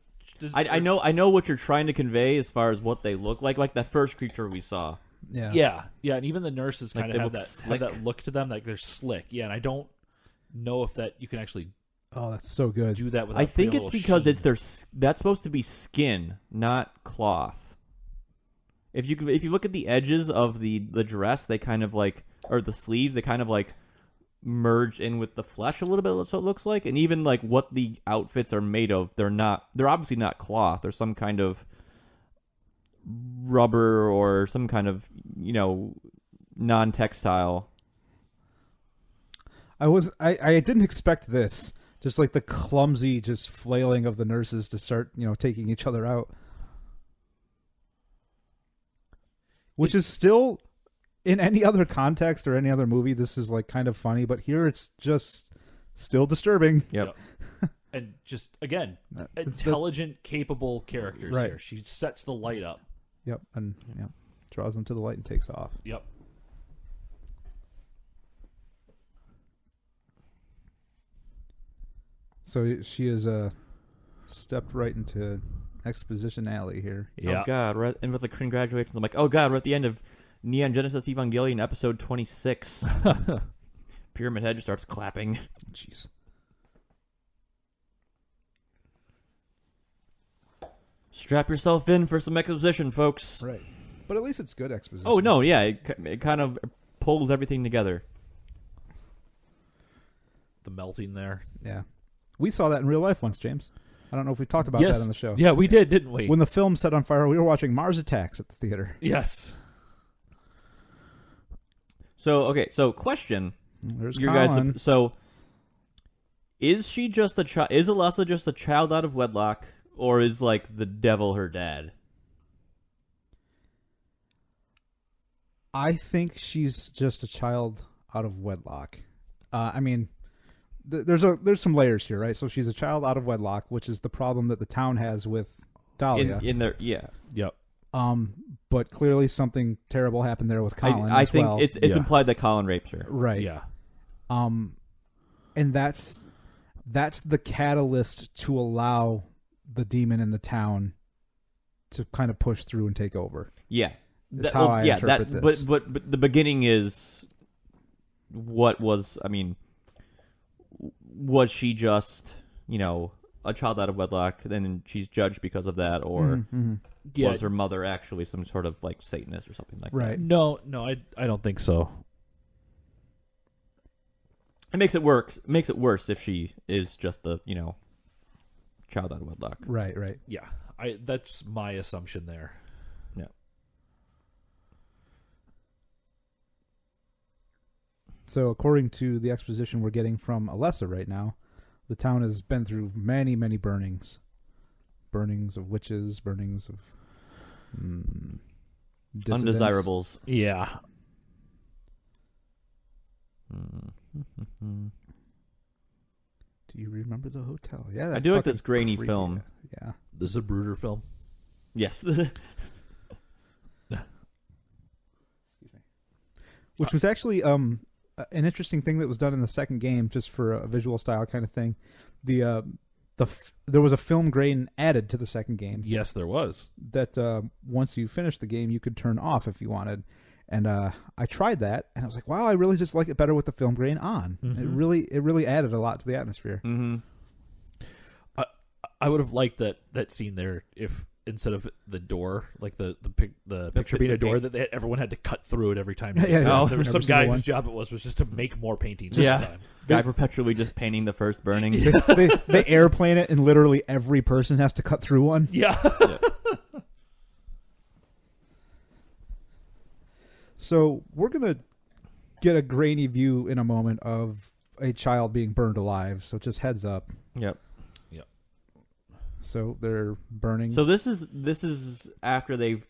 I know what you're trying to convey as far as what they look like that first creature we saw. Yeah. Yeah, and even the nurses Like kind they of have look that slick. have that look to them, like they're slick. Yeah, and I don't know if that you can actually Oh, that's so good. do that without. I think putting a it's little because sheen. that's supposed to be skin, not cloth. If you look at the edges of the dress, they kind of like, or the sleeves, they kind of like merge in with the flesh a little bit. So it looks like, and even like what the outfits are made of, they're obviously not cloth. They're some kind of rubber or some kind of non-textile. I didn't expect this. Just like the clumsy just flailing of the nurses to start, taking each other out. Which is still, in any other context or any other movie, this is like kind of funny, but here it's just still disturbing. Yep. And just again, It's intelligent, capable characters Right. here. She sets the light up. Yep, and draws them to the light and takes off. Yep. So she has stepped right into Exposition Alley here. Yeah. Oh God! And with the congratulations, I'm like, oh God, we're at the end of Neon Genesis Evangelion episode 26. Pyramid Head just starts clapping. Jeez. Strap yourself in for some exposition, folks. Right. But at least it's good exposition. Oh no, yeah, it kind of pulls everything together. The melting there. Yeah. We saw that in real life once, James. I don't know if we talked about that on the show. Yeah, we did, didn't we? When the film set on fire, we were watching Mars Attacks at the theater. Yes. So question. There's You Colin. guys. So, is she just a child? Is Alessa just a child out of wedlock, or is like the devil her dad? I think she's just a child out of wedlock. I mean, there's some layers here, right? So she's a child out of wedlock, which is the problem that the town has with Dahlia. In their yeah. Yep. But clearly something terrible happened there with Colin. I as think well. it's implied that Colin raped her. Right. Yeah. And that's the catalyst to allow the demon in the town to kind of push through and take over. Yeah. That's how I interpret this. But the beginning is what was, I mean, was she just, a child out of wedlock, and then she's judged because of that, or was her mother actually some sort of like Satanist or something like that? Right. No, I don't think so. It makes it worse if she is just a, child out of wedlock. Right. Yeah. That's my assumption there. Yeah. So according to the exposition we're getting from Alessa right now, the town has been through many, many burnings. Burnings of witches, burnings of dissidents. Undesirables. Yeah. Do you remember the hotel? Yeah, I do like this fucking grainy creepy. film. Yeah. This is a Bruder film. Yes. Which was actually an interesting thing that was done in the second game, just for a visual style kind of thing. There was a film grain added to the second game. Yes, there was. That once you finished the game, you could turn off if you wanted. And I tried that, and I was like, "Wow, I really just like it better with the film grain on." Mm-hmm. It really added a lot to the atmosphere. Mm-hmm. I would have liked that scene there if instead of the door, like the picture being a door, that everyone had to cut through it every time. Yeah, there was some every guy single whose job it was just to make more paintings this time. Guy perpetually just painting the first burning. They airplane it, and literally every person has to cut through one. Yeah. So we're going to get a grainy view in a moment of a child being burned alive. So just heads up. Yep. So they're burning. So this is after they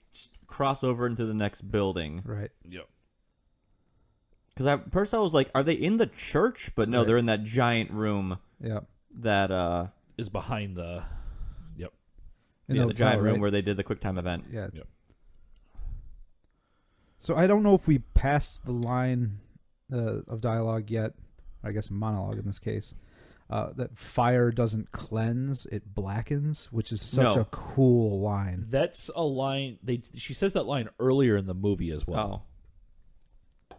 cross over into the next building. Right. Yep. Because at first I was like, are they in the church? But no, Right. they're in that giant room Yep. that Is behind the. Yep. In the hotel, giant room right? where they did the QuickTime event. Yeah. Yep. So I don't know if we passed the line of dialogue yet. I guess a monologue in this case. That fire doesn't cleanse, it blackens, which is such No. a cool line. That's a line. She says that line earlier in the movie as well. Oh.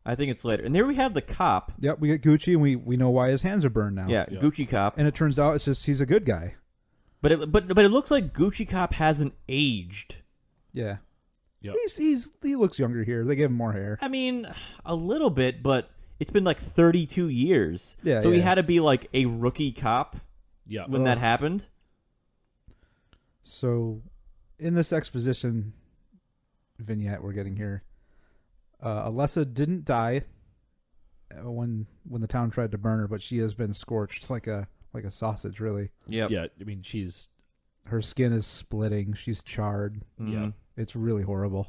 I think it's later. And there we have the cop. Yep, we get Gucci, and we know why his hands are burned now. Yeah, Yeah. Gucci cop. And it turns out it's just he's a good guy. But it looks like Gucci cop hasn't aged. Yeah. Yep. He looks younger here. They give him more hair. I mean, a little bit, but it's been like 32 years. Yeah, So he yeah. had to be like a rookie cop Yeah. when that happened. So, in this exposition vignette we're getting here, Alessa didn't die when the town tried to burn her, but she has been scorched like a sausage. Really, Yep. Yeah. I mean, she's. her skin is splitting. She's charred. Mhm. Yeah. It's really horrible.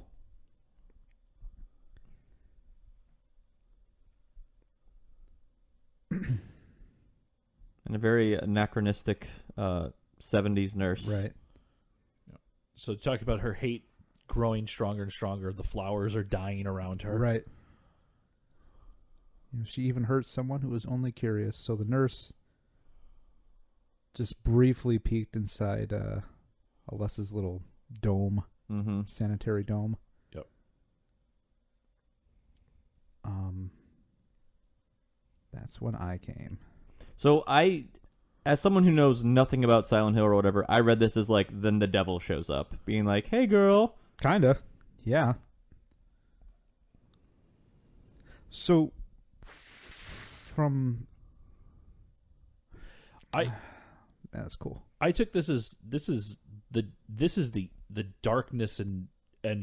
And a very anachronistic 70s nurse. Right. So talk about her hate growing stronger and stronger. The flowers are dying around her. Right. She even hurt someone who was only curious. So the nurse just briefly peeked inside Alessa's little dome, Mm-hmm. sanitary dome. Yep. That's when I came. So as someone who knows nothing about Silent Hill or whatever, I read this as like, then the devil shows up, being like, hey, girl. Kinda. Yeah. So, from that's cool. I took this as this is the darkness and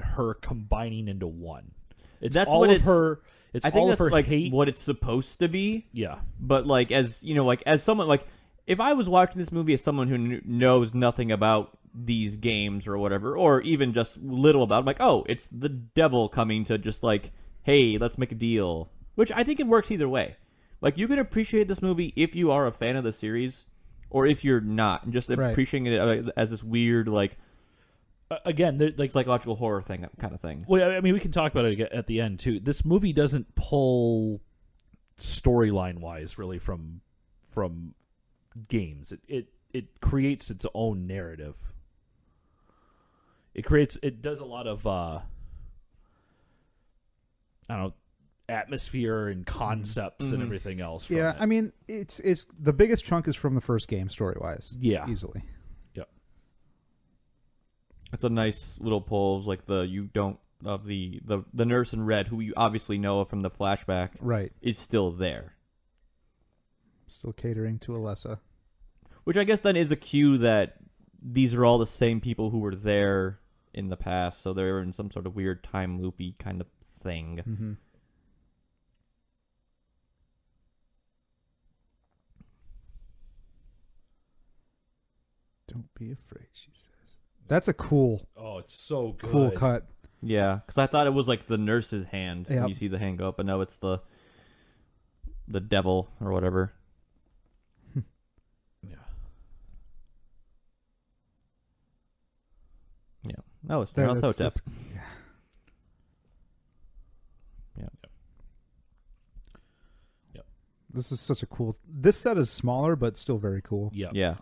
her combining into one. That's all what of it's, her. It's I think all that's of her like hate. what it's supposed to be. Yeah, But like as you know, like as someone like if I was watching this movie as someone who knows nothing about these games or whatever, or even just little about, I'm like, oh, it's the devil coming to just like, hey, let's make a deal. Which I think it works either way. Like you can appreciate this movie if you are a fan of the series, or if you're not, and just appreciating it as this weird like. Again, like psychological horror thing, kind of thing. Well, I mean, we can talk about it at the end too. This movie doesn't pull storyline wise really from games. It creates its own narrative. It does a lot of I don't know, atmosphere and concepts and everything else. From it. I mean, it's the biggest chunk is from the first game story wise. Yeah, easily. It's a nice little pull of like the nurse in red, who you obviously know from the flashback, right, is still there. Still catering to Alessa. Which I guess then is a cue that these are all the same people who were there in the past, so they're in some sort of weird time loopy kind of thing. Mm-hmm. Don't be afraid, she says. That's a cool. Oh, it's so good. Cool cut. Yeah, because I thought it was like the nurse's hand. Yep. When you see the hand go up, but no, it's the devil or whatever. Yeah. Yeah. No, it's Nyarlathotep. Yeah. Yeah. Yep. This is such a cool. This set is smaller, but still very cool. Yeah. Yeah.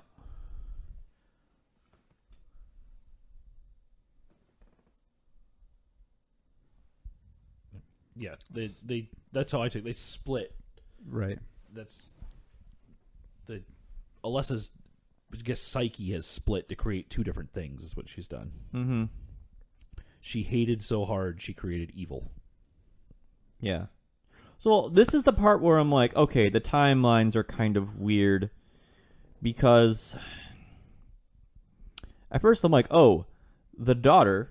Yeah, they that's how I took. They split. Right. That's the Alessa's, I guess, psyche has split to create two different things. Is what she's done. Mm-hmm. She hated so hard she created evil. Yeah. So this is the part where I'm like, okay, the timelines are kind of weird because at first I'm like, oh, the daughter,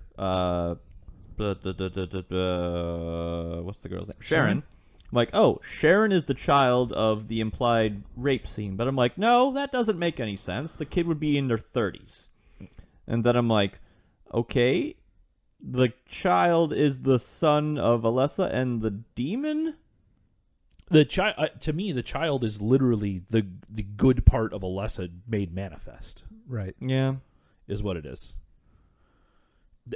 what's the girl's name? Sharon. I'm like, oh, Sharon is the child of the implied rape scene. But I'm like, no, that doesn't make any sense. The kid would be in their 30s. And then I'm like, okay, the child is the son of Alessa and the demon? The child, to me, the child is literally the good part of Alessa made manifest. Right. Yeah. Is what it is.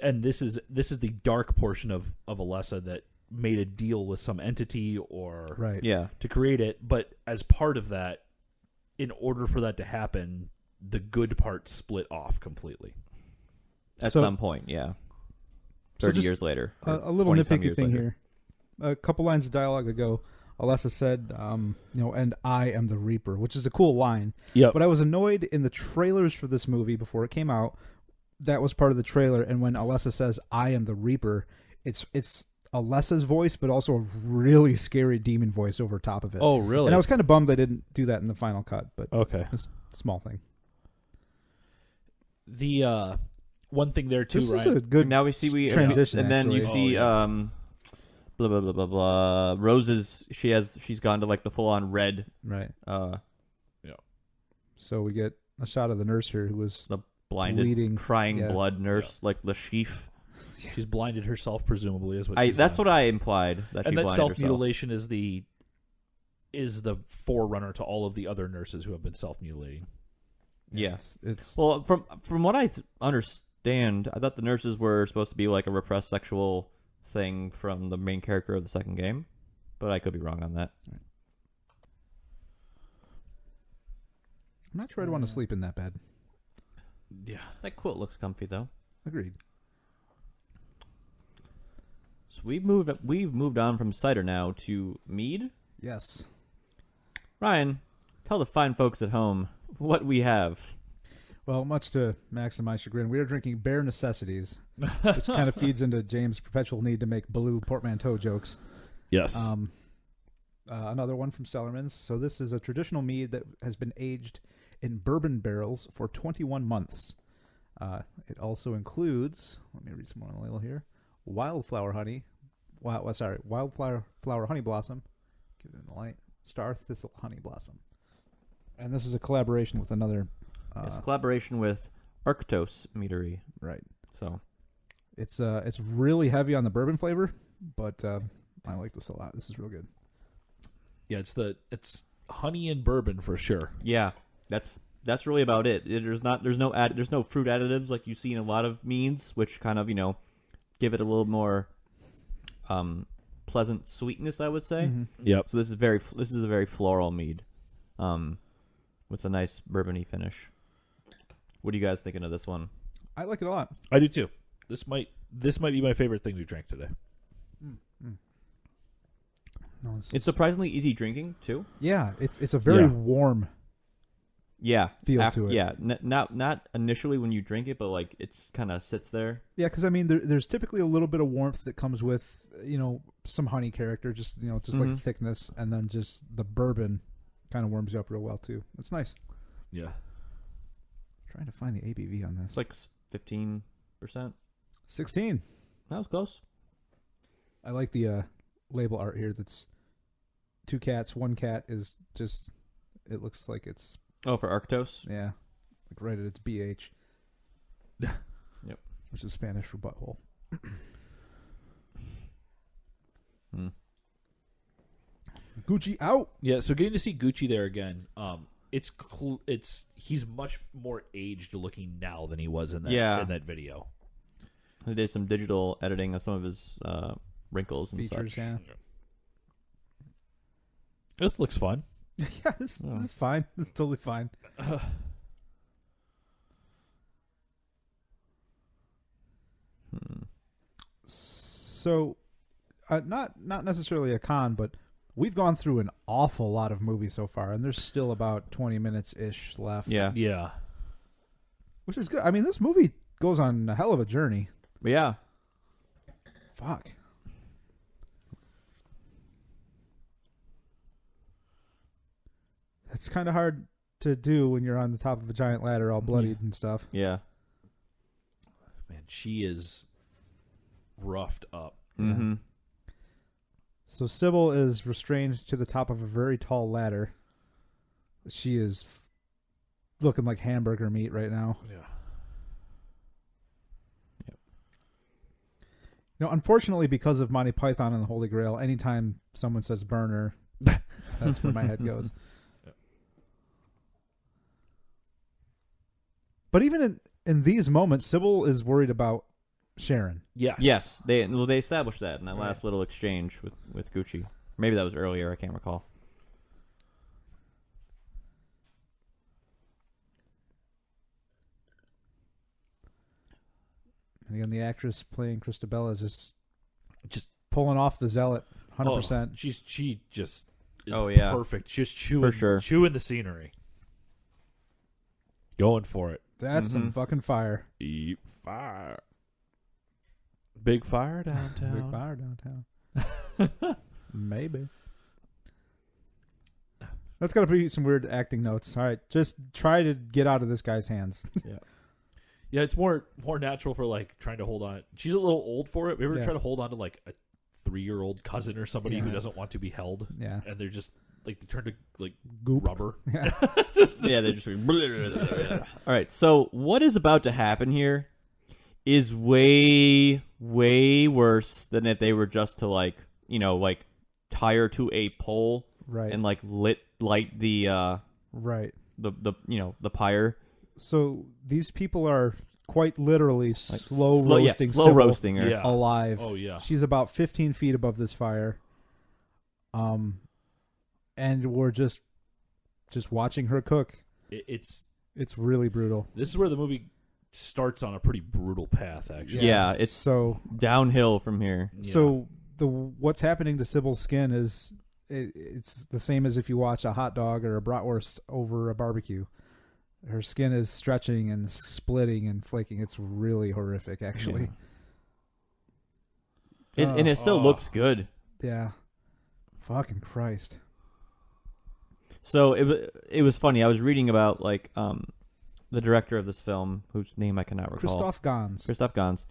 And this is the dark portion of Alessa that made a deal with some entity or right. Yeah. to create it. But as part of that, in order for that to happen, the good part split off completely. At some point, yeah. 30 years later. A little 20-some nitpicky years thing later. here. A couple lines of dialogue ago, Alessa said, and I am the Reaper, which is a cool line. Yeah. But I was annoyed in the trailers for this movie before it came out. That was part of the trailer, and when Alessa says, I am the Reaper, it's Alessa's voice, but also a really scary demon voice over top of it. Oh, really? And I was kind of bummed they didn't do that in the final cut, but okay. it's a small thing. The one thing there too, This Ryan. is a good now we see transition, and then you actually. see blah blah blah blah blah. Rose's she's gone to like the full on red. Right. Yeah. So we get a shot of the nurse here who was The blinded, bleeding, crying yeah. blood nurse, like the sheaf. She's blinded herself, presumably, is what. She's That's done. what I implied. That And she that blinded self herself. mutilation is the forerunner to all of the other nurses who have been self mutilating. Yes. It's Well, from what I understand, I thought the nurses were supposed to be like a repressed sexual thing from the main character of the second game, but I could be wrong on that. I'm not sure I'd want to sleep in that bed. Yeah. That quilt looks comfy though. Agreed. So we've moved on from Cider now to Mead. Yes. Ryan, tell the fine folks at home what we have. Well, much to Max and my chagrin, we are drinking Bare Necessities, which kind of feeds into James' perpetual need to make blue portmanteau jokes. Yes. Another one from Cellarmen's. So this is a traditional mead that has been aged in bourbon barrels for 21 months. It also includes, let me read some more on the label here, wildflower honey. Wildflower honey blossom. Get it in the light. Star thistle honey blossom. And this is a collaboration with another. It's a collaboration with Arctos Meadery. Right. So it's really heavy on the bourbon flavor, but I like this a lot. This is real good. Yeah, it's honey and bourbon for sure. yeah, that's really about it. There's no fruit additives like you see in a lot of meads, which kind of give it a little more pleasant sweetness, I would say. Mm-hmm. Yep. So this is a very floral mead, with a nice bourbony finish. What are you guys thinking of this one? I like it a lot. I do too. This might be my favorite thing we drank today. No, It's surprisingly easy drinking too. yeah, it's a very warm Yeah, feel to it. Yeah, not initially when you drink it, but like it's kind of sits there. Yeah, because I mean, there's typically a little bit of warmth that comes with some honey character, just like thickness, and then just the bourbon kind of warms you up real well too. It's nice. Yeah. Trying to find the ABV on this. It's like 15%. 16. That was close. I like the label art here. That's 2 cats. 1 cat is just. It looks like it's. Oh, for Arctos? Yeah, like right at its BH. Yep. Which is Spanish for butthole. Gucci out. Yeah, so getting to see Gucci there again, he's much more aged looking now than he was in that video. They did some digital editing of some of his wrinkles and Features, such. yeah. This looks fun. Yeah, this is fine. This is totally fine. So, not necessarily a con, but we've gone through an awful lot of movies so far, and there's still about 20 minutes-ish left. Yeah. Yeah. Which is good. I mean, this movie goes on a hell of a journey. But yeah. Fuck. It's kind of hard to do when you're on the top of a giant ladder all bloodied and stuff. Yeah. Man, she is roughed up. Mm-hmm. So Sybil is restrained to the top of a very tall ladder. She is looking like hamburger meat right now. Yeah. Unfortunately, because of Monty Python and the Holy Grail, anytime someone says burner, that's where my head goes. Yeah. But even in these moments, Sybil is worried about Sharon. Yes. Yes. They established that in that last little exchange with Gucci. Maybe that was earlier. I can't recall. And again, the actress playing Christabella is just pulling off the zealot 100%. She just is perfect. Just chewing the scenery. Going for it. That's some fucking fire. Eat fire. Big fire downtown. Big fire downtown. Maybe. That's got to be some weird acting notes. All right, just try to get out of this guy's hands. Yeah. Yeah, it's more natural for like trying to hold on. She's a little old for it. We ever try to hold on to like a 3-year-old cousin or somebody who doesn't want to be held? Yeah. And they're just like they turn to like Goop. rubber. Yeah. Yeah, they just. All right. So what is about to happen here is way, way worse than if they were just to like tie her to a pole, Right. and like light the Right. the pyre. So these people are quite literally slow roasting slow Sybil roasting her. Yeah. alive. Oh yeah. She's about 15 feet above this fire. And we're just watching her cook. It's really brutal. This is where the movie starts on a pretty brutal path, actually. Yeah, it's so downhill from here. Yeah. So what's happening to Sybil's skin is it's the same as if you watch a hot dog or a bratwurst over a barbecue. her skin is stretching and splitting and flaking. It's really horrific, actually. And it still looks good. Yeah. Fucking Christ. So it was funny. I was reading about like the director of this film, whose name I cannot recall. Christoph Gans.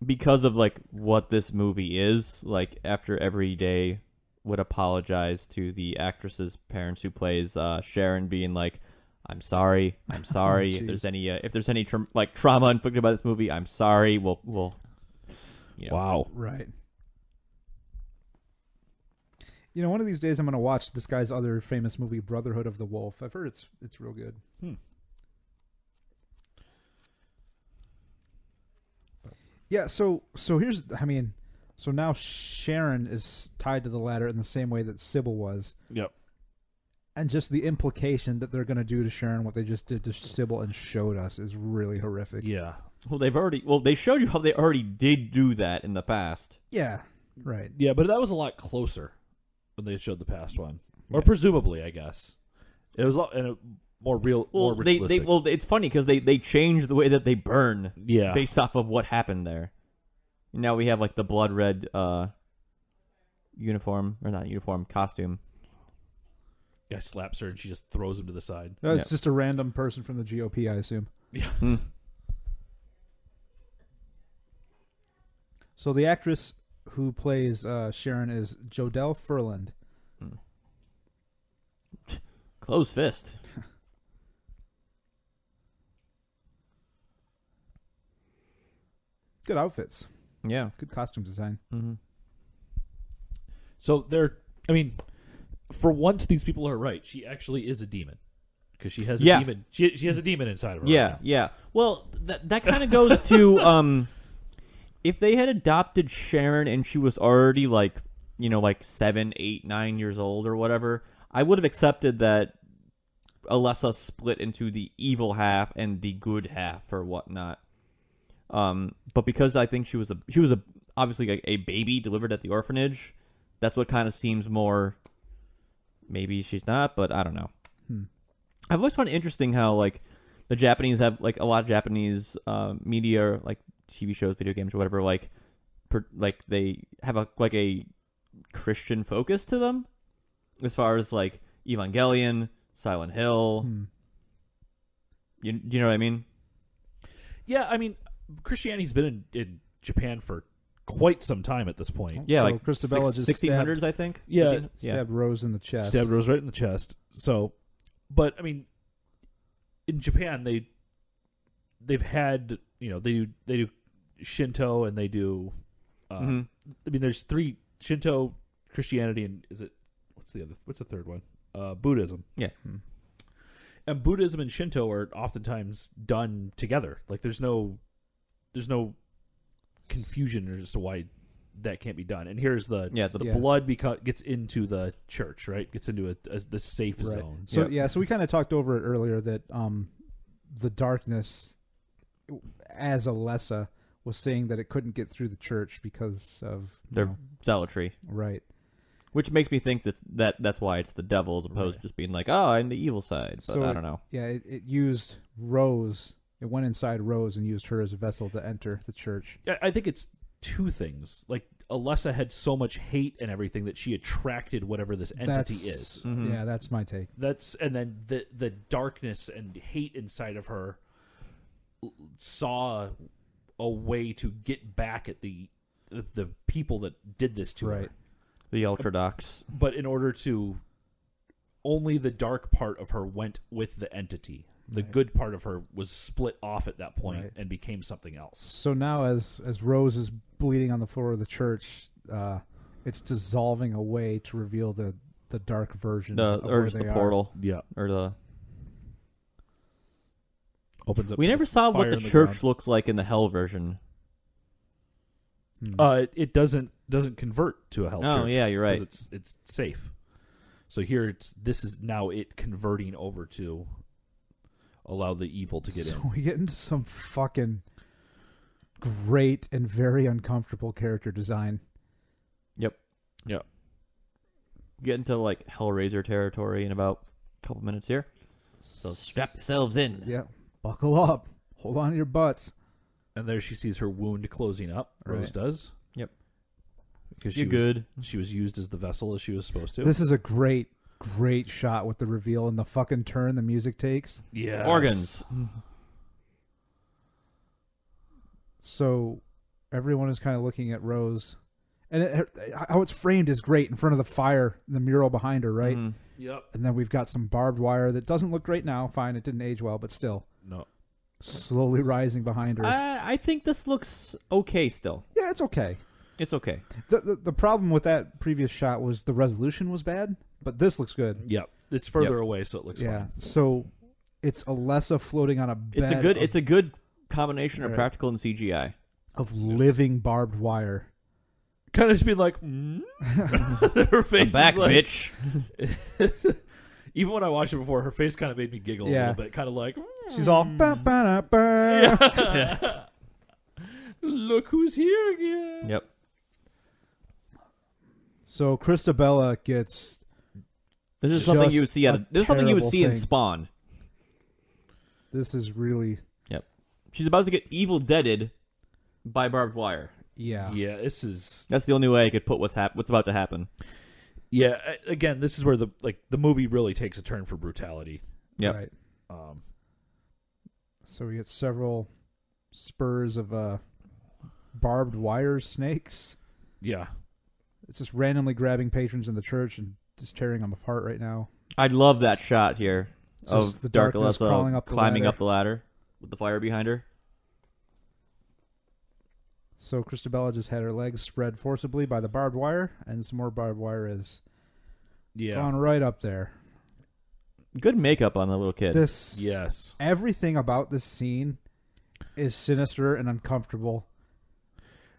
Because of like what this movie is, like after every day would apologize to the actress's parents who plays Sharon, being like, I'm sorry. If there's any trauma inflicted by this movie, I'm sorry. We'll Wow. Right. You know, one of these days I'm going to watch this guy's other famous movie, Brotherhood of the Wolf. I've heard it's real good. Yeah, so here's, so now Sharon is tied to the ladder in the same way that Sybil was. Yep. And just the implication that they're going to do to Sharon what they just did to Sybil and showed us is really horrific. Yeah. Well, they showed you how they already did do that in the past. Yeah, right. Yeah, but that was a lot closer when they showed the past one. Or presumably, I guess. It was more real, more realistic. It's funny because they changed the way that they burn based off of what happened there. Now we have like the blood red costume. Guy slaps her and she just throws him to the side. It's just a random person from the GOP, I assume. Yeah. So the actress who plays Sharon is Jodelle Ferland. Closed fist. Good outfits. Yeah. Good costume design. Mm-hmm. So for once these people are right. She actually is a demon. Because she has a demon. She has a demon inside of her. Yeah, right now. yeah. Well, that kind of goes to if they had adopted Sharon and she was already like 7, 8, 9 years old or whatever, I would have accepted that Alessa split into the evil half and the good half or whatnot. But because I think she was obviously a baby delivered at the orphanage, that's what kind of seems more. Maybe she's not, but I don't know. I've always found it interesting how like the Japanese have like a lot of Japanese media, like TV shows, video games, or whatever. Like they have a Christian focus to them, as far as like Evangelion, Silent Hill. You know what I mean? Yeah, Christianity's been in Japan for quite some time at this point. Yeah, so like Christabella just 1600s, I think. Yeah, stabbed Rose in the chest. Stabbed Rose right in the chest. So, but in Japan they've had they do Shinto and they do. There's 3: Shinto, Christianity, and what's the third one? Buddhism. Yeah. And Buddhism and Shinto are oftentimes done together. Like there's no confusion as to why that can't be done. And here's the blood gets into the church, right? Gets into the safe zone. So so we kind of talked over it earlier that the darkness as Alessa was saying that it couldn't get through the church because of their zealotry, right? Which makes me think that's why it's the devil as opposed to just being like, oh, I'm the evil side. But I don't know. It used Rose. It went inside Rose and used her as a vessel to enter the church. I think it's 2 things. Like Alessa had so much hate and everything that she attracted whatever this entity is. Mm-hmm. Yeah, that's my take. And then the darkness and hate inside of her saw a way to get back at the people that did this to her. The Ultradox. But in order to, only the dark part of her went with the entity. The good part of her was split off at that point and became something else. So now as Rose is bleeding on the floor of the church, it's dissolving away to reveal the dark version of where they the portal. Yeah. Or the... Opens up. We never saw what the church looks like in the Hell version. It doesn't convert to a Hell church. Oh, yeah, you're right. It's safe. So here this is now it converting over to allow the evil to get in. So we get into some fucking great and very uncomfortable character design. Yep. Yep. Get into like Hellraiser territory in about a couple minutes here. So strap yourselves in. Yeah. Buckle up. Hold on to your butts. And there she sees her wound closing up. Rose Right. does. Yep. Because You're good. She was used as the vessel as she was supposed to. This is a great shot with the reveal and the fucking turn the music takes. Yeah. Organs. So everyone is kind of looking at Rose. And how it's framed is great in front of the fire, the mural behind her, right? Mhm. Yep. And then we've got some barbed wire that doesn't look great now. Fine, it didn't age well, but still. No. Slowly rising behind her. I think this looks okay still. Yeah, it's okay. It's okay. The problem with that previous shot was the resolution was bad, but this looks good. Yep. It's further away, so it looks Yeah. fine. So it's Alessa floating on a bed. It's a good combination of Right. practical and CGI. of living barbed wire. Kind of just being like, her face I'm back, is like, bitch. Even when I watched it before, her face kind of made me giggle a Yeah. little bit. Kind of like, She's all yeah. Look who's here again. Yep. So Christabella gets This is something Just you would see a this is something you would terrible see in thing. Spawn. this is really She's about to get evil deaded by barbed wire. yeah. Yeah, this is. That's the only way I could put what's about to happen. Yeah, again, this is where the movie really takes a turn for brutality. Yep. Right. Um, So we get several spurs of barbed wire snakes. yeah, It's just randomly grabbing patrons in the church and just tearing them apart right now. I'd love that shot here Just of the Dark darkness Alessa crawling up the climbing ladder. up the ladder with the fire behind her. So Christabella just had her legs spread forcibly by the barbed wire, and some more barbed wire is yeah, gone right up there. Good makeup on the little kid. This yes. everything about this scene is sinister and uncomfortable.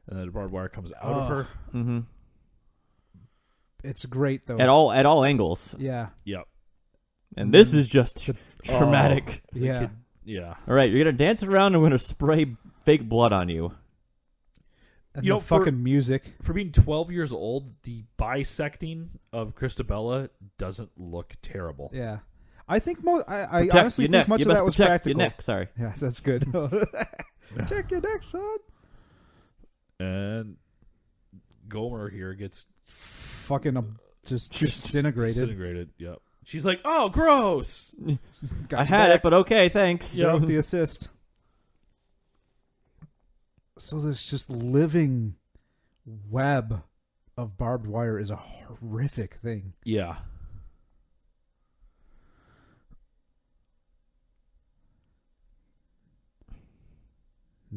And then the barbed wire comes out of her. Mm-hmm. It's great though. At all angles. Yeah. Yep. And this is just traumatic. The Yeah. kid- yeah. All right, you're gonna dance around and we're gonna spray fake blood on you. And You the know, for- fucking music. For being 12 years old, the bisecting of Christabella doesn't look terrible. Yeah. I think I Protect honestly your think neck. much You of must that was protect practical. Your neck, sorry. Yeah, that's good. Check your neck, son. And Gomer here gets Fucking just disintegrated. disintegrated. Yep. She's like, "Oh, gross." Got I you had back. it, but okay, thanks. Yeah. With the assist. So this just living web of barbed wire is a horrific thing. Yeah.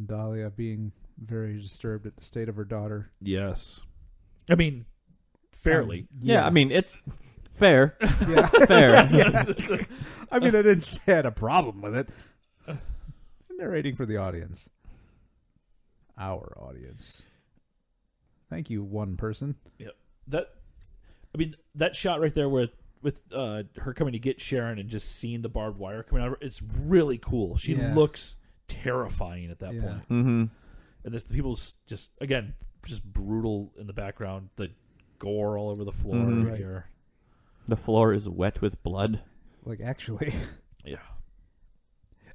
Dahlia being very disturbed at the state of her daughter. Yes. I mean, fairly. Yeah, I mean it's fair. Yeah. Fair. Yeah. I mean, I didn't say I had a problem with it. I'm narrating for the audience. Our audience. Thank you, one person. That shot right there with her coming to get Sharon and just seeing the barbed wire coming out of her, it's really cool. She Yeah. looks terrifying at that Yeah. point. Mm-hmm. And this, the people's just, again, just brutal in the background. The gore all over the floor Mhm. Right. here. The floor is wet with blood. Like, actually. Yeah.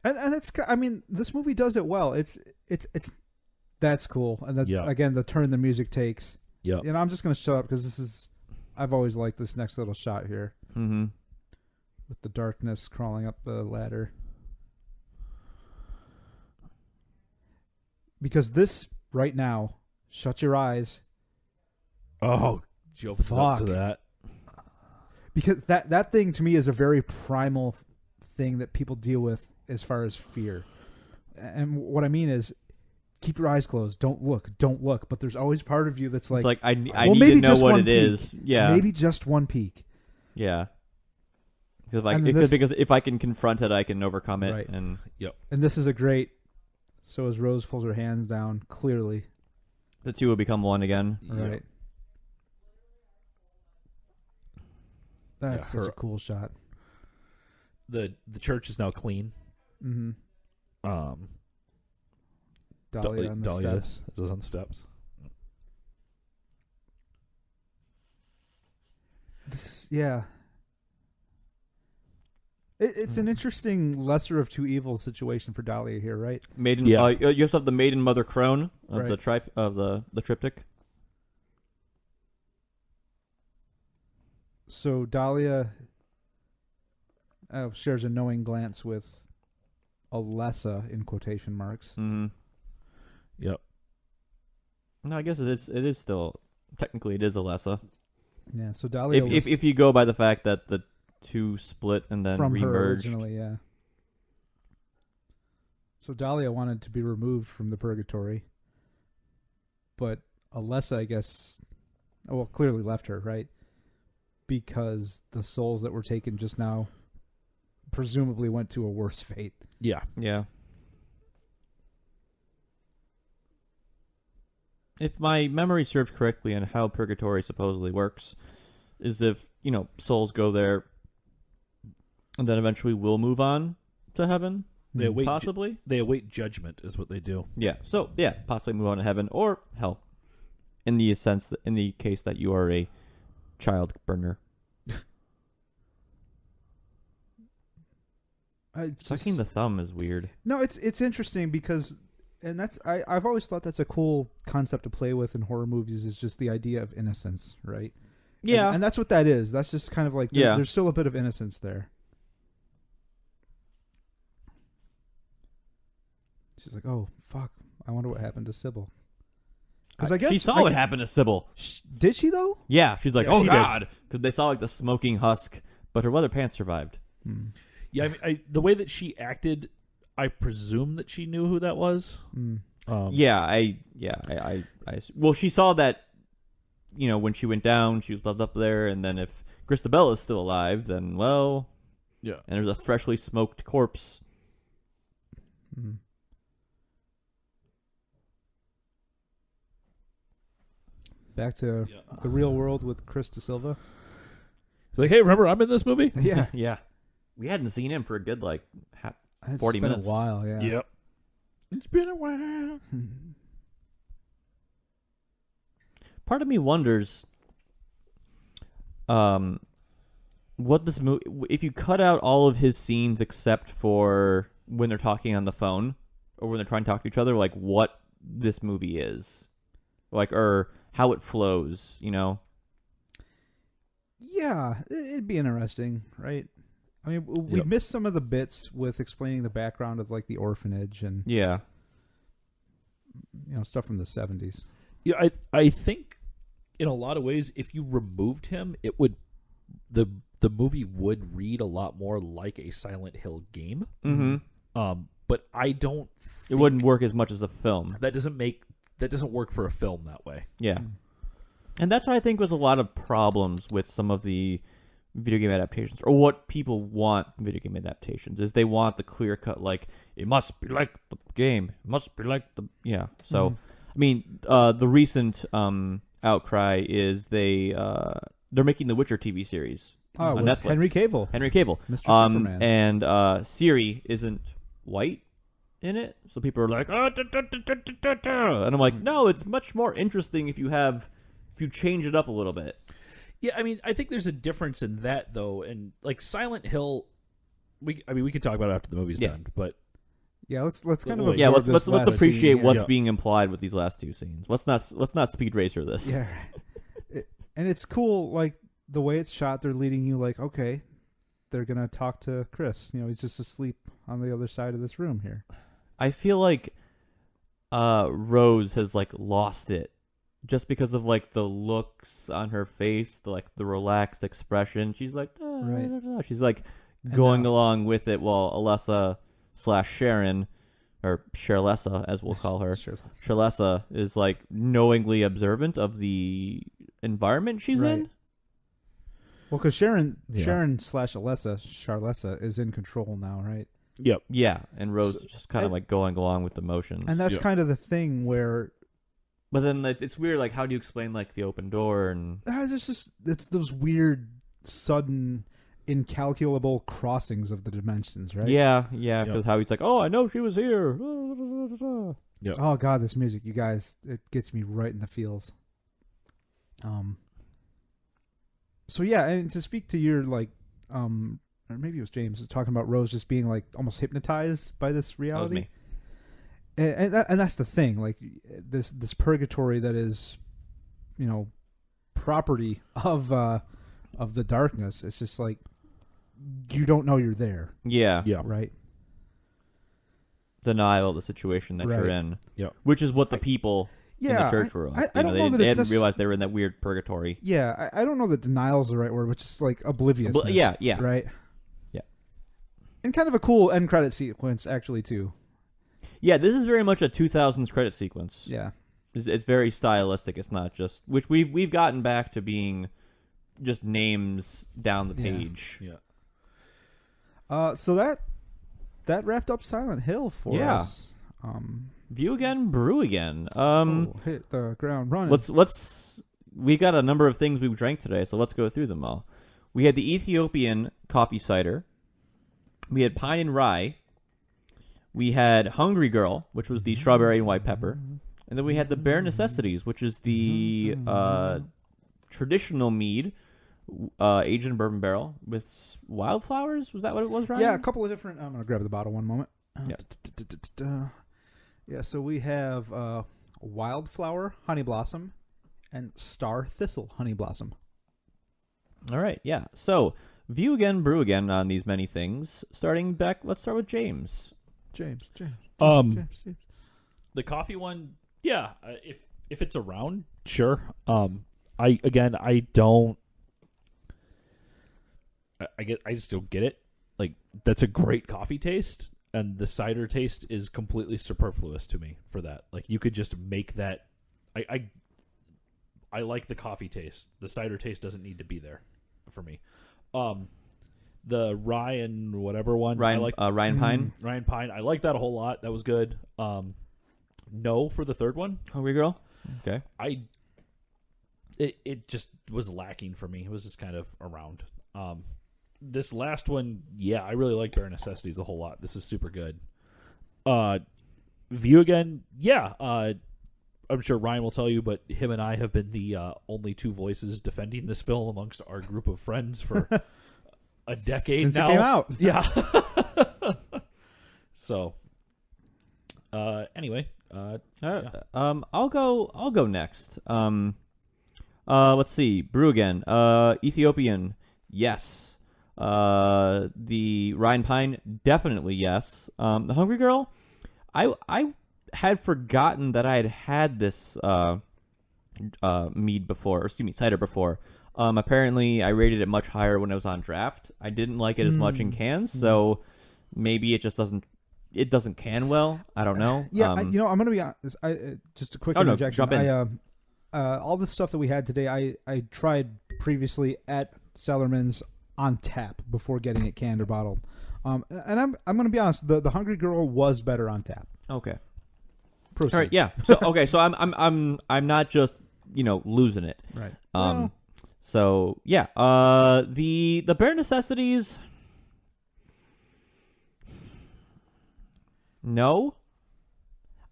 And it's, I mean, this movie does it well. It's that's cool. And Yeah. again, the turn the music takes. Yep. You know, I'm just going to shut up because I've always liked this next little shot here Mm-hmm. with the darkness crawling up the ladder. Because this, right now, shut your eyes. Oh, she opens up to Fuck. that. Because that thing to me is a very primal thing that people deal with as far as fear. And what I mean is, keep your eyes closed. Don't look. But there's always part of you that's like, It's like I well, need maybe to know just what one it peek. is. Yeah. maybe just one peek. Yeah. Because And because if I can confront it, I can overcome it. Right. And And this is a great. So as Rose pulls her hands down, clearly, the two will become one again. Yep. right. That's Yeah, such a cool shot. The church is now clean. Mm-hmm. Um, Dahlia on the steps. is on the steps. This, yeah. It's an interesting lesser of two evils situation for Dahlia here, right? Maiden. Yeah. You also have the maiden mother crone of Right. the triptych. So Dahlia shares a knowing glance with Alessa in quotation marks. Mm-hmm. Yep. No, I guess it is. It is still technically it is Alessa. Yeah. So Dahlia If you go by the fact that the two split and then from her remerged. originally, yeah. So Dahlia wanted to be removed from the purgatory, but Alessa, I guess, clearly left her, right? Because the souls that were taken just now presumably went to a worse fate. Yeah. Yeah. If my memory serves correctly on how purgatory supposedly works, is if, souls go there and then eventually will move on to heaven, They await possibly. They await judgment is what they do. Yeah. So, possibly move on to heaven or hell. In the case that you are a child burner. Sucking the thumb is weird. No, it's interesting because, and I've always thought that's a cool concept to play with in horror movies, is just the idea of innocence, right? Yeah. And that's what that is. That's just kind of like, there's still a bit of innocence there. She's like, oh, fuck. I wonder what happened to Sybil. Because I guess she saw what happened to Sybil. Did she, though? Yeah. She's like, Yeah, oh, she God. Because they saw like the smoking husk, but her leather pants survived. Yeah, I mean, the way that she acted, I presume that she knew who that was. Well, she saw that, when she went down, she was left up there, and then if Christabel is still alive, then, well... Yeah. And there's a freshly smoked corpse. Back to the real world with Chris De Silva. It's like, hey, remember I'm in this movie? Yeah. Yeah. We hadn't seen him for a good, 40 It's been minutes. a while, yeah. Yep. It's been a while. Part of me wonders... what this movie, if you cut out all of his scenes except for when they're talking on the phone or when they're trying to talk to each other, what this movie is, or how it flows, Yeah, it'd be interesting, right? I mean, we missed some of the bits with explaining the background of the orphanage and stuff from the 70s. Yeah, I think in a lot of ways, if you removed him, it would the movie would read a lot more like a Silent Hill game. Mm-hmm. But I don't. It wouldn't work as much as a film. That doesn't work for a film that way. Yeah, and that's what I think was a lot of problems with some of the video game adaptations, or what people want video game adaptations is they want the clear cut, it must be like the game, it must be like the So, I mean, the recent outcry is they're making the Witcher TV series. Oh, on with Netflix. Henry Cavill. Mr. Superman. And Ciri isn't white in it, so people are like, and I'm like, no, it's much more interesting if you change it up a little bit. Yeah, I mean, I think there's a difference in that though, and Silent Hill. We can talk about it after the movie's done, but yeah, let's kind of let's appreciate scene what's being implied with these last two scenes. Let's not speed racer this. Yeah, and it's cool, the way it's shot. They're leading you okay, they're gonna talk to Chris. He's just asleep on the other side of this room here. I feel like Rose has lost it just because of the looks on her face, the relaxed expression. She's like, right. She's going along with it while Alessa / Sharon, or Charlessa as we'll call her, Charlessa is knowingly observant of the environment she's in. Well, because Sharon / Charlessa is in control now, right? Yep. Yeah, and Rose is just kind of going along with the motions. And that's kind of the thing where... But then it's weird, how do you explain, the open door and... It's those weird, sudden, incalculable crossings of the dimensions, right? Yeah, because how he's oh, I know she was here. Yep. Oh, God, this music, you guys, it gets me right in the feels. So, yeah, and to speak to your, or maybe it was James, was talking about Rose just being like almost hypnotized by this reality. That was me. And that's the thing, like this purgatory that is, property of the darkness. It's just like you don't know you're there. Yeah. Right. Denial of the situation that you're in. Yeah. Which is what the people in the church were like. I don't know that they hadn't realized they were in that weird purgatory. Yeah, I don't know that denial is the right word, but just like obliviousness. Yeah. Right. Yeah. And kind of a cool end credit sequence, actually, too. Yeah, this is very much a 2000s credit sequence. Yeah. It's very stylistic. It's not just, which we've gotten back to being just names down the page. Yeah. So that wrapped up Silent Hill for us. View again, brew again. Hit the ground running. We got a number of things we drank today, so let's go through them all. We had the Ethiopian coffee cider. We had pine and rye. We had Hungry Girl, which was the strawberry and white pepper. And then we had the Bare Necessities, which is the traditional mead, aged in bourbon barrel with wildflowers. Was that what it was, Ryan? Yeah, a couple of different. I'm going to grab the bottle one moment. Yeah, so we have wildflower honey blossom and star thistle honey blossom. All right, yeah. So, view again, brew again on these many things. Starting back, let's start with James. James. The coffee one, yeah. If it's around, sure. I just don't get it. Like, that's a great coffee taste, and the cider taste is completely superfluous to me for that. Like, you could just make that. I like the coffee taste. The cider taste doesn't need to be there for me. The rye and whatever one, Ryan, I like Ryan Pine. Ryan Pine. I like that a whole lot. That was good. No for the third one. Hungry Girl. Okay. It just was lacking for me. It was just kind of around. This last one, yeah, I really like Bare Necessities a whole lot. This is super good. View again, yeah. I'm sure Ryan will tell you, but him and I have been the only two voices defending this film amongst our group of friends for a decade since now. It came out. Yeah. So, anyway, Yeah. I'll go next. Let's see. Brew again. Ethiopian, yes. The Ryan Pine, definitely yes. The Hungry Girl, I had forgotten that I had this mead before, or excuse me, cider before. Apparently, I rated it much higher when it was on draft. I didn't like it as much in cans, so maybe it just doesn't. It doesn't can well. I don't know. Yeah, I'm going to be honest. Just a quick interjection. No, jump in. All the stuff that we had today, I tried previously at Cellarmen's on tap before getting it canned or bottled. And I'm going to be honest. The Hungry Girl was better on tap. Okay. Proceed. All right. Yeah. So okay. So I'm not just losing it. Right. So yeah. The Bare Necessities. No.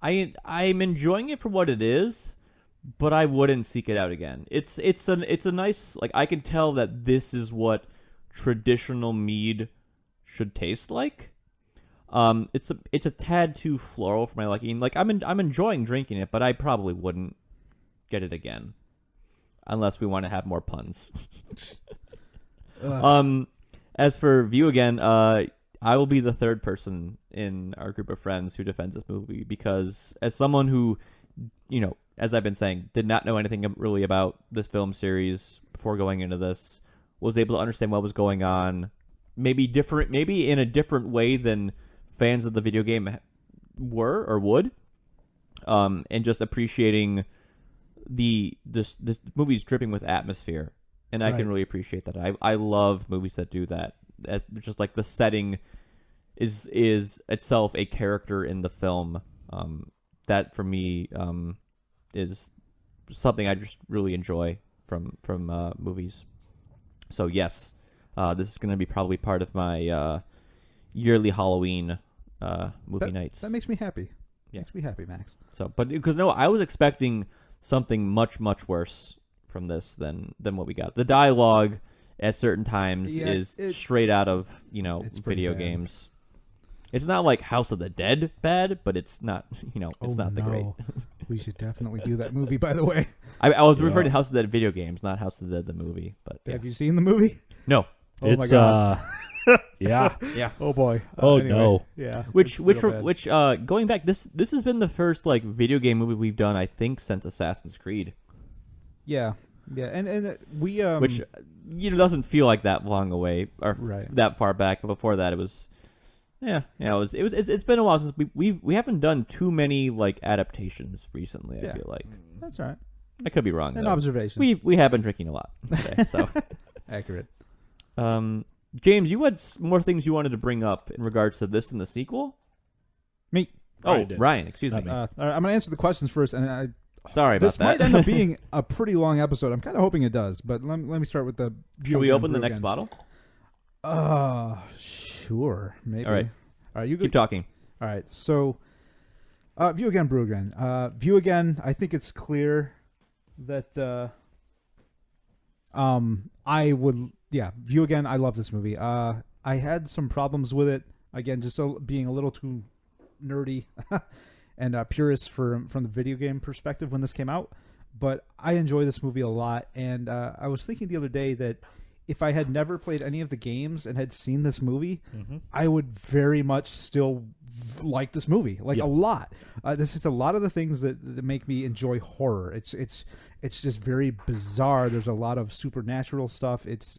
I'm enjoying it for what it is, but I wouldn't seek it out again. It's a nice, like, I can tell that this is what traditional mead should taste like. It's a tad too floral for my liking. Like, I'm enjoying drinking it, but I probably wouldn't get it again, unless we want to have more puns. As for view again, I will be the third person in our group of friends who defends this movie, because as someone who, as I've been saying, did not know anything really about this film series before going into this, was able to understand what was going on, maybe in a different way than fans of the video game were or would, and just appreciating this movie's dripping with atmosphere, and I can really appreciate that. I love movies that do that. As just like the setting is itself a character in the film. That for me is something I just really enjoy from movies. So yes, this is going to be probably part of my yearly Halloween movie nights. That makes me happy. Yeah. Makes me happy, Max. So, but because I was expecting something much worse from this than what we got. The dialogue at certain times Yeah, is straight out of it's pretty video bad. games. It's not like House of the Dead bad, but it's not it's not the great. We should definitely do that movie, by the way. I was referring to House of the Dead video games, not House of the Dead the movie. But Have you seen the movie? no. Oh my god. Yeah. Yeah. Oh boy. Oh Anyway, no. Yeah. Which it's real bad. going back, this has been the first like video game movie we've done, I think, since Assassin's Creed. Yeah. Yeah. And we Which doesn't feel like that long away or Right. that far back. But before that, it was. It's been a while since we haven't done too many like adaptations recently. I Yeah. feel like that's all right. I could be wrong. An though. observation. We have been drinking a lot today, so. Accurate. James, you had more things you wanted to bring up in regards to this and the sequel. Me. Ryan, excuse me. All right, I'm gonna answer the questions first, and Sorry about this that. might end up being a pretty long episode. I'm kind of hoping it does, but let me start with the. Should we open the next bottle? Sure, maybe. All right. You Keep talking. All right, so view again, brew again. View again. I think it's clear that I would. Yeah, view again. I love this movie. I had some problems with it. Again, just being a little too nerdy and purist from the video game perspective when this came out. But I enjoy this movie a lot. And I was thinking the other day that if I had never played any of the games and had seen this movie, I would very much still like this movie, a lot. This is a lot of the things that make me enjoy horror. It's just very bizarre. There's a lot of supernatural stuff. It's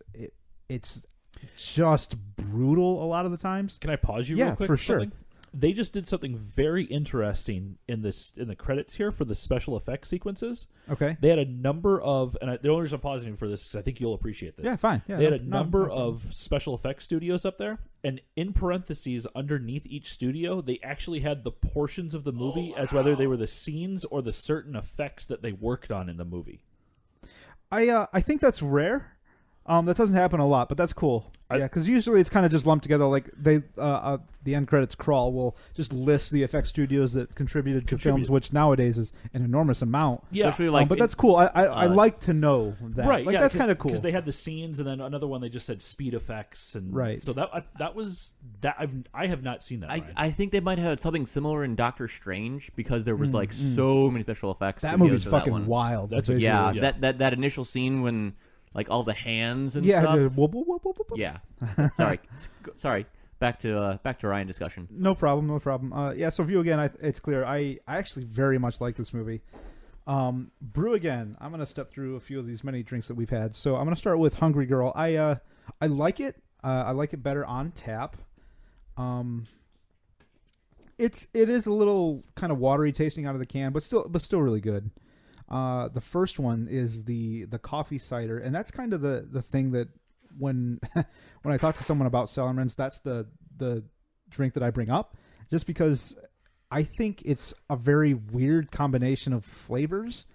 just brutal a lot of the times. Can I pause you Yeah, real quick? for sure. Something? They just did something very interesting in the credits here for the special effects sequences. Okay. They had a number of, and the only reason I'm pausing for this is because I think you'll appreciate this. Yeah, fine. Yeah, they had a number of special effects studios up there, and in parentheses underneath each studio, they actually had the portions of the movie as whether they were the scenes or the certain effects that they worked on in the movie. I think that's rare. That doesn't happen a lot, but that's cool. Yeah, because usually it's kind of just lumped together. Like the end credits crawl will just list the effects studios that contributed to films, which nowadays is an enormous amount. Yeah, especially but that's cool. I like to know that. Right? Like, yeah, that's kind of cool because they had the scenes, and then another one they just said speed effects, and right. So that was that. I have not seen that. I think they might have had something similar in Doctor Strange because there was so many special effects. That movie's for that fucking one. wild. That's visually. that initial scene when like all the hands and yeah, stuff. whoop, whoop, whoop, whoop, whoop. Yeah. Sorry. Back to Ryan discussion. No problem. Yeah, so view again. It's clear. I actually very much like this movie. Brew again. I'm gonna step through a few of these many drinks that we've had. So I'm gonna start with Hungry Girl. I like it. I like it better on tap. It is a little kind of watery tasting out of the can, but still really good. The first one is the coffee cider, and that's kind of the thing that when when I talk to someone about Cellarmen's, that's the drink that I bring up, just because I think it's a very weird combination of flavors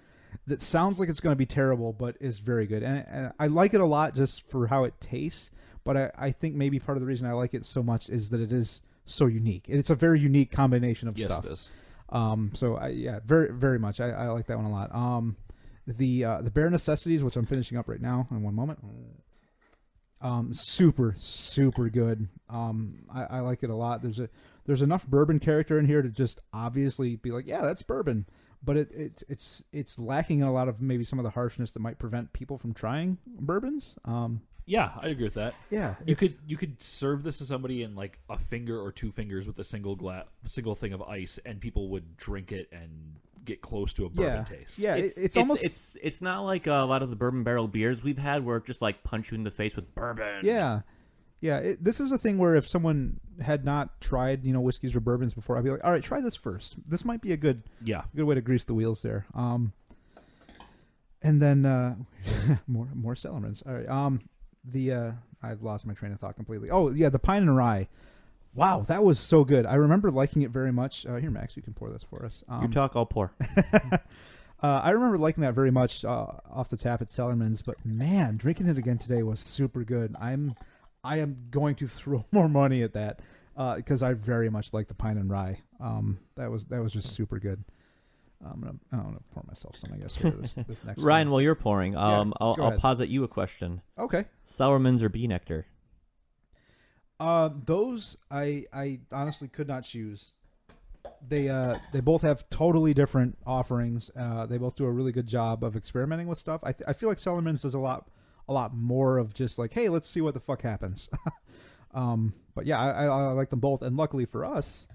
that sounds like it's going to be terrible, but is very good, and I like it a lot just for how it tastes. But I think maybe part of the reason I like it so much is that it is so unique. It's a very unique combination of stuff. It is. So very, very much. I like that one a lot. The Bare Necessities, which I'm finishing up right now in one moment. Super, super good. I like it a lot. There's enough bourbon character in here to just obviously be like, yeah, that's bourbon. But it's lacking in a lot of maybe some of the harshness that might prevent people from trying bourbons. Yeah, I agree with that. Yeah, you could serve this to somebody in like a finger or two fingers with a single thing of ice, and people would drink it and get close to a bourbon taste. Yeah, it's almost it's not like a lot of the bourbon barrel beers we've had where it just like punch you in the face with bourbon. Yeah. This is a thing where if someone had not tried whiskeys or bourbons before, I'd be like, all right, try this first. This might be a good way to grease the wheels there. And then more Cellarmens. All right. I've lost my train of thought completely. Oh, yeah, the pine and rye. Wow, that was so good. I remember liking it very much. Here, Max, you can pour this for us. You talk, I'll pour. I remember liking that very much off the tap at Cellarmen's, but man, drinking it again today was super good. I am going to throw more money at that because I very much like the pine and rye. That was just super good. I'm gonna pour myself some, I guess. Here, this next Ryan, thing. while you're pouring, go I'll ahead. posit you a question. Okay. Cellarmen's or bee nectar? Those I honestly could not choose. They both have totally different offerings. They both do a really good job of experimenting with stuff. I feel like Cellarmen's does a lot more of just like, hey, let's see what the fuck happens. But yeah, I like them both, and luckily for us,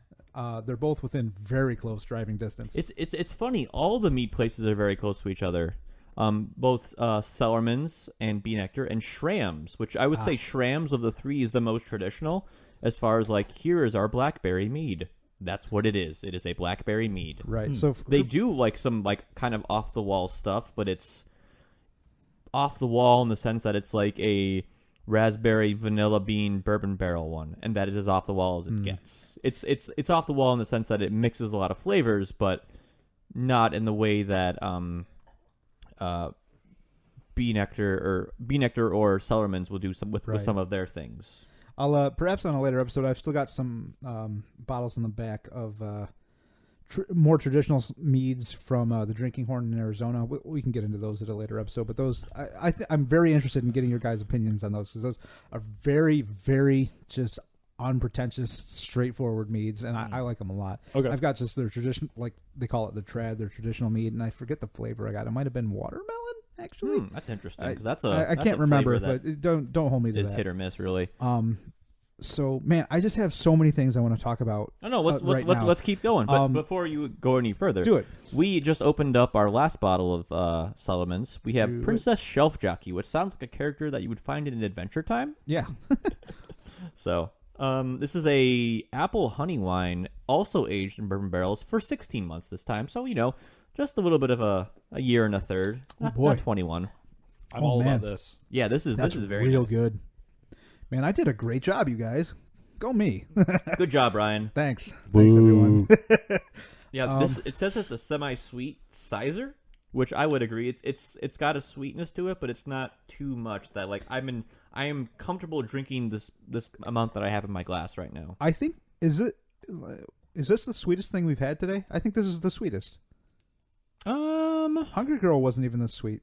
they're both within very close driving distance. It's funny. All the mead places are very close to each other. Both Cellarmen's and Bee Nectar and Schramm's, which I would say Schramm's of the three is the most traditional as far as like, here is our blackberry mead. That's what it is. It is a blackberry mead. Right. So they do like some like kind of off the wall stuff, but it's off the wall in the sense that it's like a raspberry vanilla bean bourbon barrel one, and that is as off the wall as it gets. It's off the wall in the sense that it mixes a lot of flavors, but not in the way that Bee Nectar or Cellarmen's will do some with some of their things. I'll perhaps on a later episode. I've still got some bottles in the back of more traditional meads from the Drinking Horn in Arizona. We can get into those at a later episode. But those, I'm very interested in getting your guys' opinions on those, because those are very, very just unpretentious, straightforward meads, and I like them a lot. Okay. I've got just their tradition, like they call it the trad, their traditional mead, and I forget the flavor I got. It might have been watermelon, actually. That's interesting. I 'cause that's can't remember, that but don't hold me to is that. hit or miss, really. So man, I just have so many things I want to talk about. No, let's keep going. But before you go any further, Do it. We just opened up our last bottle of Cellarmen's. We have Princess Shelf Jockey, which sounds like a character that you would find in an Adventure Time. Yeah. So, this is a apple honey wine, also aged in bourbon barrels for 16 months this time. So, just a little bit of a year and a third. Not 21. I'm all man. about this. Yeah, this is very real nice. good. Man, I did a great job, you guys. Go me. Good job, Ryan. Thanks, everyone. Yeah, it says it's a semi-sweet Cider, which I would agree. It's got a sweetness to it, but it's not too much that like I am comfortable drinking this amount that I have in my glass right now. I think is this the sweetest thing we've had today? I think this is the sweetest. Hungry Girl wasn't even this sweet.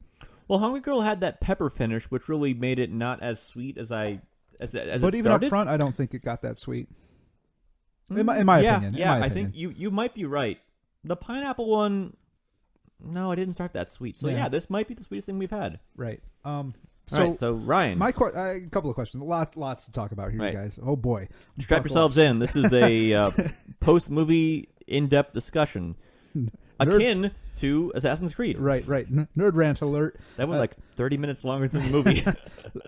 Well, Hungry Girl had that pepper finish, which really made it not as sweet as but even up front, I don't think it got that sweet. In my opinion. Yeah, I think you might be right. The pineapple one, no, it didn't start that sweet. So yeah, this might be the sweetest thing we've had. Right. So Ryan, a couple of questions. Lots to talk about here, you guys. Oh boy, strap yourselves in. This is a post-movie in-depth discussion. Akin to Assassin's Creed. Right. Nerd rant alert. That went like 30 minutes longer than the movie.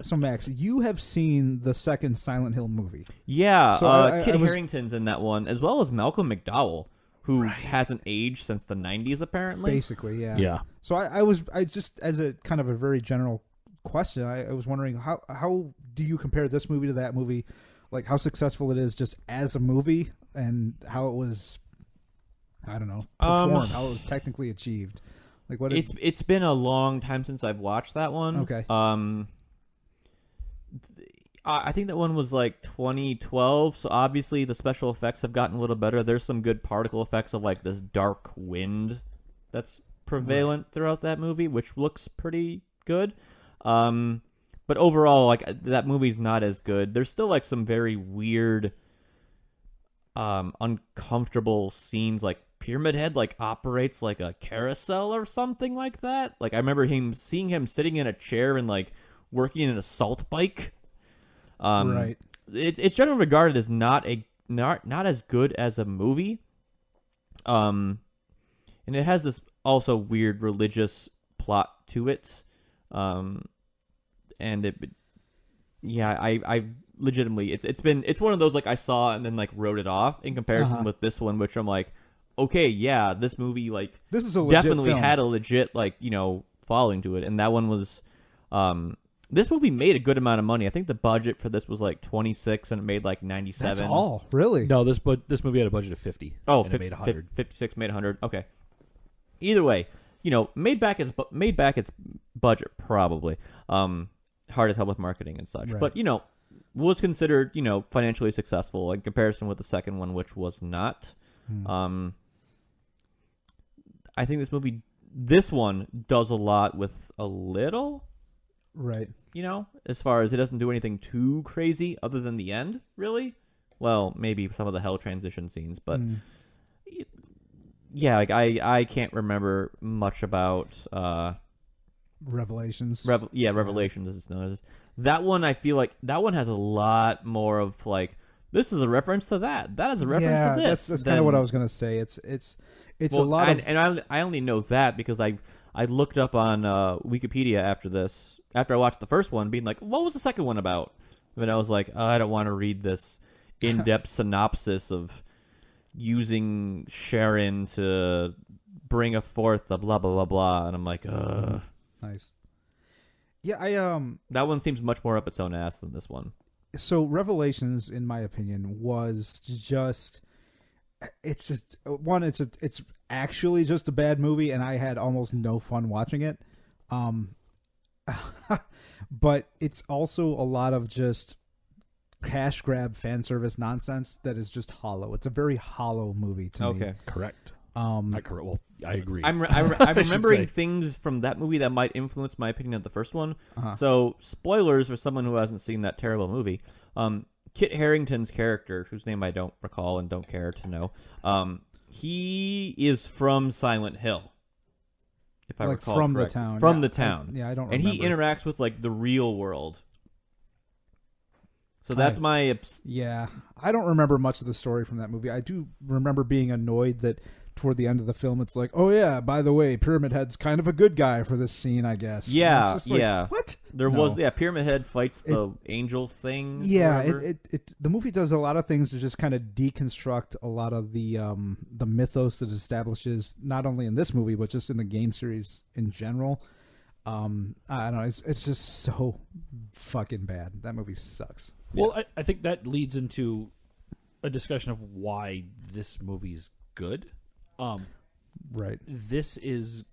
So, Max, you have seen the second Silent Hill movie. Yeah, So Kit Harington's in that one, as well as Malcolm McDowell, who hasn't aged since the 90s, apparently. Basically, yeah. Yeah. So I just, as a kind of a very general question, I was wondering, how do you compare this movie to that movie? Like, how successful it is just as a movie, and how it was... I don't know. Performed, how it was technically achieved. Like what? It's been a long time since I've watched that one. Okay. I think that one was like 2012. So obviously the special effects have gotten a little better. There's some good particle effects of like this dark wind that's prevalent throughout that movie, which looks pretty good. But overall, like that movie's not as good. There's still like some very weird, uncomfortable scenes, like Pyramid Head like operates like a carousel or something like that. Like I remember seeing him sitting in a chair and like working in an assault bike. Right. It's generally regarded as not as good as a movie. And it has this also weird religious plot to it. And I legitimately it's one of those like I saw and then like wrote it off in comparison with this one, which I'm like, okay, yeah, this movie like this is a legit definitely film. had a legit like following to it, and that one was this movie made a good amount of money. I think the budget for this was like 26 and it made like 97. That's all, really? No, this movie had a budget of 50. Oh, and it made 100. 56 made 100. Okay. Either way, made back its budget probably. Hard as hell with marketing and such, Right. but was considered financially successful in comparison with the second one, which was not. I think this one does a lot with a little. Right. As far as it doesn't do anything too crazy other than the end, really. Well, maybe some of the hell transition scenes, but yeah, like I can't remember much about Revelations. Revelations as it's known as. That one, I feel like that one has a lot more of like, this is a reference to that. That is a reference to this. That's kind of what I was gonna say. It's a lot of, and I only know that because I looked up on Wikipedia after I watched the first one, being like, what was the second one about? And I was like, I don't want to read this in-depth synopsis of using Sharon to bring forth the blah blah blah blah, and I'm like, nice. Yeah, that one seems much more up its own ass than this one. So Revelations, in my opinion, was just it's actually just a bad movie, and I had almost no fun watching it. But it's also a lot of just cash grab fan service nonsense that is just hollow. It's a very hollow movie to me. Okay, correct. Not correct. Well, I agree. I'm remembering things from that movie that might influence my opinion of the first one. So, spoilers for someone who hasn't seen that terrible movie. Kit Harington's character, whose name I don't recall and don't care to know, he is from Silent Hill. If I recall from correct. the town. From the town. I don't remember. And he interacts with like the real world. So that's my... Yeah. I don't remember much of the story from that movie. I do remember being annoyed that toward the end of the film, it's like, oh yeah, by the way, Pyramid Head's kind of a good guy for this scene, I guess. Yeah, it's just like, yeah. What? Pyramid Head fights the angel thing. Yeah, the movie does a lot of things to just kind of deconstruct a lot of the mythos that it establishes, not only in this movie but just in the game series in general. I don't know. It's just so fucking bad. That movie sucks. Well, I think that leads into a discussion of why this movie's good. Right. This is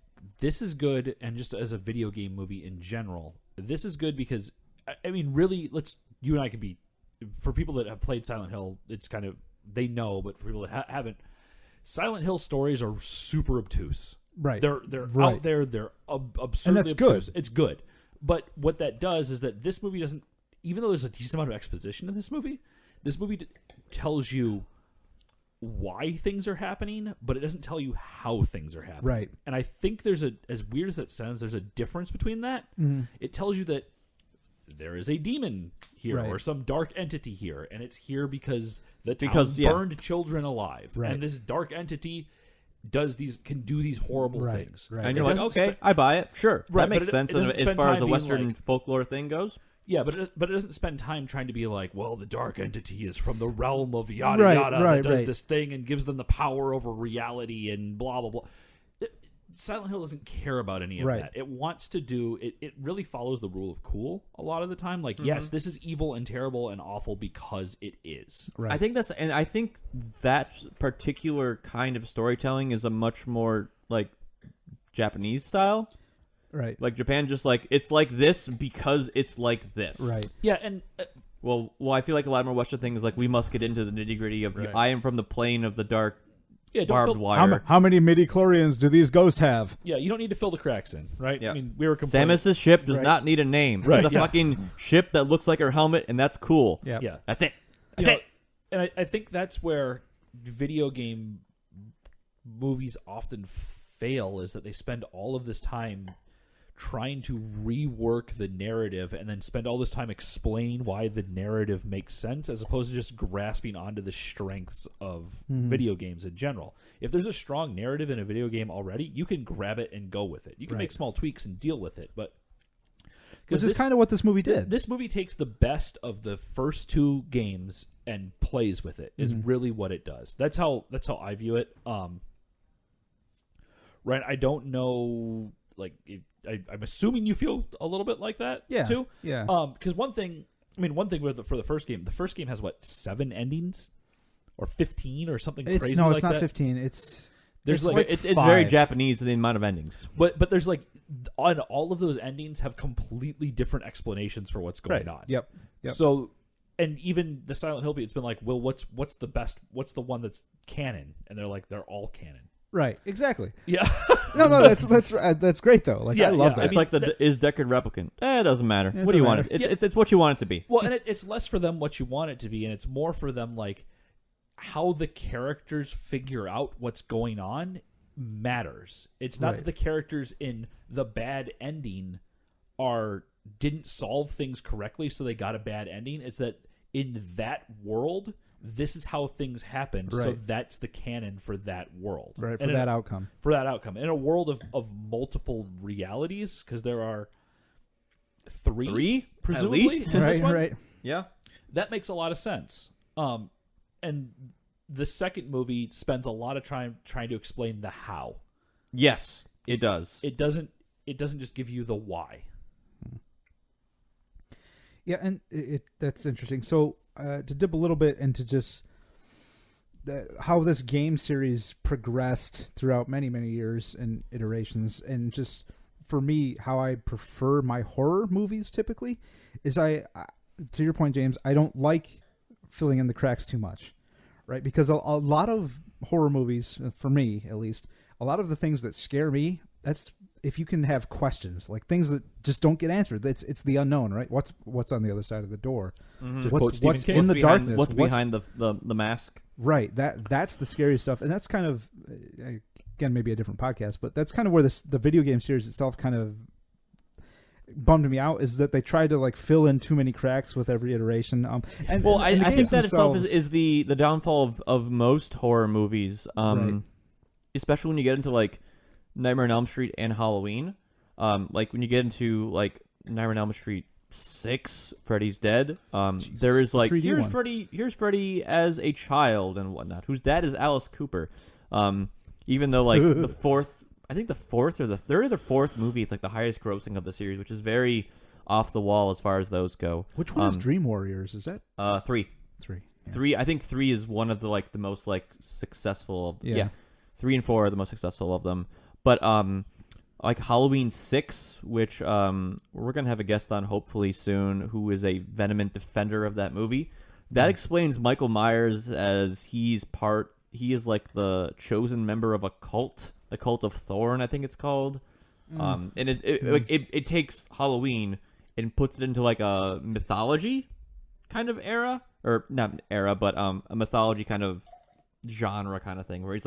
good, and just as a video game movie in general, this is good because I mean, really, you and I could be, for people that have played Silent Hill, it's kind of, they know, but for people that haven't, Silent Hill stories are super obtuse. Right. They're right. out there. They're absurdly and that's obtuse. Good. It's good, but what that does is that this movie doesn't. Even though there's a decent amount of exposition in this movie tells you why things are happening, but it doesn't tell you how things are happening. Right. And I think as weird as that sounds, there's a difference between that. Mm-hmm. It tells you that there is a demon here or some dark entity here, and it's here because the town burned children alive. Right. And this dark entity can do these horrible things. Right. And you're like, okay, I buy it. Sure. Right, that makes sense as far as a Western folklore thing goes. Yeah, but it doesn't spend time trying to be like, well, the dark entity is from the realm of yada yada that does this thing and gives them the power over reality and blah blah blah. Silent Hill doesn't care about any of that. It wants to do it. It really follows the rule of cool a lot of the time. Like, yes, this is evil and terrible and awful because it is. Right. I think that particular kind of storytelling is a much more like Japanese style. Right. Like Japan, just like, it's like this because it's like this. Right. Yeah, and... Well, I feel like a lot more Western things, like, we must get into the nitty-gritty of, I am from the plane of the dark barbed wire. How many midi-chlorians do these ghosts have? Yeah, you don't need to fill the cracks in, right? Yeah. I mean, we were complaining... Samus's ship does not need a name. Right. It's a fucking ship that looks like her helmet, and that's cool. Yeah. Yeah. That's it. And I think that's where video game movies often fail, is that they spend all of this time trying to rework the narrative and then spend all this time explain why the narrative makes sense, as opposed to just grasping onto the strengths of video games in general. If there's a strong narrative in a video game already, you can grab it and go with it. You can make small tweaks and deal with it, but which is kind of what this movie did. This movie takes the best of the first two games and plays with it. Is really what it does. That's how I view it. Right, I don't know. Like, I'm assuming you feel a little bit like that too. Yeah. Because one thing for the first game has what, 7 endings, or 15 or something crazy. No, like it's not that? 15. It's very Japanese in the amount of endings. But there's like, on all of those endings have completely different explanations for what's going on. Yep. So, and even the Silent Hill, it's been like, well, what's the best? What's the one that's canon? And they're like, they're all canon. Right. Exactly. Yeah. No, that's great though. Like Yeah, I love yeah. that. It's mean, like is Deckard replicant? It doesn't matter. Yeah, it What do you doesn't want it? matter. It's what you want it to be. Well, and it's less for them what you want it to be, and it's more for them like how the characters figure out what's going on matters. It's not Right. that the characters in the bad ending didn't solve things correctly, so they got a bad ending. It's that in that world, this is how things happened, so Right. that's the canon for that world. Right, And for that outcome. For that outcome. In a world of multiple realities, because there are three presumably, at least? in this Right, one, right. Yeah. that makes a lot of sense. And the second movie spends a lot of time trying to explain the how. Yes, it does. It doesn't just give you the why. Yeah, and that's interesting. So to dip a little bit into just how this game series progressed throughout many, many years and iterations, and just for me, how I prefer my horror movies typically is to your point, James, I don't like filling in the cracks too much, right? Because a lot of horror movies, for me at least, a lot of the things that scare me, that's if you can have questions, like things that just don't get answered. It's the unknown, right? What's on the other side of the door? To quote Stephen What's King. in the behind, darkness? What's behind the mask? Right. That's the scary stuff, and that's kind of again maybe a different podcast, but that's kind of where the video game series itself kind of bummed me out, is that they tried to like fill in too many cracks with every iteration. I the think games that itself themselves- is the downfall of most horror movies, Right. especially when you get into like Nightmare on Elm Street and Halloween. Like when you get into like Nightmare on Elm Street 6, Freddy's Dead. There is like 3D one. here's Freddy as a child and whatnot, whose dad is Alice Cooper. Even though like the fourth or the third or the fourth movie, it's like the highest grossing of the series, which is very off the wall as far as those go. Which one is Dream Warriors? Is that 3? 3? Yeah. 3. I think 3 is one of the most like successful of Yeah. 3 and 4 are the most successful of them. But like Halloween 6, which we're gonna have a guest on hopefully soon, who is a vehement defender of that movie. That explains Michael Myers as he is like the chosen member of a cult, the Cult of Thorn, I think it's called. And it takes Halloween and puts it into like a mythology kind of era, or not era, but a mythology kind of genre kind of thing, where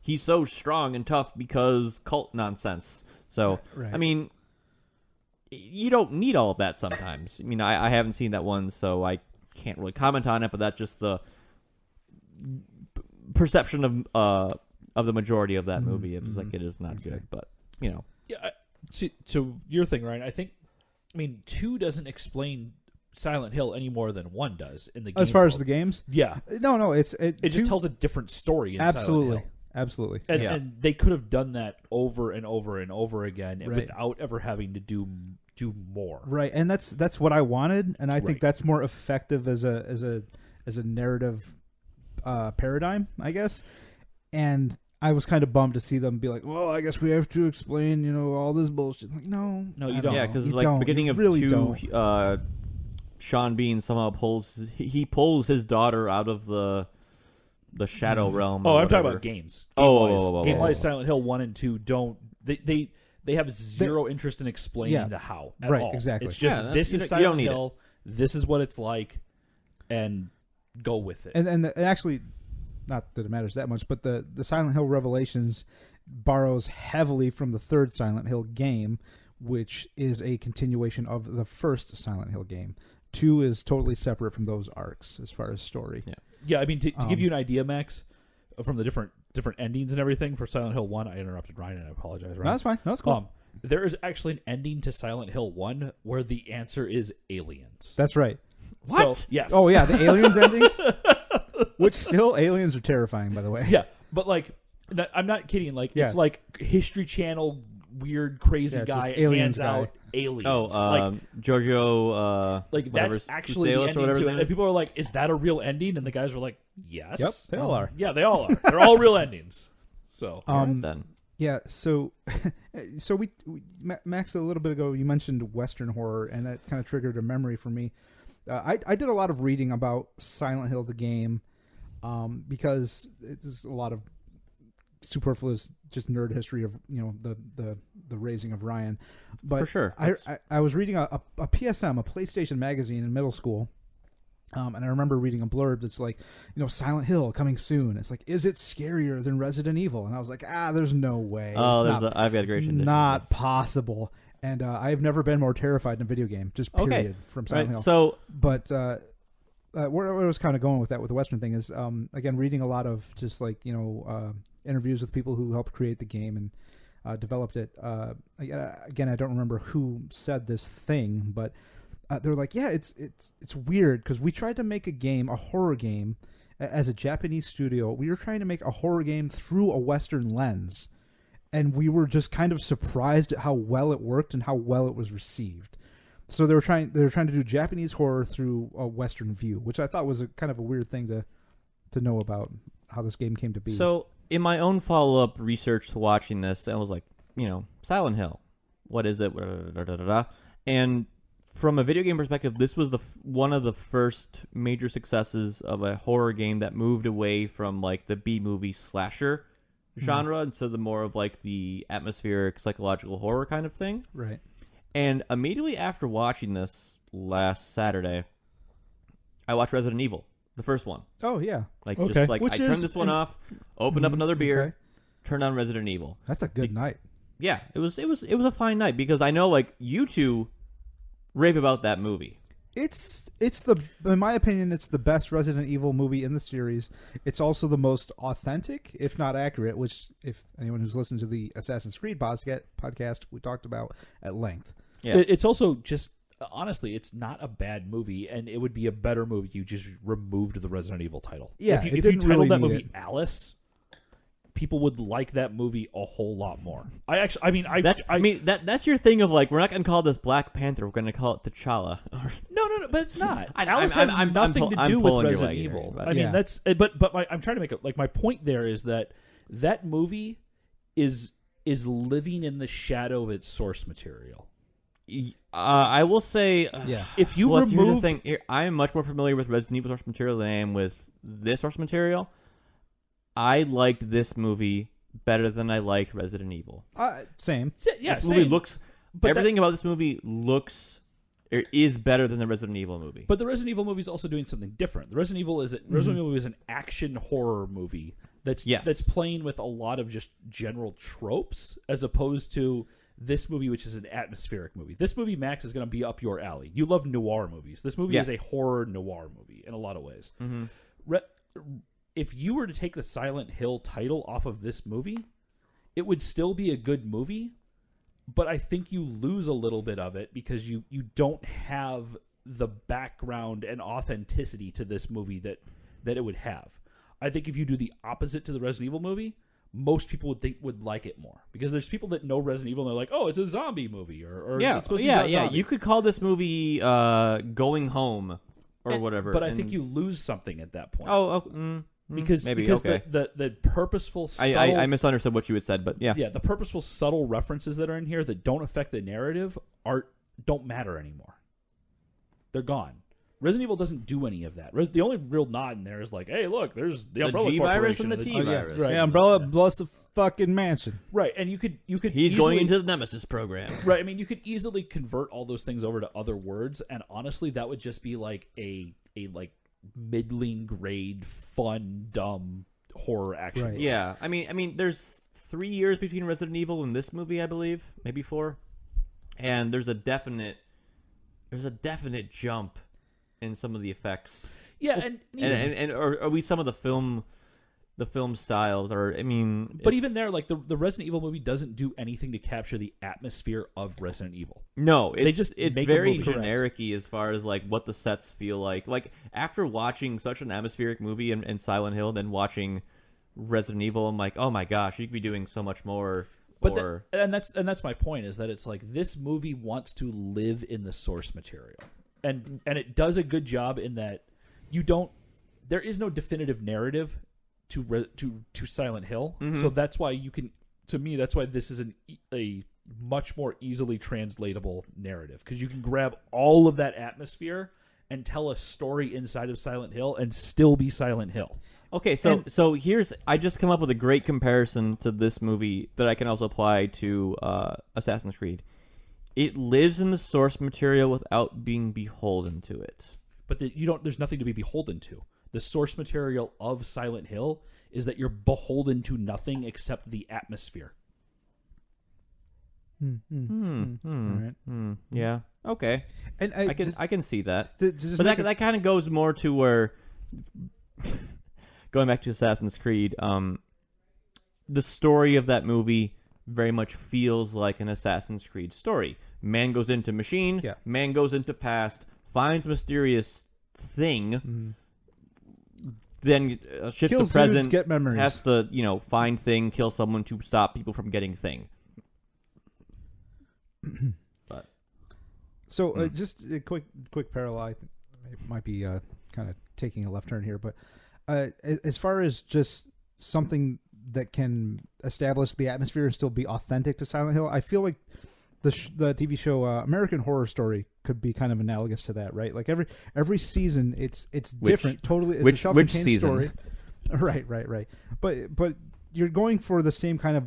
he's so strong and tough because cult nonsense. So Right. I mean, you don't need all of that sometimes. I mean, I haven't seen that one, so I can't really comment on it, but that's just the perception of the majority of that movie. It was like, it is not good, but you know. Yeah. To your thing, Ryan, I mean, 2 doesn't explain Silent Hill any more than 1 does in the game As far as world. the games? Yeah. No, it Just tells a different story in Silent absolutely. Hill. Absolutely. And, Yeah. and they could have done that over and over and over again Right. without ever having to do more. Right, and that's what I wanted, and I think Right. that's more effective as a narrative paradigm, I guess. And I was kind of bummed to see them be like, "Well, I guess we have to explain, all this bullshit." Like, no, No, you I don't. Yeah, know. because You like don't. beginning You of really 2, don't. Sean Bean somehow pulls his daughter out of the shadow realm. Oh, or I'm talking whatever. about games. Oh. Game-wise, Silent Hill 1 and 2 don't. They have zero interest in explaining Yeah. the how at Right, all. exactly. It's just Yeah, this you is don't- you don't Silent need Hill. This is what it's like, and go with it. And actually, not that it matters that much, but the Silent Hill Revelations borrows heavily from the third Silent Hill game, which is a continuation of the first Silent Hill game. 2 is totally separate from those arcs as far as story. Yeah. Yeah, I mean, to give you an idea, Max, from the different endings and everything for Silent Hill 1, I interrupted Ryan, and I apologize, Ryan. No, that's fine. No, that's cool. There is actually an ending to Silent Hill 1 where the answer is aliens. That's right. What? So, yes. Oh yeah, the aliens ending. Which still, aliens are terrifying, by the way. Yeah, but like, I'm not kidding. Like, Yeah. it's like History Channel weird crazy Yeah, guy just aliens hands out guy. aliens. Oh, Giorgio. like whatever, that's actually the Salas or ending whatever to his it. name And is. people are like, "Is that a real ending?" And the guys were like, "Yes." Yep, they all are. Yeah, they all are. They're all real endings. So Then. Yeah, so we Max, a little bit ago you mentioned Western horror, and that kind of triggered a memory for me. I did a lot of reading about Silent Hill the game because there's a lot of superfluous, just nerd history of the raising of Ryan. But For sure. I was reading a PSM, a PlayStation magazine in middle school. And I remember reading a blurb that's like, Silent Hill coming soon. It's like, is it scarier than Resident Evil? And I was like, there's no way. I've got a great rendition. Not possible. And I've never been more terrified in a video game, just period, from Silent Hill. So, but where I was kind of going with that with the Western thing is, again, reading a lot of just like, interviews with people who helped create the game and developed it. Again, I don't remember who said this thing, but they're like, yeah, it's weird because we tried to make a horror game, as a Japanese studio. We were trying to make a horror game through a Western lens, and we were just kind of surprised at how well it worked and how well it was received. So they were trying to do Japanese horror through a Western view, which I thought was a kind of a weird thing to know about how this game came to be. So in my own follow-up research to watching this, I was like, Silent Hill, what is it? And from a video game perspective, this was one of the first major successes of a horror game that moved away from like the B-movie slasher genre into the more of like the atmospheric psychological horror kind of thing. Right. And immediately after watching this last Saturday, I watched Resident Evil, the first one. Oh yeah. Like Okay. just like Which I turned this one off, opened up another beer, Okay. turned on Resident Evil. That's a good night. Yeah, it was a fine night because I know like you two rave about that movie. It's in my opinion, it's the best Resident Evil movie in the series. It's also the most authentic, if not accurate, which if anyone who's listened to the Assassin's Creed podcast, we talked about at length. Yeah, It's also just, honestly, it's not a bad movie, and it would be a better movie if you just removed the Resident Evil title. Yeah, if it you didn't titled really that need movie it. Alice, people would like that movie a whole lot more. That's that's your thing of like we're not gonna call this Black Panther, we're gonna call it T'Challa. No, but it's not. I'm- Alice I'm- has I'm nothing to do with pulling your Resident leg Evil. here, but- I mean, Yeah. that's I'm trying to make it like my point there is that movie is living in the shadow of its source material. I will say, Yeah. If you here's the remove thing. Here, I am much more familiar with Resident Evil source material than I am with this source material. I liked this movie better than I liked Resident Evil. Same. yeah, This movie same. looks. But everything about this movie looks or is better than the Resident Evil movie. But the Resident Evil movie is also doing something different. The Resident Evil movie is an action horror movie that's playing with a lot of just general tropes as opposed to this movie, which is an atmospheric movie. This movie, Max, is going to be up your alley. You love noir movies. This movie is a horror noir movie in a lot of ways. Mm-hmm. If you were to take the Silent Hill title off of this movie, it would still be a good movie, but I think you lose a little bit of it because you don't have the background and authenticity to this movie that it would have. I think if you do the opposite to the Resident Evil movie, most people would like it more because there's people that know Resident Evil and they're like, oh, it's a zombie movie or it's supposed to be about zombies. You could call this movie Going Home or whatever. But I think you lose something at that point. Because okay. the purposeful subtle, I misunderstood what you had said, but yeah. the purposeful subtle references that are in here that don't affect the narrative don't matter anymore. They're gone. Resident Evil doesn't do any of that. The only real nod in there is like, hey, look, there's the Umbrella G virus Corporation and the T virus. right. Yeah, Umbrella bless the fucking mansion. Right, and you could He's easily, going into the Nemesis program. right. I mean, you could easily convert all those things over to other words, and honestly, that would just be like a like middling grade, fun, dumb horror action. Right. movie. Yeah, I mean, there's 3 years between Resident Evil and this movie, I believe, maybe 4, and there's a definite jump in some of the effects. Yeah, and or we some of the film styles, or I mean, but even there, like the Resident Evil movie doesn't do anything to capture the atmosphere of Resident Evil. no, it's just it's make a very movie. generic-y as far as like what the sets feel like. Like after watching such an atmospheric movie in Silent Hill, then watching Resident Evil, I'm like, oh my gosh, you could be doing so much more. But that's my point is that it's like this movie wants to live in the source material, and it does a good job in that there is no definitive narrative to Silent Hill, so that's why that's why this is a much more easily translatable narrative because you can grab all of that atmosphere and tell a story inside of Silent Hill and still be Silent Hill. Okay, so here's I just come up with a great comparison to this movie that I can also apply to Assassin's Creed. It lives in the source material without being beholden to it. But there's nothing to be beholden to. The source material of Silent Hill is that you're beholden to nothing except the atmosphere. Yeah. Okay. And I can see that. but That kind of goes more to where going back to Assassin's Creed, the story of that movie very much feels like an Assassin's Creed story. Man goes into machine, man goes into past, finds mysterious thing, then shifts kills to present, dudes, get memories. has to, find thing, kill someone to stop people from getting thing. But so just a quick parallel. I think it might be kind of taking a left turn here, but as far as just something that can establish the atmosphere and still be authentic to Silent Hill, I feel like the TV show American Horror Story could be kind of analogous to that, right? Like every season, it's different, totally. It's a self-contained story, right. But you're going for the same kind of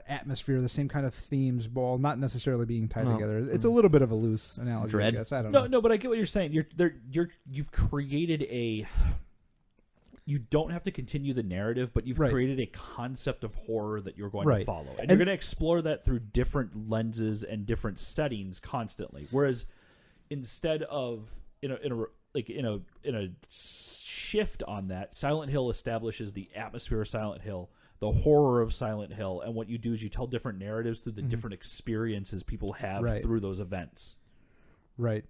atmosphere, the same kind of themes, while not necessarily being tied together. It's a little bit of a loose analogy, Dread. I guess. I don't know. No, but I get what you're saying. You've created a. You don't have to continue the narrative, but you've created a concept of horror that you're going to follow, and you're going to explore that through different lenses and different settings constantly. Whereas, instead of in a shift on that, Silent Hill establishes the atmosphere of Silent Hill, the horror of Silent Hill, and what you do is you tell different narratives through the different experiences people have through those events. Right.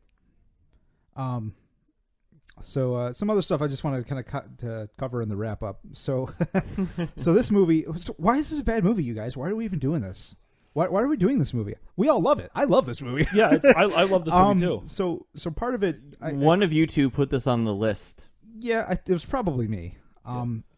So some other stuff I just want to kind of cover in the wrap up. So this movie. So why is this a bad movie, you guys? Why are we even doing this? Why are we doing this movie? We all love it. I love this movie. Yeah, I love this movie too. So part of it. One of you two put this on the list. Yeah, it was probably me.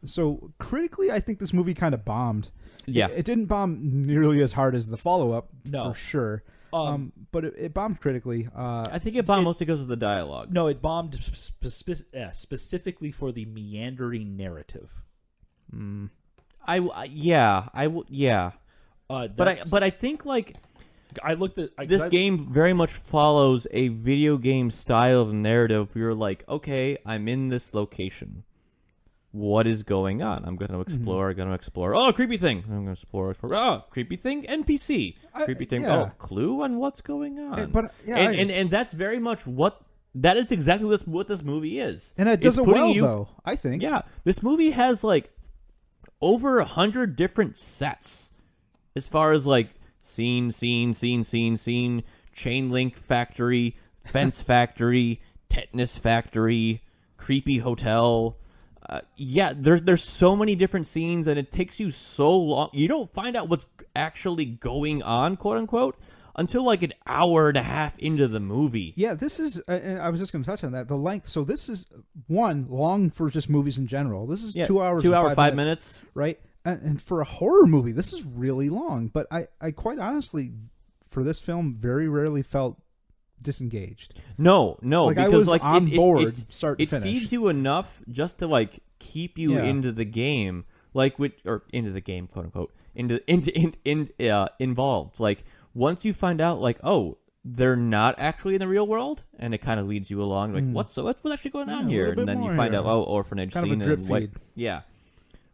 So critically, I think this movie kind of bombed. Yeah, it didn't bomb nearly as hard as the follow up, for sure. But it bombed critically. I think it bombed mostly because of the dialogue. No, it bombed specifically for the meandering narrative. But I think like I looked at this game very much follows a video game style of narrative. You're like, okay, I'm in this location. What is going on? I'm going to explore. Oh, creepy thing. I'm going to explore. Oh, creepy thing. NPC. Creepy thing. Yeah. Oh, clue on what's going on. And that's very much that is exactly what this movie is. And it does it well, though, I think. Yeah. This movie has like over 100 different sets as far as like scene, chain link factory, fence factory, tetanus factory, creepy hotel. There's so many different scenes, and it takes you so long. You don't find out what's actually going on, quote unquote, until like an hour and a half into the movie. Yeah, this is. I was just going to touch on that. The length. So this is long for just movies in general. This is 2 hours. 2 hours, 5 minutes, right? And for a horror movie, this is really long. But I quite honestly, for this film, very rarely felt disengaged. No, like because I was like on board, start to finish. It feeds you enough just to like keep you into the game, like into the game, quote unquote, involved. Like once you find out, like, oh, they're not actually in the real world, and it kind of leads you along, like what's actually going on here, and then you find out, oh, orphanage kind scene, of a drip and feed.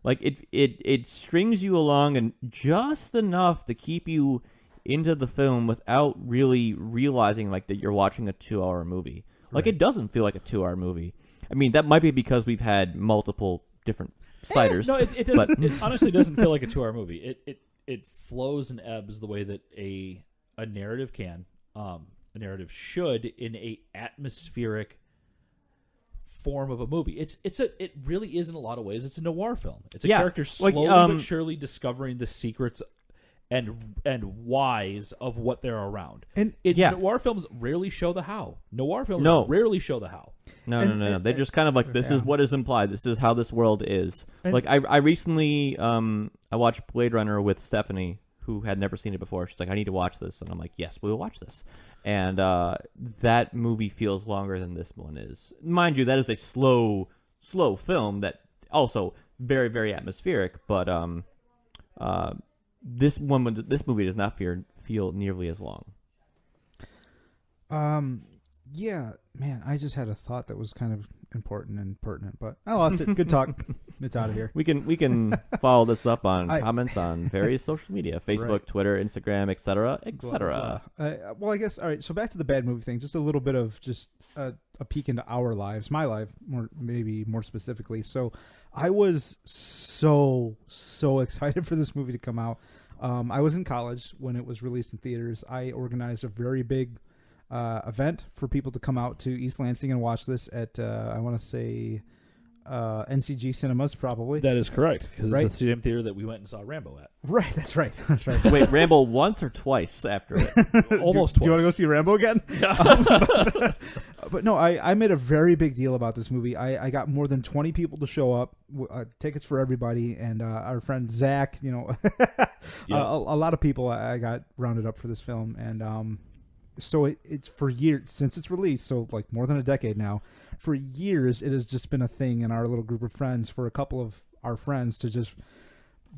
Like it strings you along and just enough to keep you into the film without really realizing like that you're watching a 2-hour movie. Like it doesn't feel like a 2-hour movie. I mean, that might be because we've had multiple different ciders. No, it doesn't. It honestly doesn't feel like a 2-hour movie. It flows and ebbs the way that a narrative can. A narrative should in a atmospheric form of a movie. It really is in a lot of ways. It's a noir film. It's a character slowly but surely discovering the secrets and whys of what they're around. And noir films rarely show the how. Noir films rarely show the how. No. They just kind of like, this is what is implied. This is how this world is. Like I recently I watched Blade Runner with Stephanie, who had never seen it before. She's like, I need to watch this, and I'm like, yes, we will watch this. And that movie feels longer than this one is. Mind you, that is a slow slow film that also very, very atmospheric, but this movie does not feel nearly as long. Yeah, man, I just had a thought that was kind of important and pertinent, but I lost it. Good talk. It's out of here. We can follow this up on comments on various social media: Facebook, Right. Twitter, Instagram, etc., etc. Well, I guess, all right, so back to the bad movie thing, just a little bit of just a peek into our lives, my life, maybe more specifically. So I was so excited for this movie to come out. I was in college when it was released in theaters. I organized a very big event for people to come out to East Lansing and watch this at, I want to say, NCG Cinemas, probably. That is correct, because Right. it's the same theater that we went and saw Rambo at. Right, that's right. That's right. Wait, Rambo once or twice after it? Almost Do you want to twice. go see Rambo again? But no, I made a very big deal about this movie. I got more than 20 people to show up, tickets for everybody, and our friend Zach, Yeah. a lot of people I got rounded up for this film. And so it's for years, since its release, so like more than a decade now, for years it has just been a thing in our little group of friends for a couple of our friends to just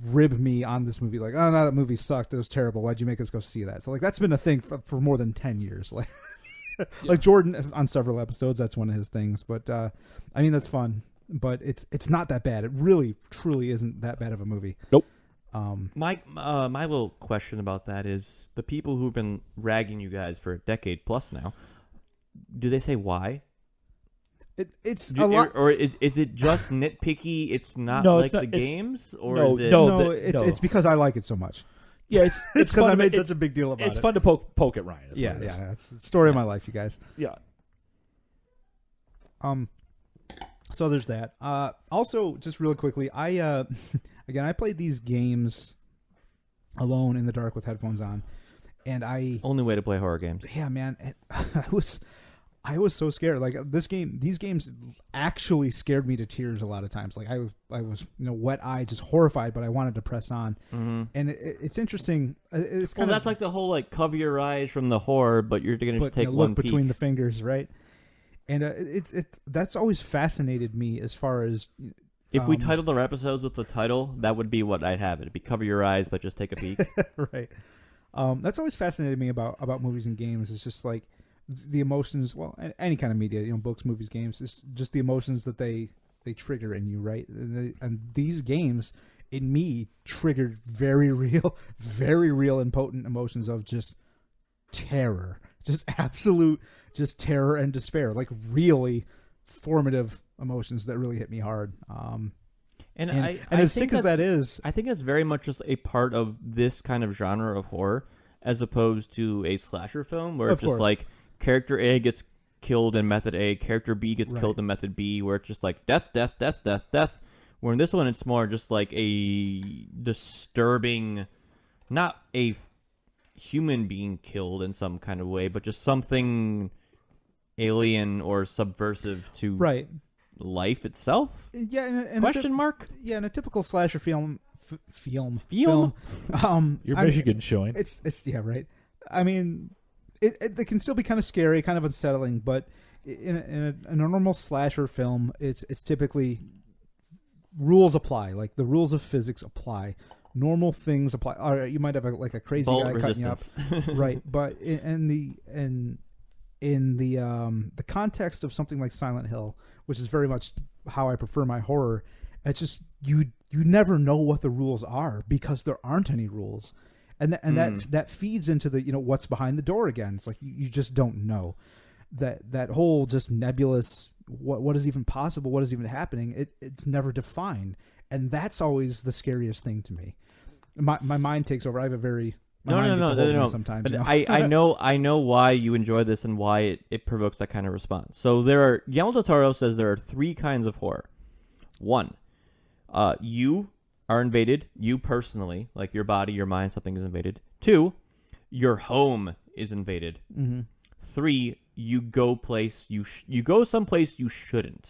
rib me on this movie, like, oh no, that movie sucked, it was terrible, why'd you make us go see that? So like that's been a thing for more than 10 years. Like like Jordan on several episodes, that's one of his things. But I mean, that's fun, but it's not that bad. It really truly isn't that bad of a movie. Nope. My little question about that is the people who've been ragging you guys for a decade plus now. Do they say why? It's a lot, or is it just nitpicky? It's not No, like it's not- the it's- games, or no, is it? no. no, the- it's because I like it so much. Yeah, It's because fun I to- made it's- such a big deal about It's it. fun to poke at Ryan. Is Yeah, what it is. yeah, it's the story of my life, you guys. Yeah. So there's that. Also, just really quickly, I again, I played these games alone in the dark with headphones on, and Only way to play horror games. yeah, man, I was so scared. Like these games actually scared me to tears a lot of times. Like I was wet-eyed, just horrified, but I wanted to press on. Mm-hmm. And it's interesting. It's Well, kind that's like the whole like cover your eyes from the horror, but you're gonna just take look one between peek. the fingers, right? And that's always fascinated me as far as If we titled our episodes with the title, that would be what I'd have. It'd be cover your eyes, but just take a peek. right. That's always fascinated me about movies and games. It's just like the emotions. Well, any kind of media, books, movies, games. It's just the emotions that they trigger in you, right? And these games in me triggered very real and potent emotions of just terror, just absolute, just terror and despair. Like really formative emotions that really hit me hard. And as think sick as that is, I think that's very much just a part of this kind of genre of horror, as opposed to a slasher film where Of it's just course. like character A gets killed in method A, character B gets Right. killed in method B, where it's just like death, death, death, death, death. Where in this one, it's more just like a disturbing, not a human being killed in some kind of way, but just something alien or subversive to right? life itself. Yeah. In Question mark? Yeah, in a typical slasher film. Film? Your I Michigan showing. It's yeah, right. I mean, it can still be kind of scary, kind of unsettling, but in a normal slasher film, it's typically rules apply, like the rules of physics apply, normal things apply. All right, you might have a crazy Bolt guy cutting you up, resistance. right? But in the context of something like Silent Hill, which is very much how I prefer my horror, it's just you never know what the rules are because there aren't any rules, and that feeds into the what's behind the door again. It's like you just don't know that whole just nebulous what is even possible, what is even happening. It's never defined, and that's always the scariest thing to me. My mind takes over. I have a very No. Sometimes But I know why you enjoy this and why it provokes that kind of response. So Guillermo del Toro says there are 3 kinds of horror. 1, you are invaded. You personally, like your body, your mind, something is invaded. 2, your home is invaded. Mm-hmm. 3, you go someplace you shouldn't.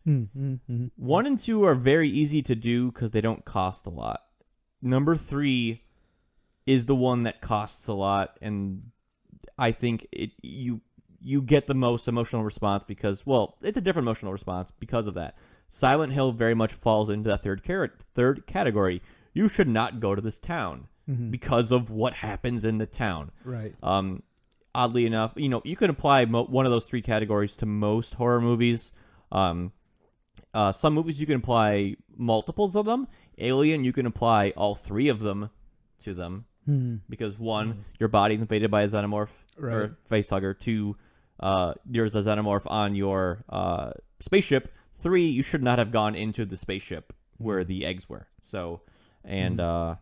Mm-hmm. 1 and 2 are very easy to do because they don't cost a lot. Number 3 is the one that costs a lot, and I think you get the most emotional response because, well, it's a different emotional response because of that. Silent Hill very much falls into that third category. You should not go to this town because of what happens in the town. Right. Oddly enough, you can apply one of those three categories to most horror movies. Some movies you can apply multiples of them. Alien, you can apply all three of them to them because one, your body's invaded by a xenomorph or facehugger. Two, there's a xenomorph on your spaceship. Three, you should not have gone into the spaceship where the eggs were. So, and I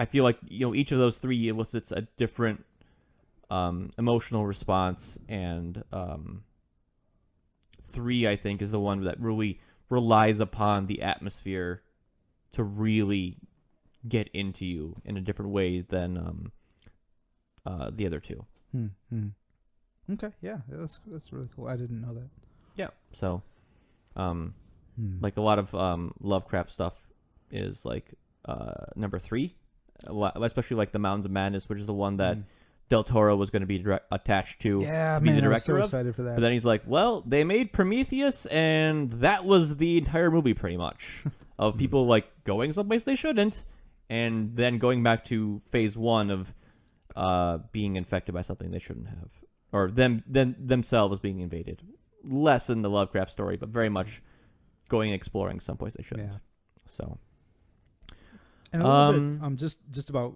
feel like each of those three elicits a different emotional response, and three, I think, is the one that really relies upon the atmosphere to really get into you in a different way than the other two. Okay, yeah, that's really cool. I didn't know that. Yeah, so like a lot of Lovecraft stuff is like number three, especially like the Mountains of Madness, which is the one that Del Toro was going to be attached to be the director I was so of. excited for that. But then he's like, well, they made Prometheus, and that was the entire movie pretty much of people like going someplace they shouldn't, and then going back to phase one of being infected by something they shouldn't have, or themselves being invaded. Less in the Lovecraft story, but very much going exploring someplace they shouldn't. Yeah. So, and a little bit, just about.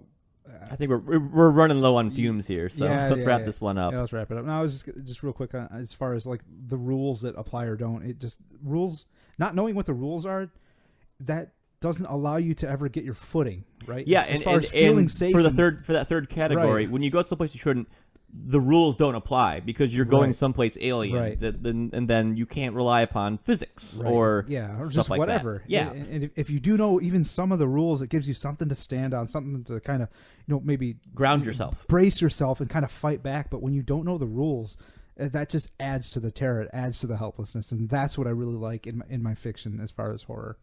I think we're running low on fumes here, so let's wrap this one up. Yeah, let's wrap it up. Now, I was just real quick as far as like the rules that apply or don't. It just rules. Not knowing what the rules are, that doesn't allow you to ever get your footing, right? Yeah, as far as feeling safe for that third category, when you go someplace you shouldn't, the rules don't apply because you're going someplace alien, and then you can't rely upon physics or just like whatever. That. Yeah, and if you do know even some of the rules, it gives you something to stand on, something to kind of maybe ground yourself, brace yourself, and kind of fight back. But when you don't know the rules, that just adds to the terror, it adds to the helplessness, and that's what I really like in my fiction as far as horror.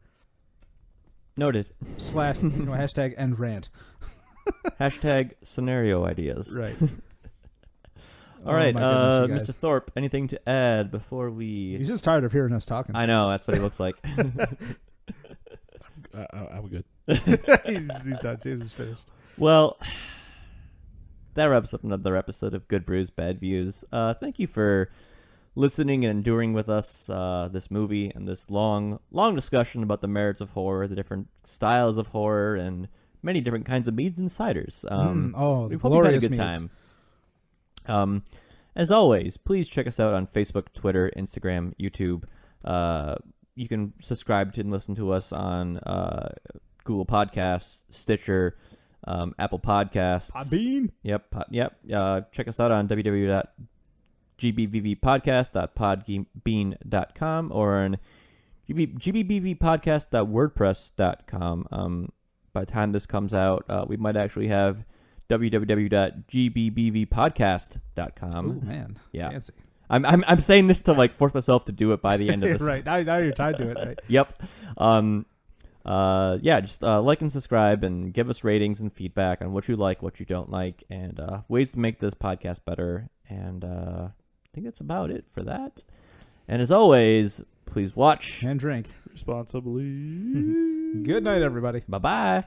Noted. / hashtag end rant. Hashtag scenario ideas. Right. All right, Mr. Thorpe, anything to add before we... He's just tired of hearing us talking. I know, that's what he looks like. I'm good. He's done. James is finished. Well, that wraps up another episode of Good Brews, Bad Views. Thank you for listening and enduring with us this movie and this long discussion about the merits of horror, the different styles of horror, and many different kinds of meads and ciders. The we hope you had a glorious good meads. time. As always, please check us out on Facebook, Twitter, Instagram, YouTube. You can subscribe to and listen to us on Google Podcasts, Stitcher, Apple Podcasts. Podbean? Yep. Check us out on www.gbbbvpodcast.podbean.com or on gbbvpodcast.wordpress.com. By the time this comes out, we might actually have www.gbbbvpodcast.com. Oh man, yeah, fancy. I'm saying this to like force myself to do it by the end of this. Right now you're tied to it. Right. Yep. Just like and subscribe and give us ratings and feedback on what you like, what you don't like, and ways to make this podcast better. And I think that's about it for that. And as always, please watch and drink responsibly. Good night, everybody. Bye bye.